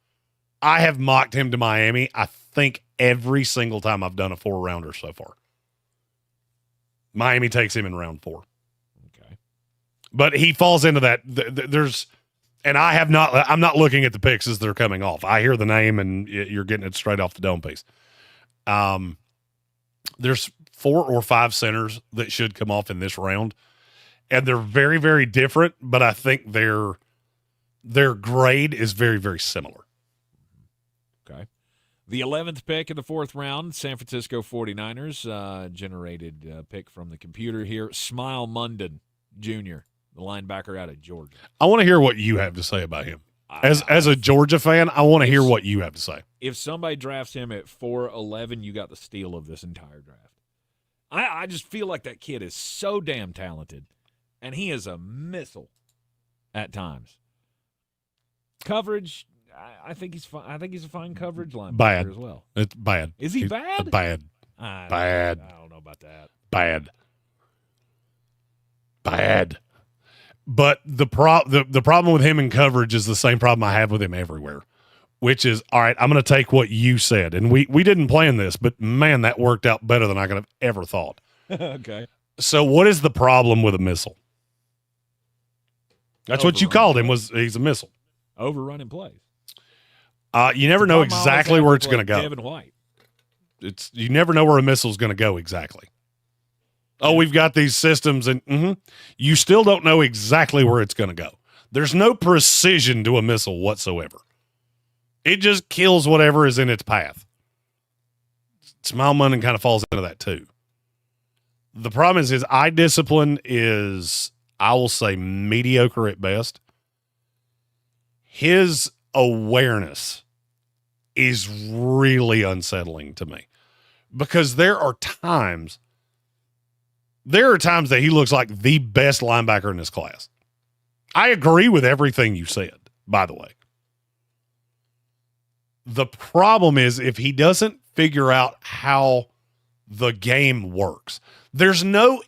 I have mocked him to Miami, I think, every single time I've done a 4-rounder so far. Miami takes him in round 4. Okay. But he falls into that. I'm not looking at the picks as they're coming off. I hear the name and you're getting it straight off the dome piece. There's 4 or 5 centers that should come off in this round, and they're very, very different, but I think their grade is very, very similar. Okay. The 11th pick in the fourth round, San Francisco 49ers, generated a pick from the computer here. Smile Munden Jr., the linebacker out of Georgia. I want to hear what you have to say about him. As a Georgia fan, I want to hear what you have to say. If somebody drafts him at 4'11", you got the steal of this entire draft. I just feel like that kid is so damn talented, and he is a missile at times. Coverage, I think he's fine. I think he's a fine coverage linebacker as well. It's bad. Is he bad? Bad. Bad. I don't know about that. Bad. But the problem with him in coverage is the same problem I have with him everywhere, which is, all right, I'm going to take what you said. And we didn't plan this, but, man, that worked out better than I could have ever thought. Okay. So what is the problem with a missile? That's what you called him, he's a missile. Overrunning plays. You never know exactly where it's going to go. Kevin White. You never know where a missile is going to go exactly. Oh, we've got these systems, and you still don't know exactly where it's going to go. There's no precision to a missile whatsoever. It just kills whatever is in its path. Smile Munden kind of falls into that too. The problem is his eye discipline is, I will say, mediocre at best. His awareness is really unsettling to me because there are times that he looks like the best linebacker in his class. I agree with everything you said, by the way. The problem is if he doesn't figure out how the game works, there's no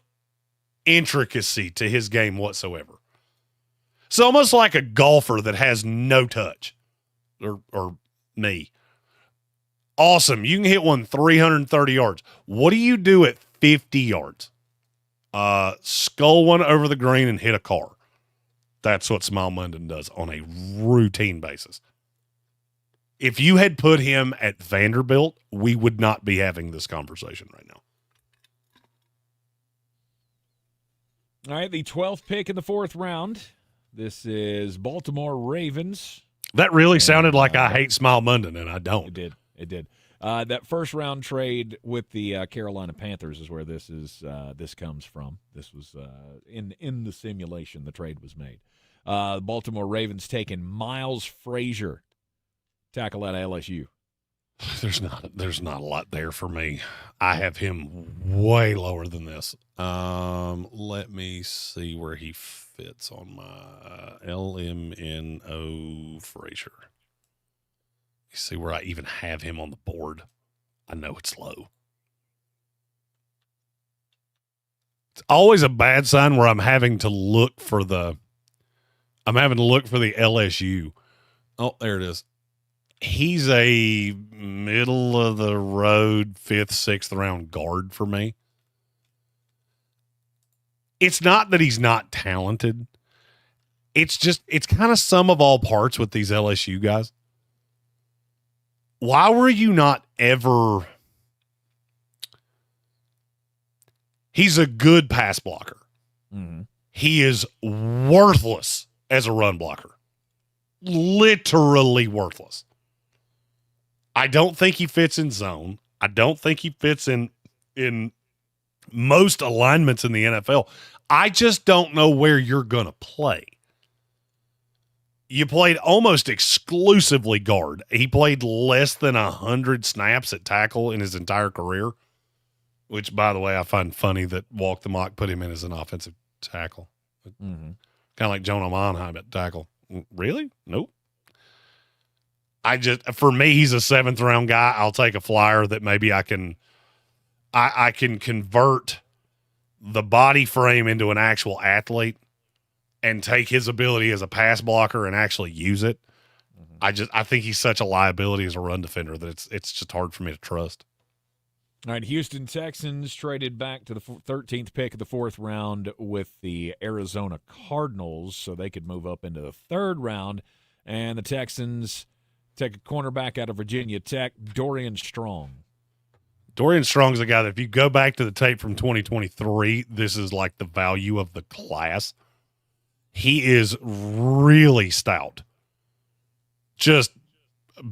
intricacy to his game whatsoever. It's almost like a golfer that has no touch, or me. Awesome. You can hit one 330 yards. What do you do at 50 yards? Skull one over the green and hit a car. That's what Smile Munden does on a routine basis. If you had put him at Vanderbilt, we would not be having this conversation right now. All right, the 12th pick in the fourth round. This is Baltimore Ravens. That really sounded like I hate Smile Munden, and I don't. It did. That first round trade with the Carolina Panthers is where this comes from. This was in the simulation. The trade was made. The Baltimore Ravens taking Miles Frazier, tackle at LSU. There's not a lot there for me. I have him way lower than this. Let me see where he fits on my LMNO Frazier. You see where I even have him on the board. I know it's low. It's always a bad sign where I'm having to look for the LSU. Oh, there it is. He's a middle of the road 5th, 6th round guard for me. It's not that he's not talented. It's kind of sum of all parts with these LSU guys. Why were you not ever? He's a good pass blocker. Mm-hmm. He is worthless as a run blocker. Literally worthless. I don't think he fits in zone. I don't think he fits in most alignments in the NFL. I just don't know where you're going to play. You played almost exclusively guard. He played less than 100 snaps at tackle in his entire career, which, by the way, I find funny that Walk the Mock put him in as an offensive tackle. Mm-hmm. Kind of like Jonah Monheim at tackle. Really? Nope. For me, he's a 7th round guy. I'll take a flyer that maybe I can convert the body frame into an actual athlete and take his ability as a pass blocker and actually use it. Mm-hmm. I think he's such a liability as a run defender that it's just hard for me to trust. All right, Houston Texans traded back to the 13th pick of the 4th round with the Arizona Cardinals so they could move up into the 3rd round. And the Texans take a cornerback out of Virginia Tech, Dorian Strong. Dorian Strong's a guy that if you go back to the tape from 2023, this is like the value of the class. He is really stout. Just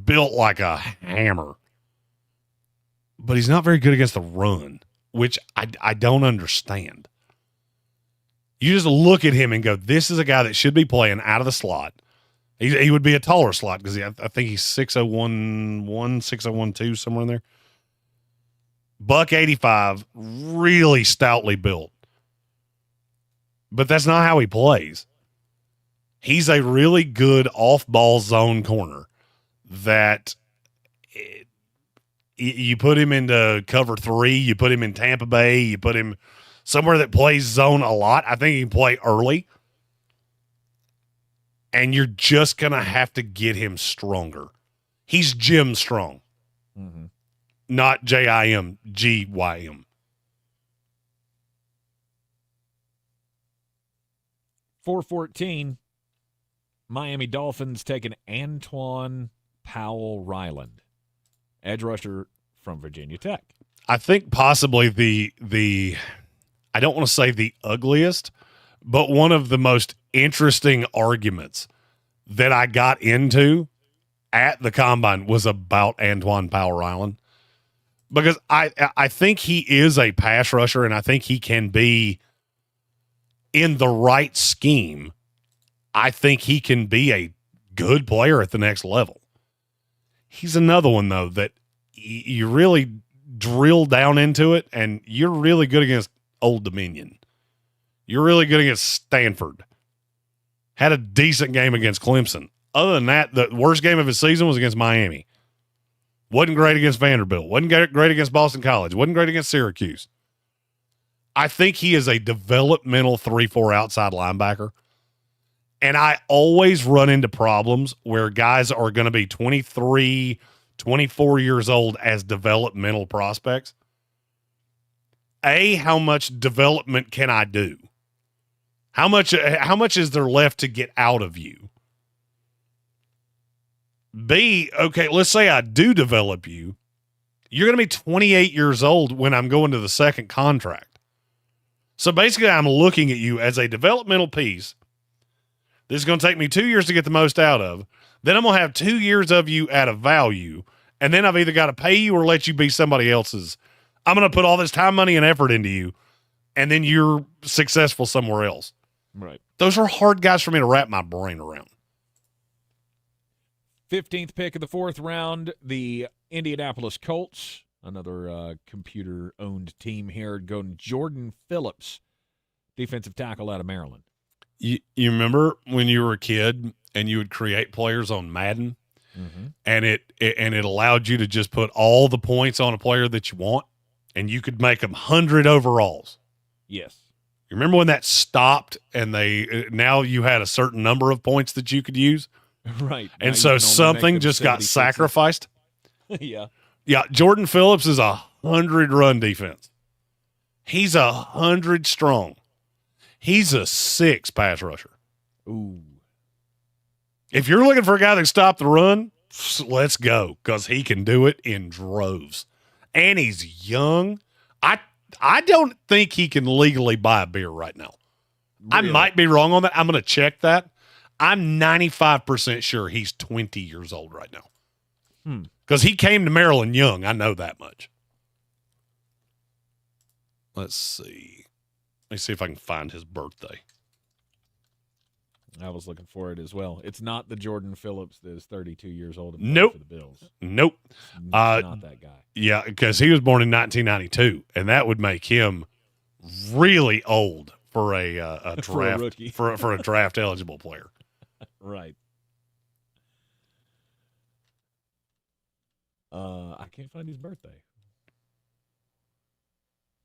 built like a hammer. But he's not very good against the run, which I don't understand. You just look at him and go, this is a guy that should be playing out of the slot. He would be a taller slot because I think he's 6'01", 6'01", somewhere in there. $185, really stoutly built. But that's not how he plays. He's a really good off-ball zone corner that you put him into cover 3, you put him in Tampa Bay, you put him somewhere that plays zone a lot. I think he can play early. And you're just going to have to get him stronger. He's Jim Strong. Mm-hmm. Not Jim, Gym. 414, Miami Dolphins taking Antoine Powell-Ryland, edge rusher from Virginia Tech. I think possibly the I don't want to say the ugliest, but one of the most interesting arguments that I got into at the combine was about Antoine Powell-Ryland. Because I think he is a pass rusher, and I think he can be, in the right scheme, I think he can be a good player at the next level. He's another one, though, that you really drill down into it, and you're really good against Old Dominion. You're really good against Stanford. Had a decent game against Clemson. Other than that, the worst game of his season was against Miami. Wasn't great against Vanderbilt. Wasn't great against Boston College. Wasn't great against Syracuse. I think he is a developmental 3-4 outside linebacker. And I always run into problems where guys are going to be 23, 24 years old as developmental prospects. A, how much development can I do? How much is there left to get out of you? B, okay, let's say I do develop you. You're going to be 28 years old when I'm going to the second contract. So basically, I'm looking at you as a developmental piece This is going to take me 2 years to get the most out of. Then I'm going to have 2 years of you at a value. And then I've either got to pay you or let you be somebody else's. I'm going to put all this time, money, and effort into you. And then you're successful somewhere else. Right. Those are hard guys for me to wrap my brain around. 15th pick of the 4th round, the Indianapolis Colts, another computer-owned team here, going Jordan Phillips, defensive tackle out of Maryland. You remember when you were a kid and you would create players on Madden, and it allowed you to just put all the points on a player that you want, and you could make them 100 overalls. Yes. You remember when that stopped and now you had a certain number of points that you could use? Right. And so something just got sacrificed. Yeah. Yeah, Jordan Phillips is 100 run defense. He's 100 strong. He's a 6 pass rusher. Ooh. If you're looking for a guy that can stop the run, let's go, because he can do it in droves. And he's young. I don't think he can legally buy a beer right now. Really? I might be wrong on that. I'm going to check that. I'm 95% sure he's 20 years old right now. Because he came to Maryland young. I know that much. Let's see. Let me see if I can find his birthday. I was looking for it as well. It's not the Jordan Phillips that is 32 years old and nope. for the Bills. Nope. It's not that guy. Yeah, because he was born in 1992, and that would make him really old for a draft for a rookie. for a draft eligible player. Right. I can't find his birthday.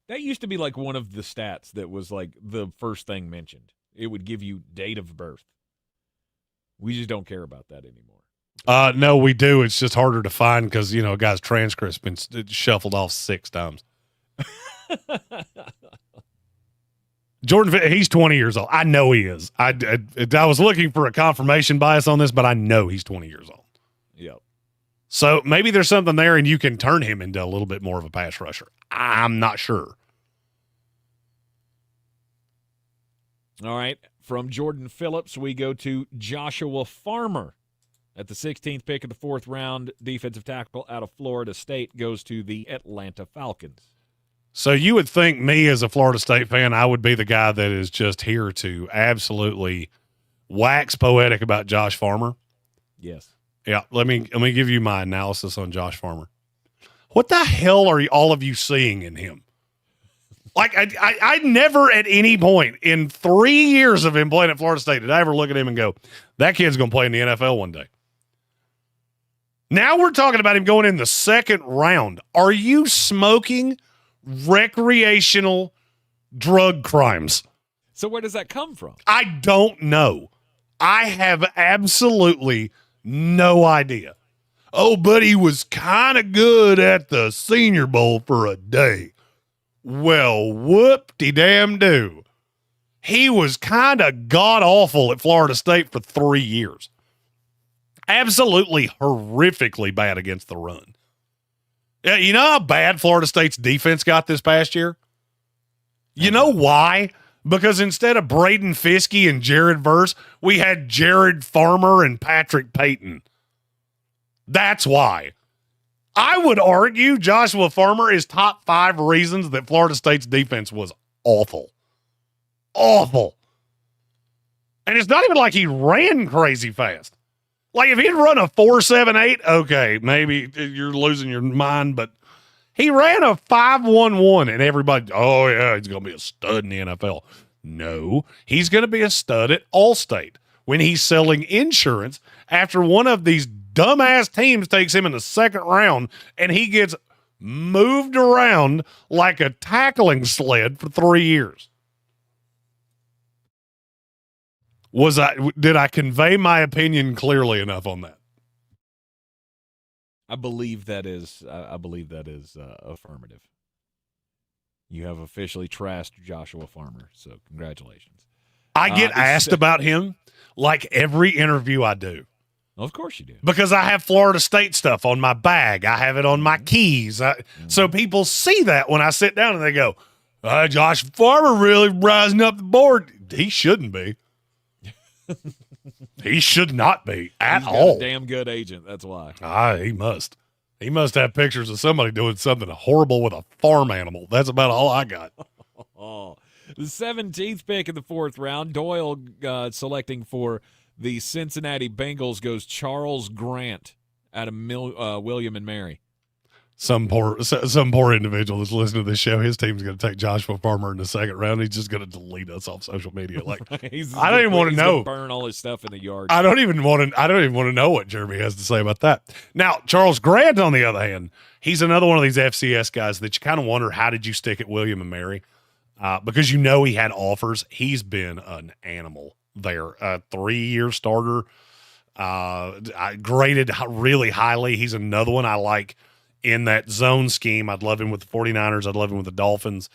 That used to be like one of the stats that was like the first thing mentioned. It would give you date of birth. We just don't care about that anymore. No, we do. It's just harder to find because, a guy's transcript's been shuffled off 6 times. Jordan, he's 20 years old. I know he is. I was looking for a confirmation bias on this, but I know he's 20 years old. Yep. So maybe there's something there and you can turn him into a little bit more of a pass rusher. I'm not sure. All right. From Jordan Phillips, we go to Joshua Farmer. At the 16th pick of the 4th round, defensive tackle out of Florida State goes to the Atlanta Falcons. So you would think me as a Florida State fan, I would be the guy that is just here to absolutely wax poetic about Josh Farmer. Yes. Yeah, let me give you my analysis on Josh Farmer. What the hell are all of you seeing in him? Like, I never at any point in 3 years of him playing at Florida State did I ever look at him and go, that kid's going to play in the NFL one day. Now we're talking about him going in the 2nd round. Are you smoking recreational drug crimes? So where does that come from? I don't know. I have absolutely no idea. Oh, but he was kind of good at the Senior Bowl for a day. Well, whoop-de-damn-do. He was kind of god-awful at Florida State for 3 years. Absolutely horrifically bad against the run. Yeah, you know how bad Florida State's defense got this past year? You know why? Because instead of Braden Fiskey and Jared Verse, we had Jared Farmer and Patrick Payton. That's why. I would argue Joshua Farmer is top 5 reasons that Florida State's defense was awful. Awful. And it's not even like he ran crazy fast. Like if he'd run a 4.78, okay, maybe you're losing your mind, but he ran a 5.11 and everybody, oh yeah, he's going to be a stud in the NFL. No, he's going to be a stud at Allstate when he's selling insurance after one of these dumbass teams takes him in the 2nd round and he gets moved around like a tackling sled for 3 years. Did I convey my opinion clearly enough on that? I believe that is affirmative. You have officially trashed Joshua Farmer, so congratulations. I get asked about him like every interview I do. Of course you do. Because I have Florida State stuff on my bag. I have it on my keys. So people see that when I sit down and they go, Josh Farmer really rising up the board. He shouldn't be. He should not be at He's got all. a damn good agent. That's why. He must. He must have pictures of somebody doing something horrible with a farm animal. That's about all I got. Oh, the 17th pick in the 4th round, Doyle selecting for the Cincinnati Bengals goes Charles Grant out of William and Mary. Some poor individual that's listening to this show, his team's going to take Joshua Farmer in the 2nd round. He's just going to delete us off social media. Like, I don't even want to know. Burn all his stuff in the yard. I don't even want to know what Jeremy has to say about that. Now, Charles Grant, on the other hand, he's another one of these FCS guys that you kind of wonder, how did you stick at William and Mary? Because he had offers. He's been an animal there. A 3-year starter, graded really highly. He's another one I like in that zone scheme. I'd love him with the 49ers. I'd love him with the Dolphins.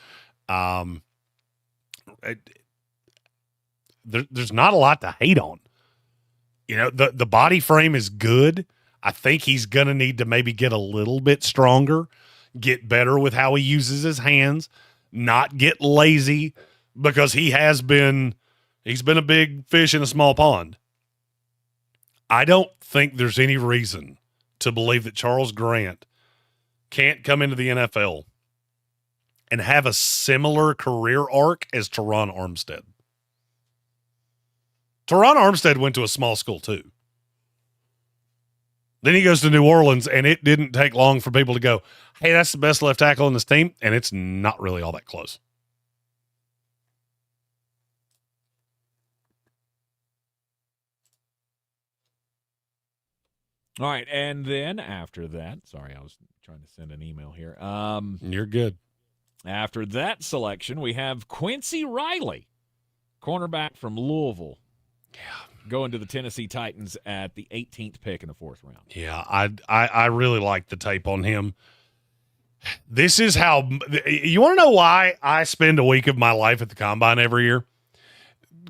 There's not a lot to hate on. The body frame is good. I think he's going to need to maybe get a little bit stronger, get better with how he uses his hands, not get lazy, because he's been a big fish in a small pond. I don't think there's any reason to believe that Charles Grant can't come into the NFL and have a similar career arc as Teron Armstead. Teron Armstead went to a small school too. Then he goes to New Orleans, and it didn't take long for people to go, hey, that's the best left tackle in this team, and it's not really all that close. All right, and then after that, sorry, I was trying to send an email here. You're good. After that selection, we have Quincy Riley, cornerback from Louisville. Yeah, going to the Tennessee Titans at the 18th pick in the 4th round. Yeah, I really like the tape on him. This is how you want to know why I spend a week of my life at the combine every year.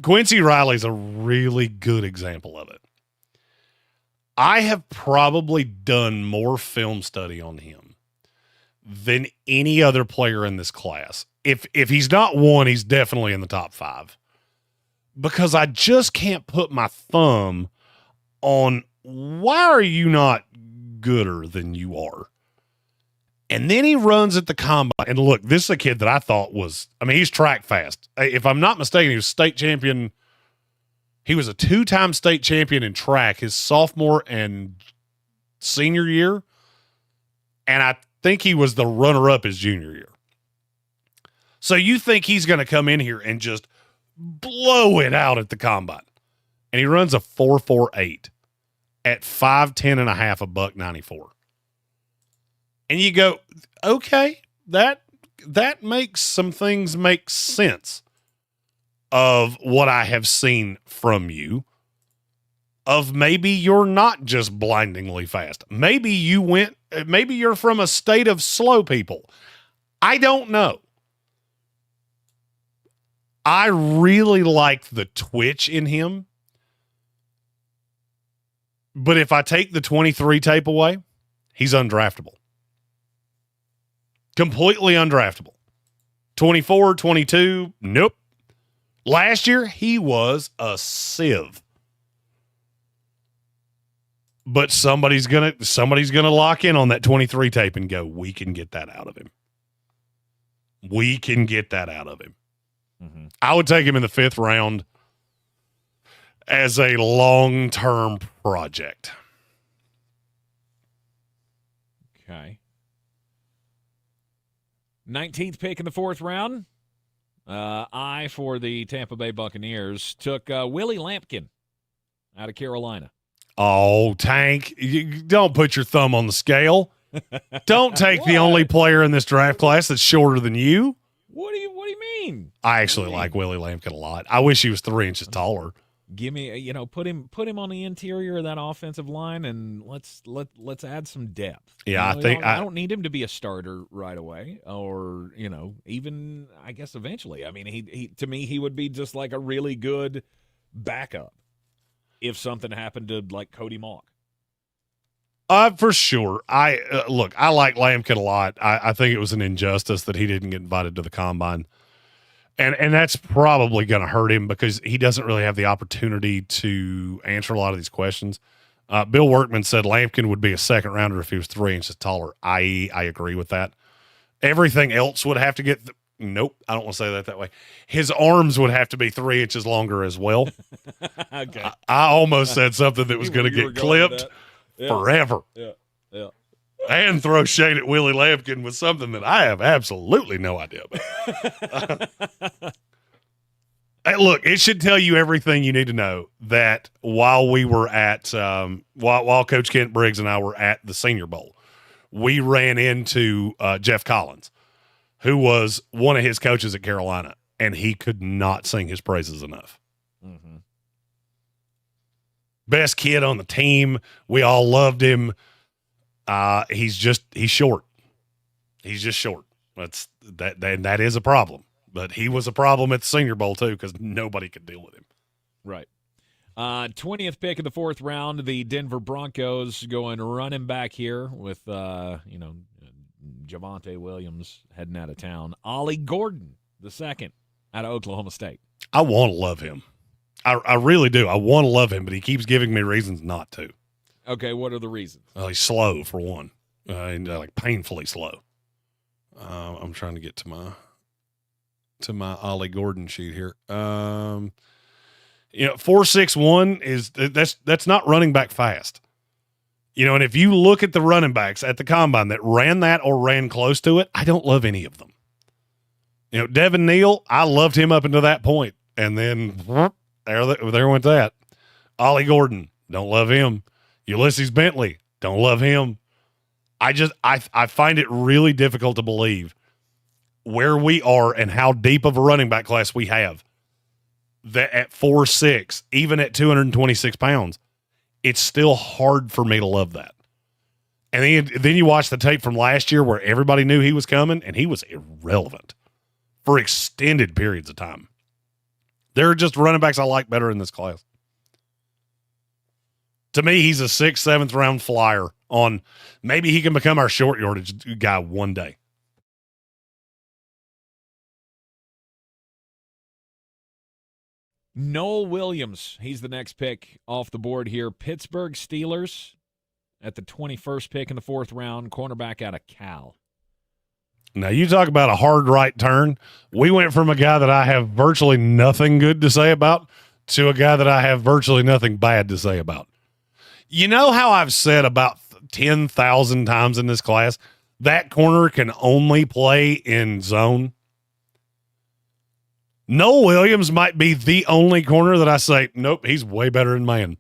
Quincy Riley's a really good example of it. I have probably done more film study on him than any other player in this class. If he's not one, he's definitely in the top 5. Because I just can't put my thumb on, why are you not gooder than you are? And then he runs at the combine. And look, this is a kid that I thought he's track fast. If I'm not mistaken, he was state champion. He was a 2-time state champion in track his sophomore and senior year. And I think he was the runner-up his junior year. So you think he's going to come in here and just blow it out at the combine. And he runs a 4.48 at 5'10 and a half, $194. And you go, okay, that makes some things make sense of what I have seen from you, of maybe you're not just blindingly fast. Maybe you're from a state of slow people. I don't know. I really like the twitch in him. But if I take the 23 tape away, he's undraftable. Completely undraftable. 24, 22, nope. Last year, he was a sieve. But somebody's gonna lock in on that 23 tape and go, we can get that out of him. We can get that out of him. Mm-hmm. I would take him in the 5th round as a long-term project. Okay. 19th pick in the 4th round. I, for the Tampa Bay Buccaneers, took Willie Lampkin out of Carolina. Oh, Tank, you don't put your thumb on the scale. Don't take the only player in this draft class that's shorter than you. What do you mean? I actually like Willie Lampkin a lot. I wish he was 3 inches taller. Give me, put him on the interior of that offensive line, and let's add some depth. Yeah, I think I don't need him to be a starter right away, or even I guess eventually. I mean, he to me he would be just like a really good backup if something happened to like Cody Mauch. For sure. I like Lampkin a lot. I think it was an injustice that he didn't get invited to the combine. And that's probably going to hurt him because he doesn't really have the opportunity to answer a lot of these questions. Bill Workman said Lampkin would be a second rounder if he was 3 inches taller. I agree with that. Everything else would have to get. Nope, I don't want to say that way. His arms would have to be 3 inches longer as well. Okay. I almost said something that was going to get clipped forever. Yeah. And throw shade at Willie Lampkin with something that I have absolutely no idea about. Hey, look, it should tell you everything you need to know that while we were at, while Coach Kent Briggs and I were at the Senior Bowl, we ran into Jeff Collins, who was one of his coaches at Carolina, and he could not sing his praises enough. Mm-hmm. Best kid on the team. We all loved him. He's short. He's just short. That is a problem. But he was a problem at the Senior Bowl too because nobody could deal with him. Right. 20th pick of the 4th round, the Denver Broncos going running back here with Javonte Williams heading out of town. Ollie Gordon, the second, out of Oklahoma State. I want to love him. I really do. I want to love him, but he keeps giving me reasons not to. Okay, what are the reasons? He's slow for one, and like painfully slow. I'm trying to get to my Ollie Gordon sheet here. 4.61 is that's not running back fast. And if you look at the running backs at the combine that ran that or ran close to it, I don't love any of them. Devin Neal, I loved him up until that point, and then there went that. Ollie Gordon, don't love him. Ulysses Bentley, don't love him. I find it really difficult to believe where we are and how deep of a running back class we have that at 4'6", even at 226 pounds, it's still hard for me to love that. And then you watch the tape from last year where everybody knew he was coming and he was irrelevant for extended periods of time. There are just running backs I like better in this class. To me, he's a 6th, 7th round flyer on maybe he can become our short yardage guy one day. Noel Williams, he's the next pick off the board here. Pittsburgh Steelers at the 21st pick in the 4th round, cornerback out of Cal. Now, you talk about a hard right turn. We went from a guy that I have virtually nothing good to say about to a guy that I have virtually nothing bad to say about. You know how I've said about 10,000 times in this class, that corner can only play in zone? Noel Williams might be the only corner that I say, nope, he's way better than man,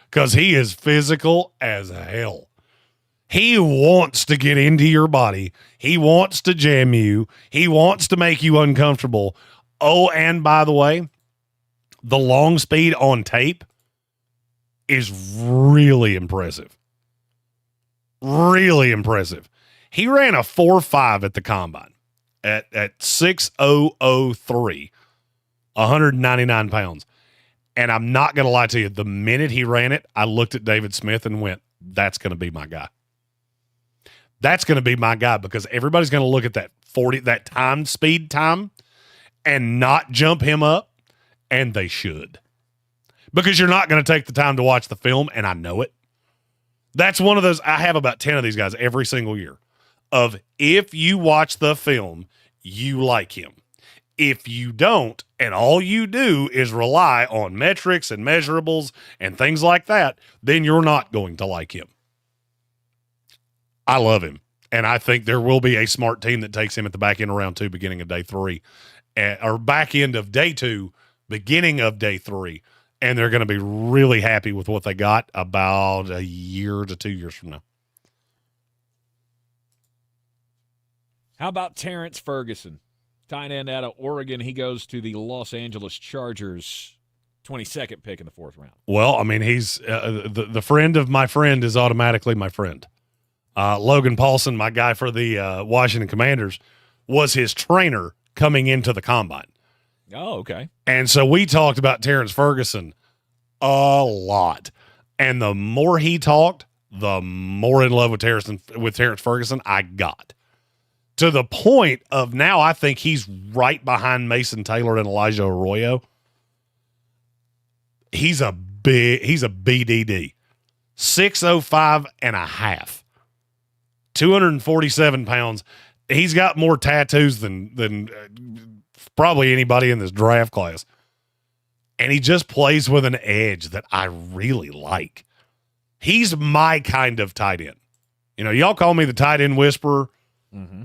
because he is physical as hell. He wants to get into your body. He wants to jam you. He wants to make you uncomfortable. Oh, and by the way, the long speed on tape is really impressive. Really impressive. He ran a 4.5 at the combine at 6.003, 199 pounds. And I'm not going to lie to you. The minute he ran it, I looked at David Smith and went, that's going to be my guy. That's going to be my guy, because everybody's going to look at that speed time and not jump him up. And they should, because you're not going to take the time to watch the film. And I know it. That's one of those. I have about 10 of these guys every single year of, if you watch the film, you like him. If you don't, and all you do is rely on metrics and measurables and things like that, then you're not going to like him. I love him. And I think there will be a smart team that takes him at the back end of round 2, beginning of day 3, or back end of day 2, beginning of day 3. And they're going to be really happy with what they got about a year to 2 years from now. How about Terrence Ferguson? Tight end out of Oregon. He goes to the Los Angeles Chargers, 22nd pick in the 4th round. Well, I mean, he's the friend of my friend is automatically my friend. Logan Paulson, my guy for the Washington Commanders, was his trainer coming into the combine. Oh, okay. And so we talked about Terrence Ferguson a lot. And the more he talked, the more in love with Terrence Ferguson I got. to the point of now I think he's right behind Mason Taylor and Elijah Arroyo. He's a BDD. 605 and a half. 247 pounds. He's got more tattoos than probably anybody in this draft class. And he just plays with an edge that I really like. He's my kind of tight end. You know, y'all call me the tight end whisperer. Mm-hmm.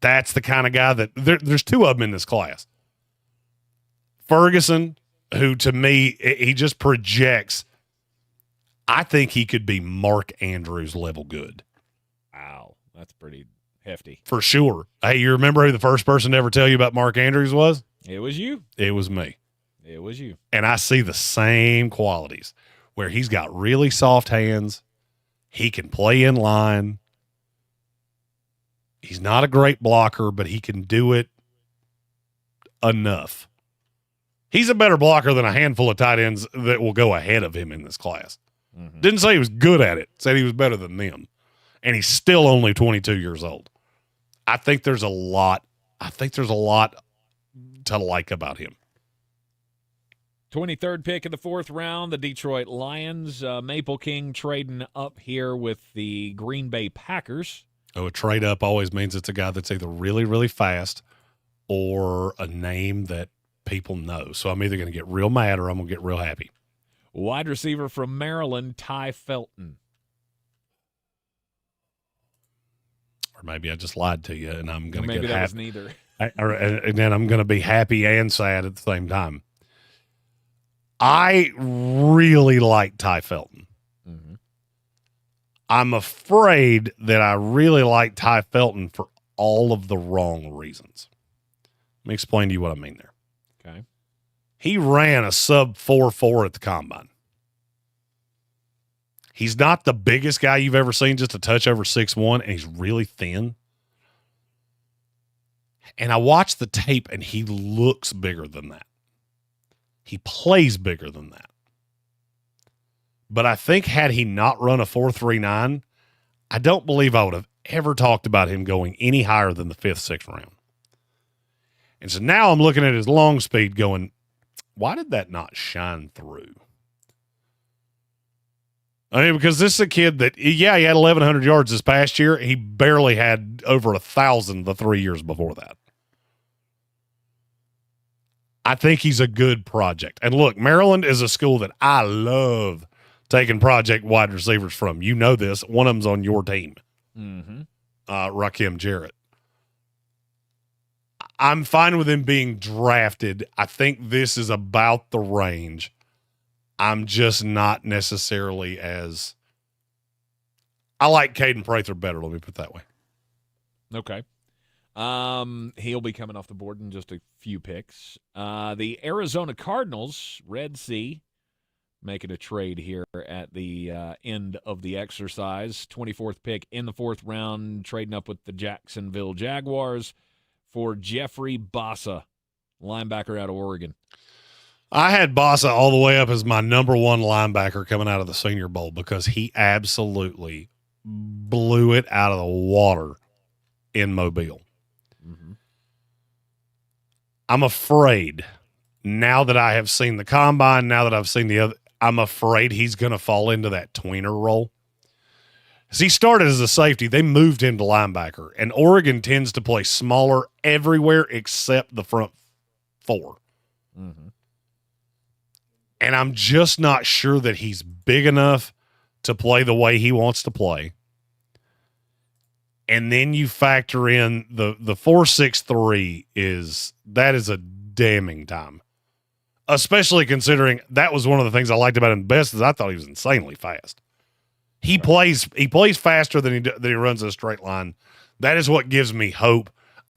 That's the kind of guy that there's two of them in this class. Ferguson, who to me, he just projects. I think he could be Mark Andrews level good. Wow, that's pretty hefty. For sure. Hey, you remember who the first person to ever tell you about Mark Andrews was? It was you. It was me. It was you. And I see the same qualities where he's got really soft hands. He can play in line. He's not a great blocker, but he can do it enough. He's a better blocker than a handful of tight ends that will go ahead of him in this class. Mm-hmm. Didn't say he was good at it. Said he was better than them. And he's still only 22 years old. I think there's a lot to like about him. 23rd pick in the 4th round, the Detroit Lions. Maple King trading up here with the Green Bay Packers. Oh, a trade up always means it's a guy that's either really, really fast or a name that people know. So I'm either going to get real mad or I'm going to get real happy. Wide receiver from Maryland, Ty Felton. Or maybe I just lied to you and I'm going to get maybe that was happy. neither. And then I'm going to be happy and sad at the same time. I really like Ty Felton. Mm-hmm. I'm afraid that I really like Ty Felton for all of the wrong reasons. Let me explain to you what I mean there. Okay. He ran a sub 4.4 at the combine. He's not the biggest guy you've ever seen, just a touch over 6'1", and he's really thin. And I watched the tape, and he looks bigger than that. He plays bigger than that. But I think had he not run a 4.39, I don't believe I would have ever talked about him going any higher than the 5th, 6th round. And so now I'm looking at his long speed going, why did that not shine through? I mean, because this is a kid that, yeah, he had 1,100 yards this past year. He barely had over 1,000 the 3 years before that. I think he's a good project. And look, Maryland is a school that I love taking project wide receivers from. You know this. One of them's on your team, Rakim Jarrett. I'm fine with him being drafted. I think this is about the range. I'm just not necessarily as – I like Caden Prather better, let me put it that way. Okay. He'll be coming off the board in just a few picks. The Arizona Cardinals, Red Sea, making a trade here at the end of the exercise. 24th pick in the 4th round, trading up with the Jacksonville Jaguars for Jeffrey Bassa, linebacker out of Oregon. I had Bassa all the way up as my number one linebacker coming out of the Senior Bowl because he absolutely blew it out of the water in Mobile. Mm-hmm. I'm afraid now that I have seen the combine, now that I've seen the other, I'm afraid he's going to fall into that tweener role. As he started as a safety, they moved him to linebacker, and Oregon tends to play smaller everywhere except the front four. Mm-hmm. And I'm just not sure that he's big enough to play the way he wants to play. And then you factor in the 4.63 is a damning time. Especially considering that was one of the things I liked about him best is I thought he was insanely fast. He plays faster than he runs a straight line. That is what gives me hope.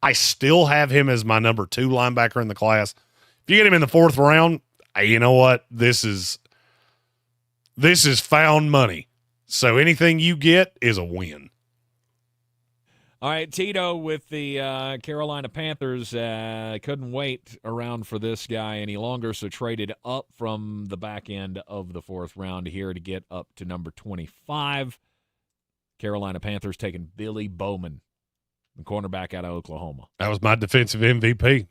I still have him as my number 2 linebacker in the class. If you get him in the 4th round, you know what? This is found money. So anything you get is a win. All right, Tito with the Carolina Panthers couldn't wait around for this guy any longer, so traded up from the back end of the 4th round here to get up to number 25. Carolina Panthers taking Billy Bowman, the cornerback out of Oklahoma. That was my defensive MVP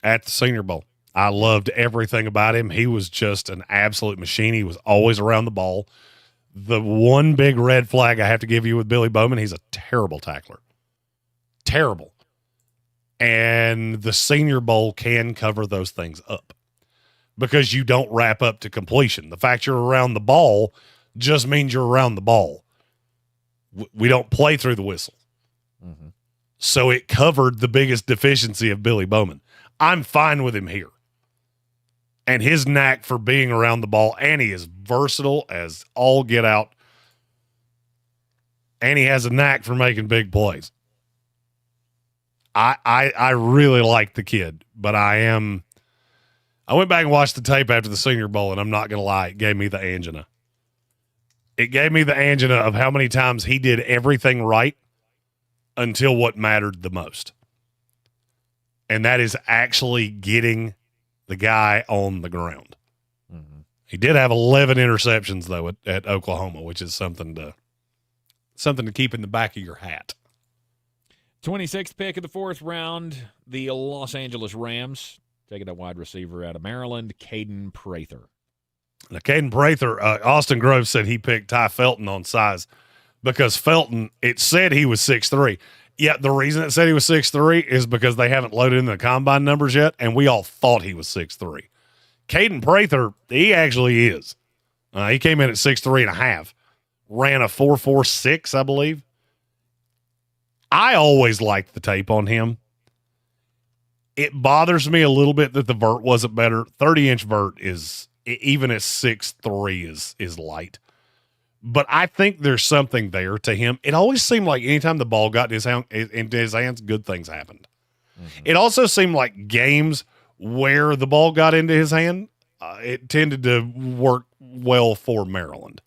at the Senior Bowl. I loved everything about him. He was just an absolute machine. He was always around the ball. The one big red flag I have to give you with Billy Bowman, he's a terrible tackler. Terrible. And the Senior Bowl can cover those things up because you don't wrap up to completion. The fact you're around the ball just means you're around the ball. We don't play through the whistle. Mm-hmm. So it covered the biggest deficiency of Billy Bowman. I'm fine with him here. And his knack for being around the ball, and he is versatile as all get out. And he has a knack for making big plays. I really like the kid, but I went back and watched the tape after the Senior Bowl, and I'm not going to lie, it gave me the angina. It gave me the angina of how many times he did everything right until what mattered the most. And that is actually getting the guy on the ground. Mm-hmm. He did have 11 interceptions, though, at Oklahoma, which is something to keep in the back of your hat. 26th pick of the 4th round, the Los Angeles Rams taking a wide receiver out of Maryland, Caden Prather. Now, Caden Prather, Austin Groves said he picked Ty Felton on size because Felton, it said he was 6'3". Yeah, the reason it said he was 6'3" is because they haven't loaded in the combine numbers yet, and we all thought he was 6'3". Caden Prather, he actually is. He came in at 6'3.5", ran a 4.46, I believe. I always liked the tape on him. It bothers me a little bit that the vert wasn't better. 30-inch vert is, even at 6'3", is light. But I think there's something there to him. It always seemed like anytime the ball got into his hands, good things happened. Mm-hmm. It also seemed like games where the ball got into his hand, it tended to work well for Maryland.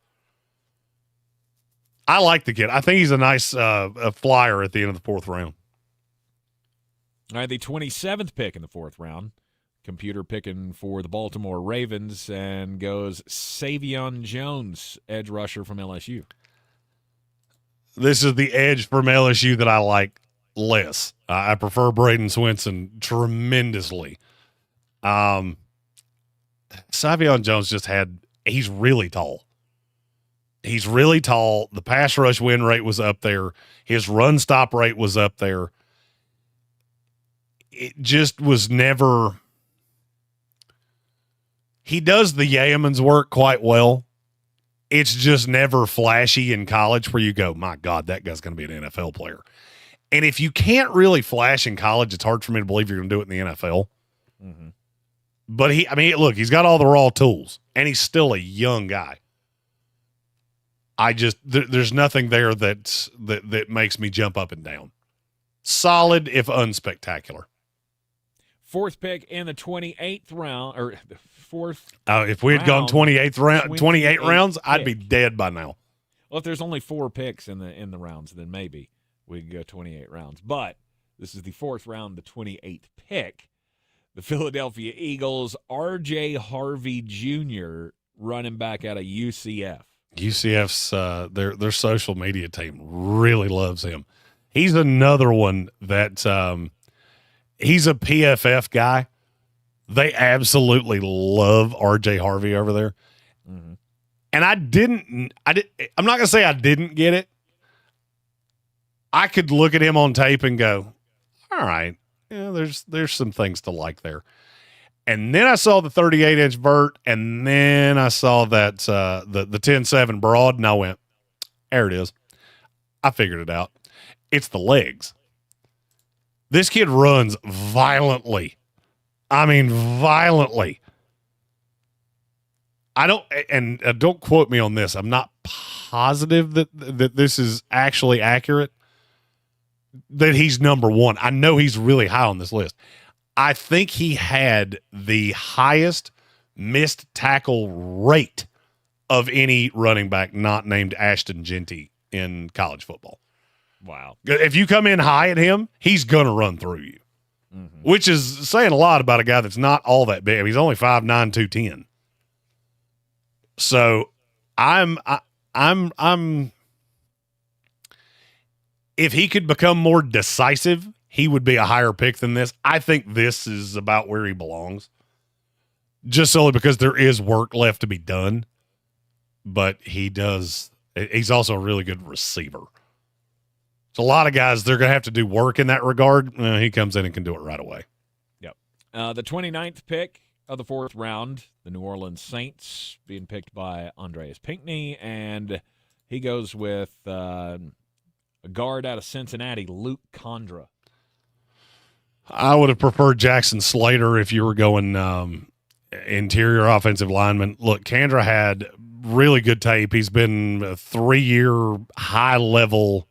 I like the kid. I think he's a nice a flyer at the end of the 4th round. All right, the 27th pick in the 4th round. Computer picking for the Baltimore Ravens and goes Savion Jones, edge rusher from LSU. This is the edge from LSU that I like less. I prefer Braden Swinson tremendously. Savion Jones he's really tall. He's really tall. The pass rush win rate was up there. His run stop rate was up there. It just was never... He does the Yeoman's work quite well. It's just never flashy in college where you go, my God, that guy's going to be an NFL player. And if you can't really flash in college, it's hard for me to believe you're going to do it in the NFL. Mm-hmm. But look, he's got all the raw tools, and he's still a young guy. There's nothing there that makes me jump up and down. Solid, if unspectacular. 4th pick in the 28th round, or the 4th. If we had gone 28 rounds, I'd be dead by now. Well, if there's only 4 picks in the rounds, then maybe we could go 28 rounds. But this is the 4th round, the 28th pick. The Philadelphia Eagles, R.J. Harvey Jr., running back out of UCF. UCF's their social media team really loves him. He's another one that he's a PFF guy. They absolutely love R.J. Harvey over there. Mm-hmm. And I'm not going to say I didn't get it. I could look at him on tape and go, all right, yeah, there's some things to like there. And then I saw the 38-inch vert, and then I saw that the 10-7 broad, and I went, there it is. I figured it out. It's the legs. This kid runs violently. I mean, violently. Don't quote me on this. I'm not positive that this is actually accurate, that he's number one. I know he's really high on this list. I think he had the highest missed tackle rate of any running back not named Ashton Genty in college football. Wow. If you come in high at him, he's going to run through you, which is saying a lot about a guy that's not all that big. I mean, he's only 5'9", 210. So If he could become more decisive, he would be a higher pick than this. I think this is about where he belongs. Just solely because there is work left to be done. But he's also a really good receiver. So a lot of guys, they're going to have to do work in that regard. He comes in and can do it right away. Yep. The 29th pick of the 4th round, the New Orleans Saints, being picked by Andreas Pinckney, and he goes with a guard out of Cincinnati, Luke Condra. I would have preferred Jackson Slater if you were going interior offensive lineman. Look, Condra had really good tape. He's been a 3-year high-level.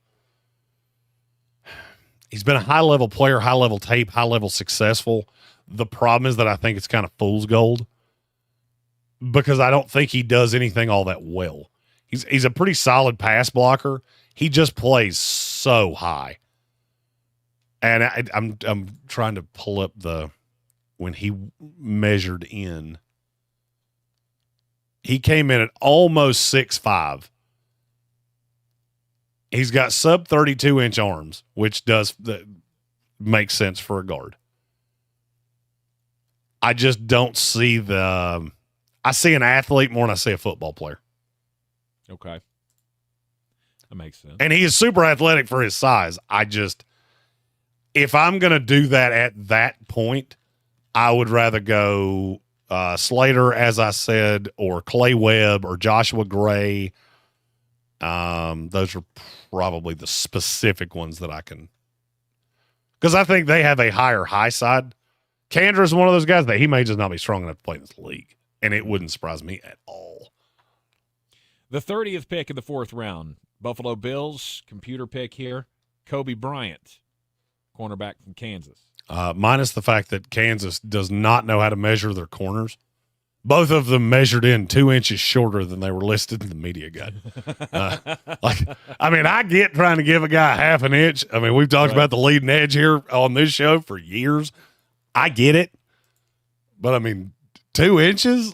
He's been a high-level player, high-level tape, high-level successful. The problem is that I think it's kind of fool's gold because I don't think he does anything all that well. He's a pretty solid pass blocker. He just plays so high. And I'm trying to pull up when he measured in. He came in at almost 6'5". He's got sub 32-inch arms, which makes sense for a guard. I just don't see I see an athlete more than I see a football player. Okay. That makes sense. And he is super athletic for his size. If I'm going to do that at that point, I would rather go Slater, as I said, or Clay Webb or Joshua Gray. Those are probably the specific ones that I can, because I think they have a higher high side. Condra is one of those guys that he may just not be strong enough to play in this league, and it wouldn't surprise me at all. The 30th pick in the 4th round, Buffalo Bills, computer pick here, Kobe Bryant, cornerback from Kansas. Minus the fact that Kansas does not know how to measure their corners. Both of them measured in 2 inches shorter than they were listed in the media guide. I get trying to give a guy half an inch. I mean, we've talked about the leading edge here on this show for years. I get it. But, 2 inches?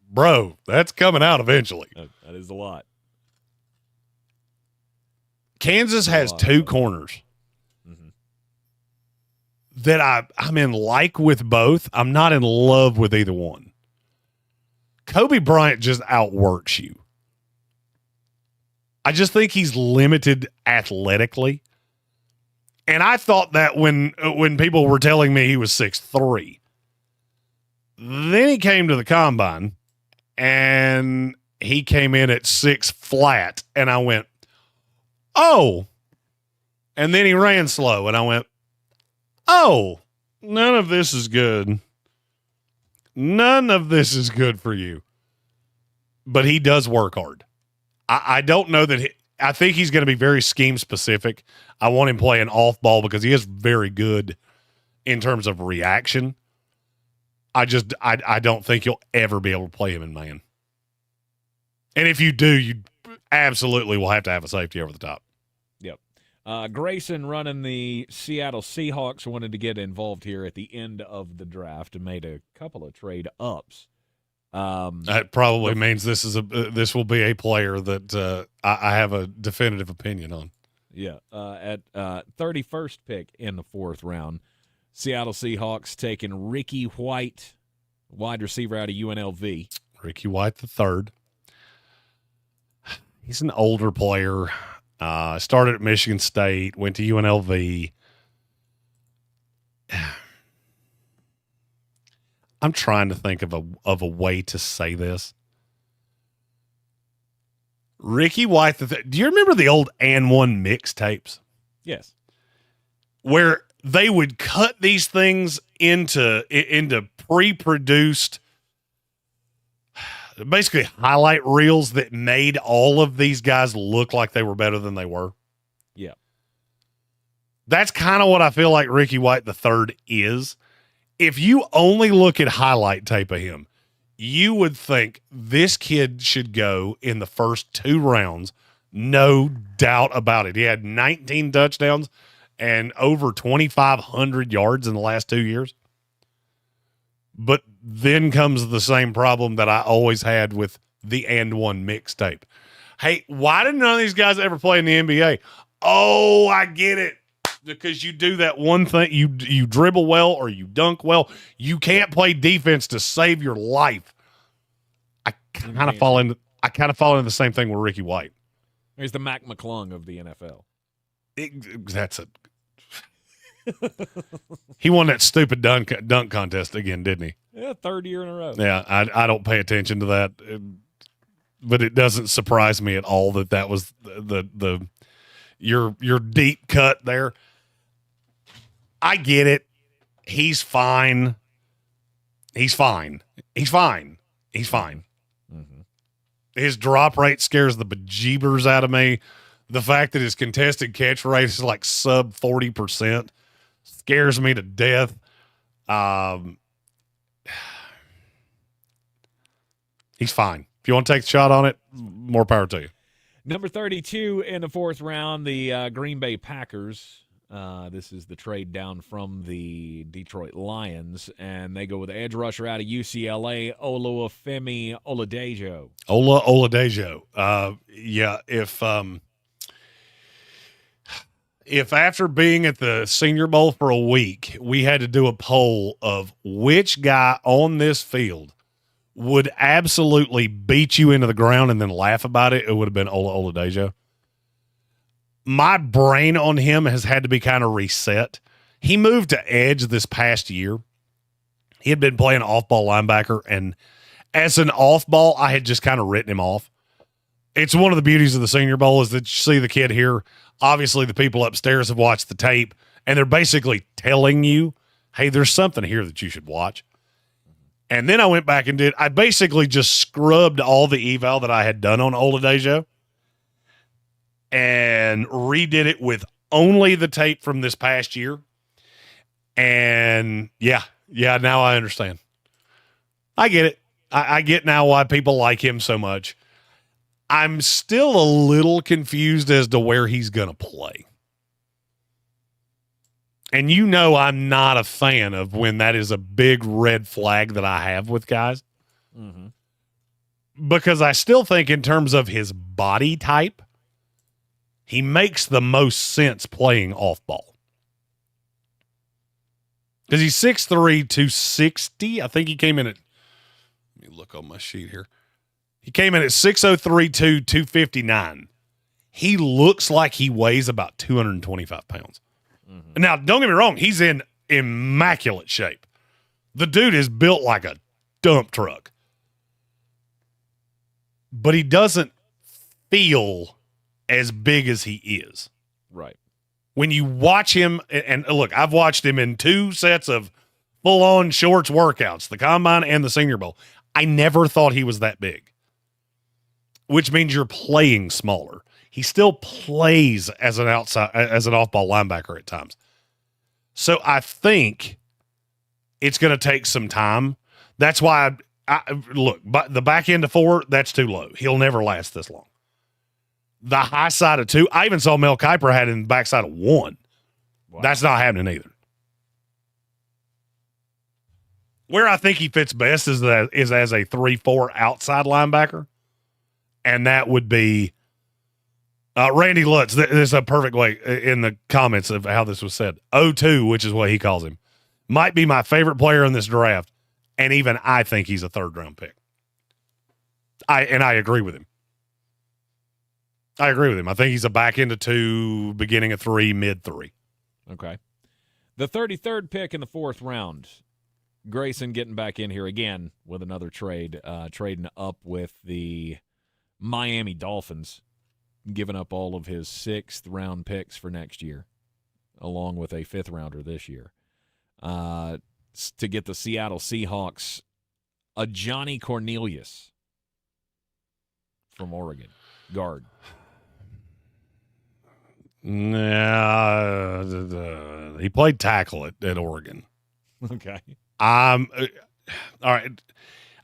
Bro, that's coming out eventually. That is a lot. Kansas has 2 corners that I'm in with both. I'm not in love with either one. Kobe Bryant just outworks you. I just think he's limited athletically. And I thought that when people were telling me he was 6'3". Then he came to the combine and he came in at 6 flat and I went, "Oh." And then he ran slow and I went, "Oh, none of this is good. None of this is good for you." But he does work hard. I don't know that I think he's going to be very scheme specific. I want him playing off ball because he is very good in terms of reaction. I don't think you'll ever be able to play him in man. And if you do, you absolutely will have to have a safety over the top. Yep. Grayson, running the Seattle Seahawks, wanted to get involved here at the end of the draft and made a couple of trade ups. That probably means this will be a player that I have a definitive opinion on. Yeah. At 31st pick in the 4th round, Seattle Seahawks taking Ricky White, wide receiver out of UNLV. Ricky White III. He's an older player. Started at Michigan State, went to UNLV. I'm trying to think of a way to say this. Ricky White, do you remember the old And One mixtapes? Yes. Where they would cut these things into pre-produced, basically highlight reels that made all of these guys look like they were better than they were. Yeah. That's kind of what I feel like Ricky White III is. If you only look at highlight tape of him, you would think this kid should go in the first 2 rounds. No doubt about it. He had 19 touchdowns and over 2,500 yards in the last 2 years. But then comes the same problem that I always had with the And One mixtape. Hey, why did none of these guys ever play in the NBA? Oh, I get it. Because you do that one thing, you dribble well or you dunk well. You can't play defense to save your life. I kind of fall into the same thing with Ricky White. He's the Mac McClung of the NFL. He won that stupid dunk contest again, didn't he? Yeah, third year in a row. Yeah, I don't pay attention to that, but it doesn't surprise me at all that was the your deep cut there. I get it. He's fine. He's fine. Mm-hmm. His drop rate scares the bejeebers out of me. The fact that his contested catch rate is like sub 40% scares me to death. He's fine. If you want to take the shot on it, more power to you. Number 32 in the fourth round, the Green Bay Packers. This is the trade down from the Detroit Lions, and they go with the edge rusher out of UCLA, Olufemi Oladejo. Oladejo. Yeah, if after being at the Senior Bowl for a week, we had to do a poll of which guy on this field would absolutely beat you into the ground and then laugh about it, it would have been Oladejo. My brain on him has had to be kind of reset. He moved to edge this past year. He had been playing off-ball linebacker, and as an off-ball, I had just kind of written him off. It's one of the beauties of the Senior Bowl is that you see the kid here. Obviously, the people upstairs have watched the tape, and they're basically telling you, hey, there's something here that you should watch. And then I went back and I basically just scrubbed all the eval that I had done on Oladejo and redid it with only the tape from this past year. And yeah, now I understand. I get it. I get now why people like him so much. I'm still a little confused as to where he's going to play. And you know I'm not a fan of when that is a big red flag that I have with guys. Mm-hmm. Because I still think in terms of his body type, he makes the most sense playing off ball. Because he's 6'3", 260. I think he came in at, let me look on my sheet here. He came in at 6'03", 259. He looks like he weighs about 225 pounds. Mm-hmm. Now, don't get me wrong. He's in immaculate shape. The dude is built like a dump truck. But he doesn't feel as big as he is. Right. When you watch him, and look, I've watched him in 2 sets of full-on shorts workouts, the Combine and the Senior Bowl. I never thought he was that big, which means you're playing smaller. He still plays as an off-ball linebacker at times. So I think it's going to take some time. That's why look, but the back end of 4, that's too low. He'll never last this long. The high side of 2, I even saw Mel Kiper had in the backside of 1. Wow. That's not happening either. Where I think he fits best is as a 3-4 outside linebacker. And that would be Randy Lutz. This is a perfect way in the comments of how this was said. 0-2, which is what he calls him, might be my favorite player in this draft. And even I think he's a 3rd-round pick. I agree with him. I think he's a back end of 2, beginning of 3, mid 3. Okay. The 33rd pick in the 4th round. Grayson getting back in here again with another trade, trading up with the Miami Dolphins, giving up all of his 6th-round picks for next year, along with a 5th-rounder this year, to get the Seattle Seahawks a Johnny Cornelius from Oregon, guard. Nah, he played tackle at Oregon. Okay. All right.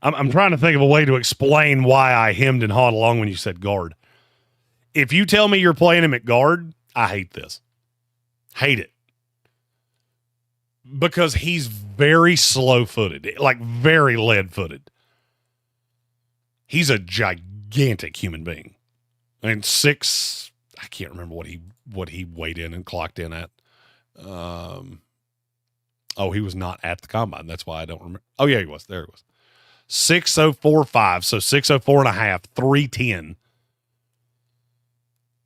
I'm trying to think of a way to explain why I hemmed and hawed along when you said guard. If you tell me you're playing him at guard, I hate this. Hate it. Because he's very slow-footed, like very lead-footed. He's a gigantic human being. I mean, 6'8", I can't remember what he weighed in and clocked in at. He was not at the combine. That's why I don't remember. Oh yeah, he was. There he was. 604.5, so 604.5, 310.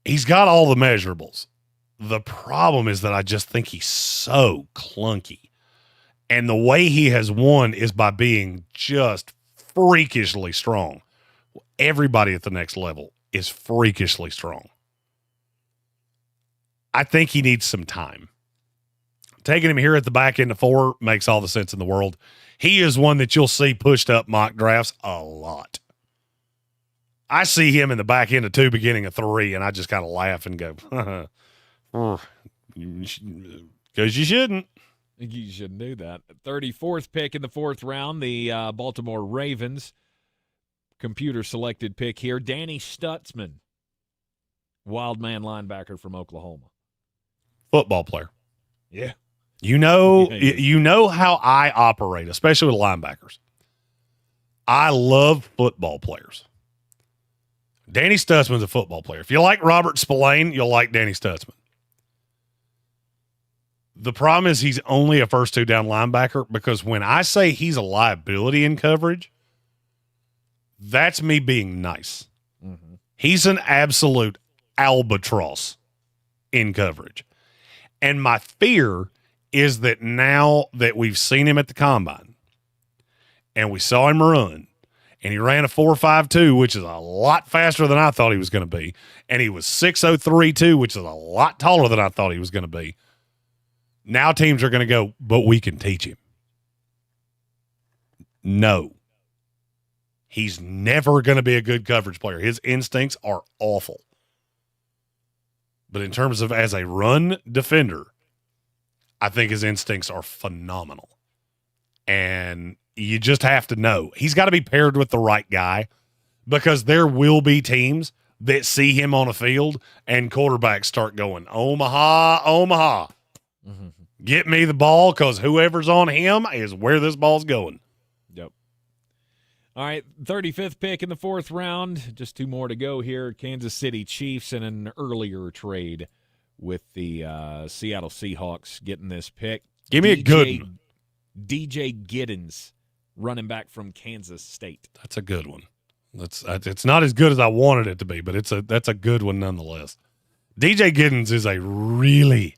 He's got all the measurables. The problem is that I just think he's so clunky. And the way he has won is by being just freakishly strong. Everybody at the next level is freakishly strong. I think he needs some time. Taking him here at the back end of 4 makes all the sense in the world. He is one that you'll see pushed up mock drafts a lot. I see him in the back end of 2, beginning of 3, and I just kind of laugh and go, because you shouldn't. You shouldn't do that. 34th pick in the 4th round, the Baltimore Ravens. Computer selected pick here, Danny Stutzman, wild man linebacker from Oklahoma. Football player. Yeah. You know how I operate, especially with linebackers. I love football players. Danny Stutzman's a football player. If you like Robert Spillane, you'll like Danny Stutzman. The problem is he's only a first 2 down linebacker, because when I say he's a liability in coverage, that's me being nice. Mm-hmm. He's an absolute albatross in coverage. And my fear is that now that we've seen him at the combine and we saw him run, and he ran a 4.52, which is a lot faster than I thought he was going to be, and he was 6.03 which is a lot taller than I thought he was going to be. Now teams are going to go, but we can teach him. No. He's never going to be a good coverage player. His instincts are awful. But in terms of as a run defender, I think his instincts are phenomenal. And you just have to know. He's got to be paired with the right guy, because there will be teams that see him on a field and quarterbacks start going, Omaha, Omaha. Mm-hmm. Get me the ball, because whoever's on him is where this ball's going. Yep. All right, 35th pick in the 4th round. Just 2 more to go here. Kansas City Chiefs in an earlier trade with the Seattle Seahawks getting this pick. Give me a good one. DJ Giddens, running back from Kansas State. That's a good one. It's not as good as I wanted it to be, but that's a good one nonetheless. DJ Giddens is a really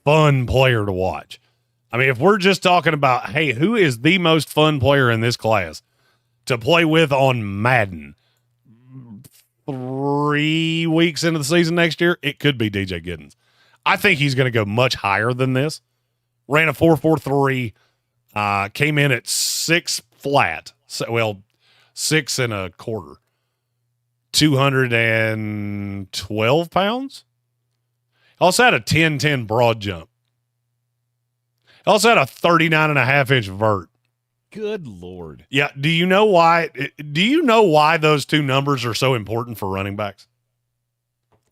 fun player to watch. I mean, if we're just talking about, hey, who is the most fun player in this class to play with on Madden 3 weeks into the season next year, it could be DJ Giddens. I think he's going to go much higher than this. Ran a 4.43, came in at 6 flat. 6 1/4. 212 pounds. Also had a 10-10 broad jump. Also had a 39.5-inch vert. Good Lord. Yeah. Do you know why those 2 numbers are so important for running backs?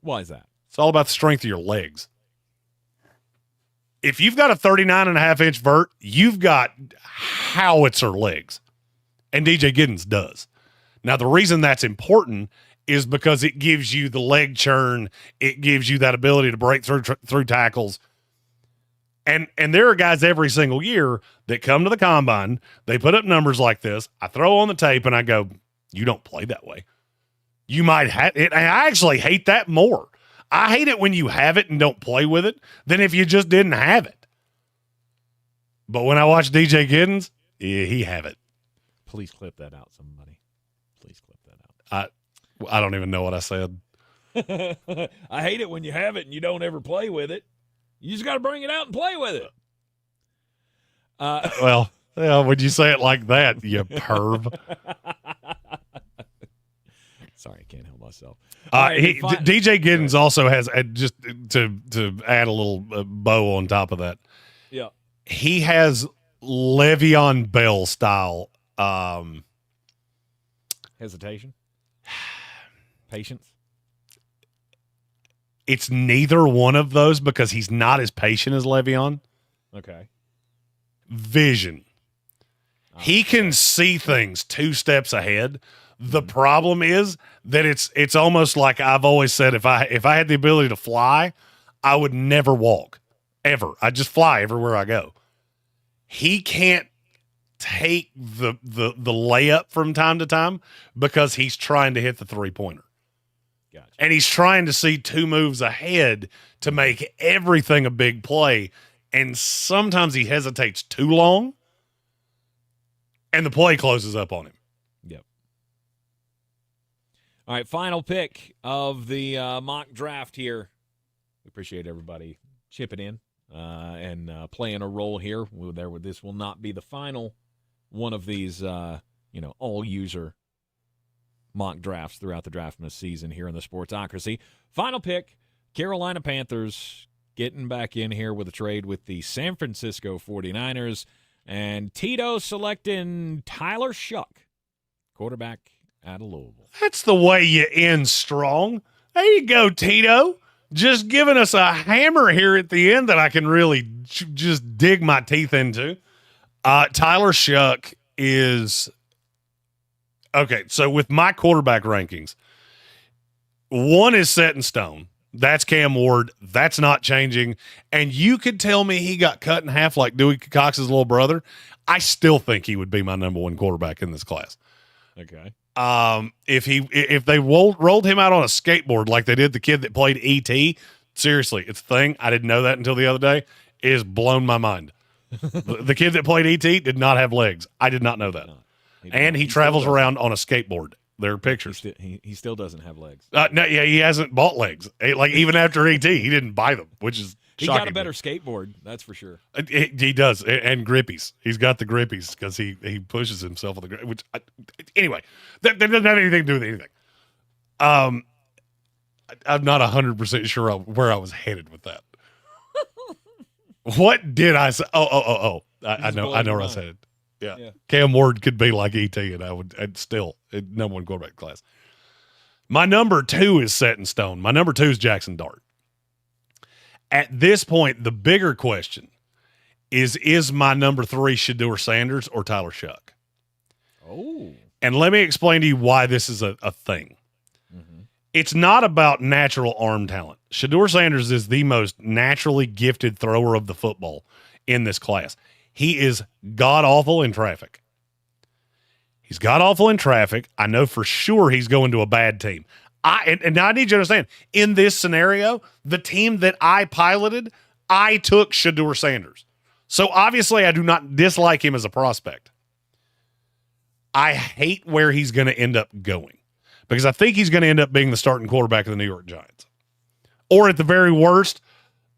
Why is that? It's all about the strength of your legs. If you've got a 39.5-inch vert, you've got howitzer legs. And DJ Giddens does. Now, the reason that's important is because it gives you the leg churn. It gives you that ability to break through tackles. And there are guys every single year that come to the combine. They put up numbers like this. I throw on the tape and I go, you don't play that way. You might have it. I actually hate that more. I hate it when you have it and don't play with it than if you just didn't have it. But when I watch DJ Giddens, yeah, he have it. Please clip that out, somebody. Please clip that out. I don't even know what I said. I hate it when you have it and you don't ever play with it. You just got to bring it out and play with it. Well, would you say it like that, you perv? Sorry, I can't help myself. DJ Giddens also has, just to add a little bow on top of that. Yeah, he has Le'Veon Bell style. Hesitation, patience. It's neither one of those because he's not as patient as Le'Veon. Okay. Vision. He can see things 2 steps ahead The problem is that it's almost like I've always said, if I had the ability to fly, I would never walk, ever. I just fly everywhere I go. He can't take the layup from time to time because he's trying to hit the 3-pointer. Gotcha. And he's trying to see 2 moves ahead to make everything a big play. And sometimes he hesitates too long, and the play closes up on him. Yep. All right, final pick of the mock draft here. We appreciate everybody chipping in and playing a role here. This will not be the final one of these, all-user mock drafts throughout the Draftmas season here in the Sportsocracy. Final pick, Carolina Panthers getting back in here with a trade with the San Francisco 49ers, and Tito selecting Tyler Shuck, quarterback out of Louisville. That's the way you end strong. There you go, Tito. Just giving us a hammer here at the end that I can really just dig my teeth into. Tyler Shuck is okay. So with my quarterback rankings, 1 is set in stone. That's Cam Ward. That's not changing. And you could tell me he got cut in half like Dewey Cox's little brother. I still think he would be my number 1 quarterback in this class. Okay. If they rolled him out on a skateboard like they did the kid that played E.T., seriously, it's a thing. I didn't know that until the other day. It has blown my mind. The kid that played E.T. did not have legs. I did not know that. And he travels around on a skateboard. There are pictures. He still doesn't have legs. No, yeah, he hasn't bought legs. Like even after E.T., he didn't buy them, which is he shocking. got a better skateboard, that's for sure. He does, and grippies. He's got the grippies because he pushes himself on the grip. Which anyway, that doesn't have anything to do with anything. I'm not 100% sure where I was headed with that. What did I say? I know where I was headed. Yeah. Cam Ward could be like E.T., and I'd still number 1 quarterback class. My number 2 is set in stone. My number 2 is Jackson Dart. At this point, the bigger question is my number 3 Shedeur Sanders or Tyler Shuck? Oh. And let me explain to you why this is a thing. Mm-hmm. It's not about natural arm talent. Shedeur Sanders is the most naturally gifted thrower of the football in this class. He is god-awful in traffic. He's god-awful in traffic. I know for sure he's going to a bad team. And now I need you to understand, in this scenario, the team that I piloted, I took Shedeur Sanders. So obviously I do not dislike him as a prospect. I hate where he's going to end up going because I think he's going to end up being the starting quarterback of the New York Giants. Or at the very worst,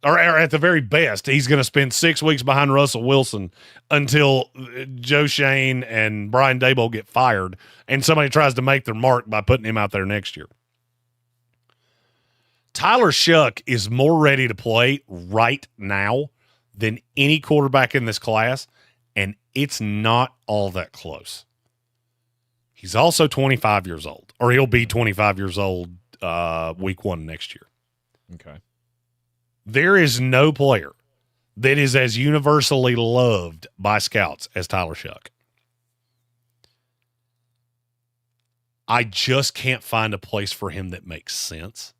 or at the very best, he's going to spend 6 weeks behind Russell Wilson until Joe Shane and Brian Daboll get fired and somebody tries to make their mark by putting him out there next year. Tyler Shuck is more ready to play right now than any quarterback in this class, and it's not all that close. He's also 25 years old, or he'll be 25 years old week 1 next year. Okay. There is no player that is as universally loved by scouts as Tyler Shuck. I just can't find a place for him that makes sense.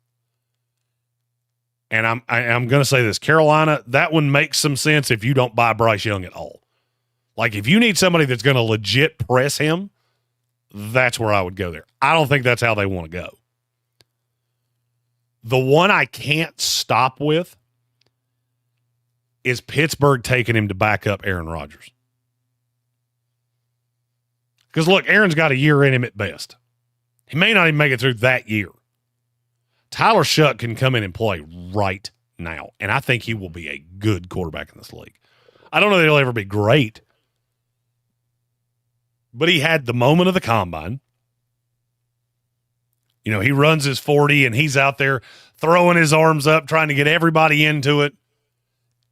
And I'm going to say this, Carolina, that one makes some sense if you don't buy Bryce Young at all. Like if you need somebody that's going to legit press him, that's where I would go there. I don't think that's how they want to go. The one I can't stop with is Pittsburgh taking him to back up Aaron Rodgers. Because, look, Aaron's got a year in him at best. He may not even make it through that year. Tyler Shuck can come in and play right now, and I think he will be a good quarterback in this league. I don't know that he'll ever be great, but he had the moment of the combine. You know, he runs his 40, and he's out there throwing his arms up, trying to get everybody into it.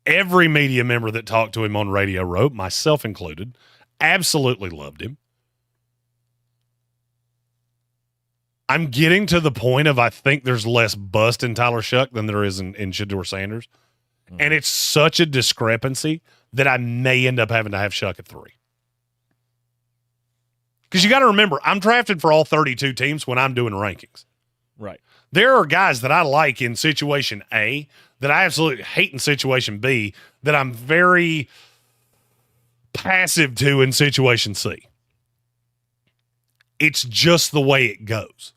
Every media member that talked to him on Radio Row, myself included, absolutely loved him. I'm getting to the point of I think there's less bust in Tyler Shuck than there is in Shedeur Sanders. Mm-hmm. And it's such a discrepancy that I may end up having to have Shuck at 3. Because you got to remember, I'm drafted for all 32 teams when I'm doing rankings. Right. There are guys that I like in situation A that I absolutely hate in situation B that I'm very passive to in situation C. It's just the way it goes.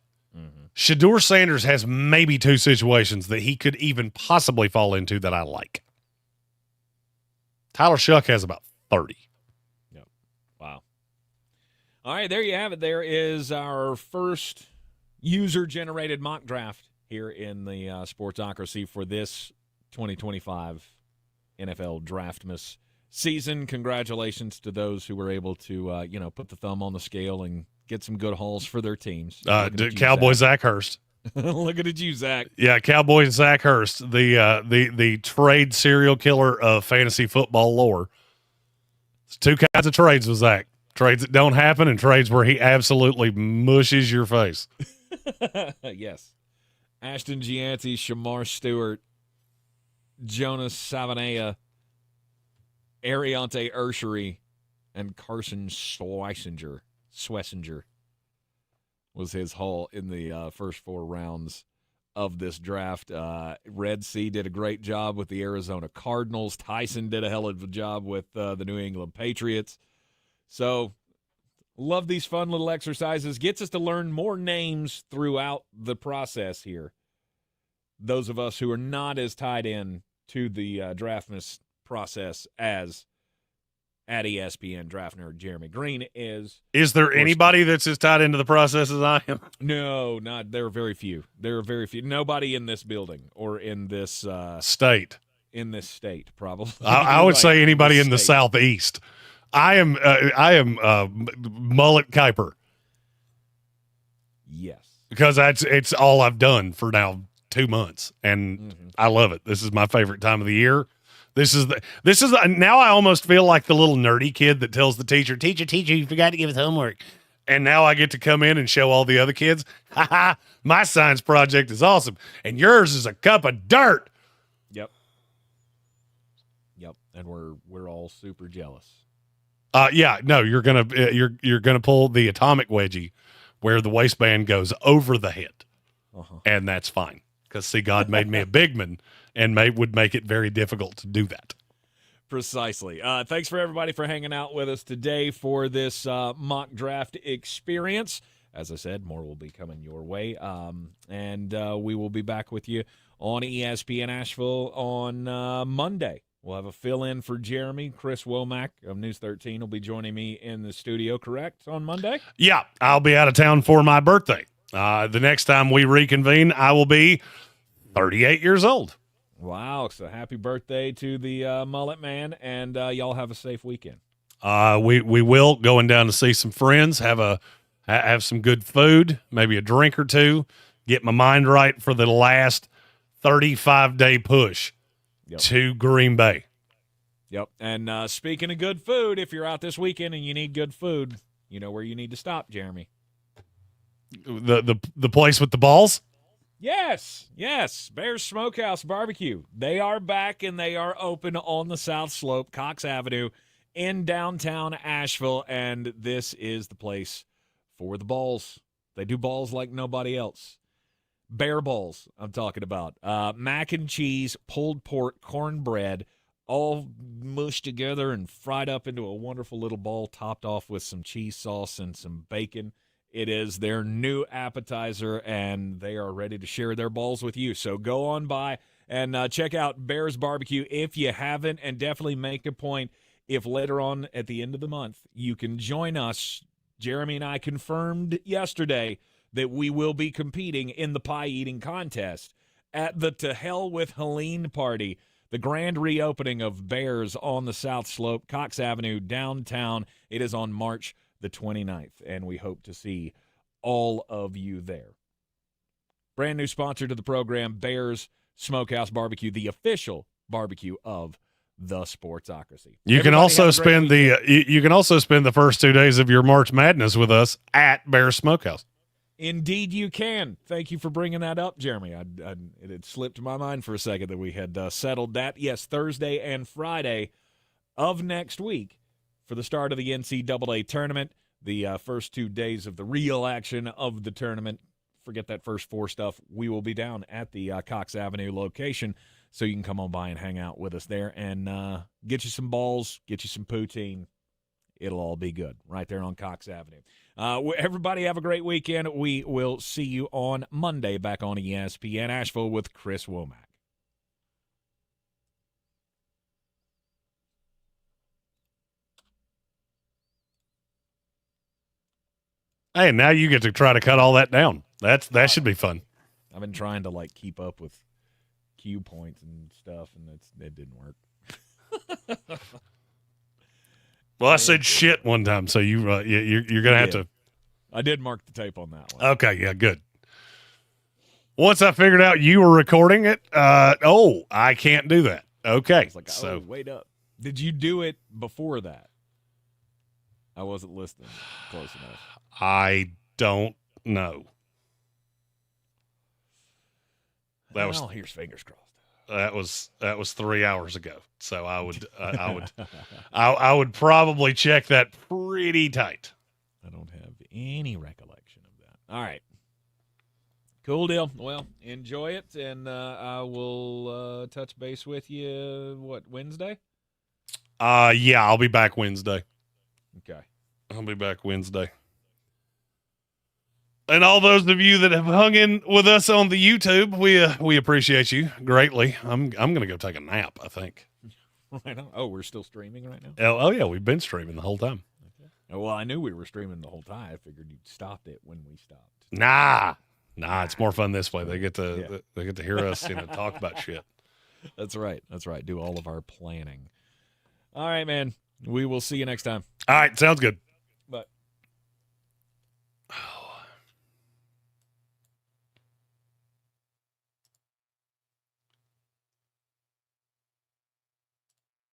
Shedeur Sanders has maybe 2 situations that he could even possibly fall into that I like. Tyler Shuck has about 30. Yep. Wow. All right, there you have it. There is our first user-generated mock draft here in the Sportsocracy for this 2025 NFL Draftmas season. Congratulations to those who were able to, put the thumb on the scale and get some good hauls for their teams. Cowboy Zach Hurst. Looking at you, Zach. Yeah, Cowboy Zach Hurst, the trade serial killer of fantasy football lore. It's 2 kinds of trades with Zach. Trades that don't happen and trades where he absolutely mushes your face. Yes. Ashton Gianti, Shamar Stewart, Jonas Savanea, Ariante Urshery, and Carson Schlesinger was his haul in the first 4 rounds of this draft. Red Sea did a great job with the Arizona Cardinals. Tyson did a hell of a job with the New England Patriots. So, love these fun little exercises. Gets us to learn more names throughout the process here. Those of us who are not as tied in to the Draftmas process as at ESPN Draft Nerd Jeremy Green is. Is there anybody that's as tied into the process as I am? No, not. There are very few. There are very few. Nobody in this building or in this state. In this state, probably. I would say anybody in the Southeast. I am Mullet Kiper. Yes, because it's all I've done for now 2 months, and I love it. This is my favorite time of the year. This is now I almost feel like the little nerdy kid that tells the teacher, you forgot to give us homework. And now I get to come in and show all the other kids, my science project is awesome. And yours is a cup of dirt. Yep. And we're all super jealous. You're gonna pull the atomic wedgie where the waistband goes over the head. And that's fine. Because see, God made me a big man and would make it very difficult to do that. Precisely. Thanks for everybody for hanging out with us today for this mock draft experience. As I said, more will be coming your way. And we will be back with you on ESPN Asheville on Monday. We'll have a fill-in for Jeremy. Chris Womack of News 13 will be joining me in the studio, correct, on Monday? Yeah, I'll be out of town for my birthday. The next time we reconvene, I will be 38 years old. Wow, so happy birthday to the Mullet Man, and y'all have a safe weekend. We will, going down to see some friends, have some good food, maybe a drink or two, get my mind right for the last 35-day push to Green Bay. Yep, and speaking of good food, if you're out this weekend and you need good food, you know where you need to stop, Jeremy. The place with the balls? Yes. Bears Smokehouse Barbecue. They are back and they are open on the South Slope, Cox Avenue, in downtown Asheville, and this is the place for the balls. They do balls like nobody else. Bear balls, I'm talking about. Mac and cheese, pulled pork, cornbread, all mushed together and fried up into a wonderful little ball, topped off with some cheese sauce and some bacon. It is their new appetizer, and they are ready to share their balls with you. So go on by and check out Bears Barbecue if you haven't, and definitely make a point if later on at the end of the month you can join us. Jeremy and I confirmed yesterday that we will be competing in the pie-eating contest at the To Hell with Helene party, the grand reopening of Bears on the South Slope, Cox Avenue, downtown. It is on March the 29th, and we hope to see all of you there. Brand new sponsor to the program, Bears Smokehouse Barbecue, the official barbecue of the Sportsocracy. You can also spend the first 2 days of your March Madness with us at Bears Smokehouse. Indeed, you can. Thank you for bringing that up, Jeremy. It had slipped my mind for a second that we had settled that. Yes, Thursday and Friday of next week for the start of the NCAA tournament. the first 2 days of the real action of the tournament. Forget that first 4 stuff. We will be down at the Cox Avenue location, so you can come on by and hang out with us there and get you some balls, get you some poutine. It'll all be good right there on Cox Avenue. Everybody have a great weekend. We will see you on Monday back on ESPN Asheville with Chris Womack. Hey, now you get to try to cut all that down. That should be fun. I've been trying to keep up with cue points and stuff, and it didn't work. Well, I said shit one time, so you're gonna have to. I did mark the tape on that one. Okay, yeah, good. Once I figured out you were recording it, I can't do that. Okay, so wait up. Did you do it before that? I wasn't listening close enough. I don't know. Here's fingers crossed. That was 3 hours ago. So I would probably check that pretty tight. I don't have any recollection of that. All right. Cool deal. Well, enjoy it, and I will touch base with you, Wednesday? Yeah, I'll be back Wednesday. Okay. I'll be back Wednesday. And all those of you that have hung in with us on the YouTube, we appreciate you greatly. I'm gonna go take a nap, I think. Right on. Oh, we're still streaming right now? Oh yeah, we've been streaming the whole time. Okay. Well, I knew we were streaming the whole time. I figured you'd stopped it when we stopped. Nah, it's more fun this way. They get to hear us talk about shit. That's right. Do all of our planning. All right, man. We will see you next time. All right, sounds good.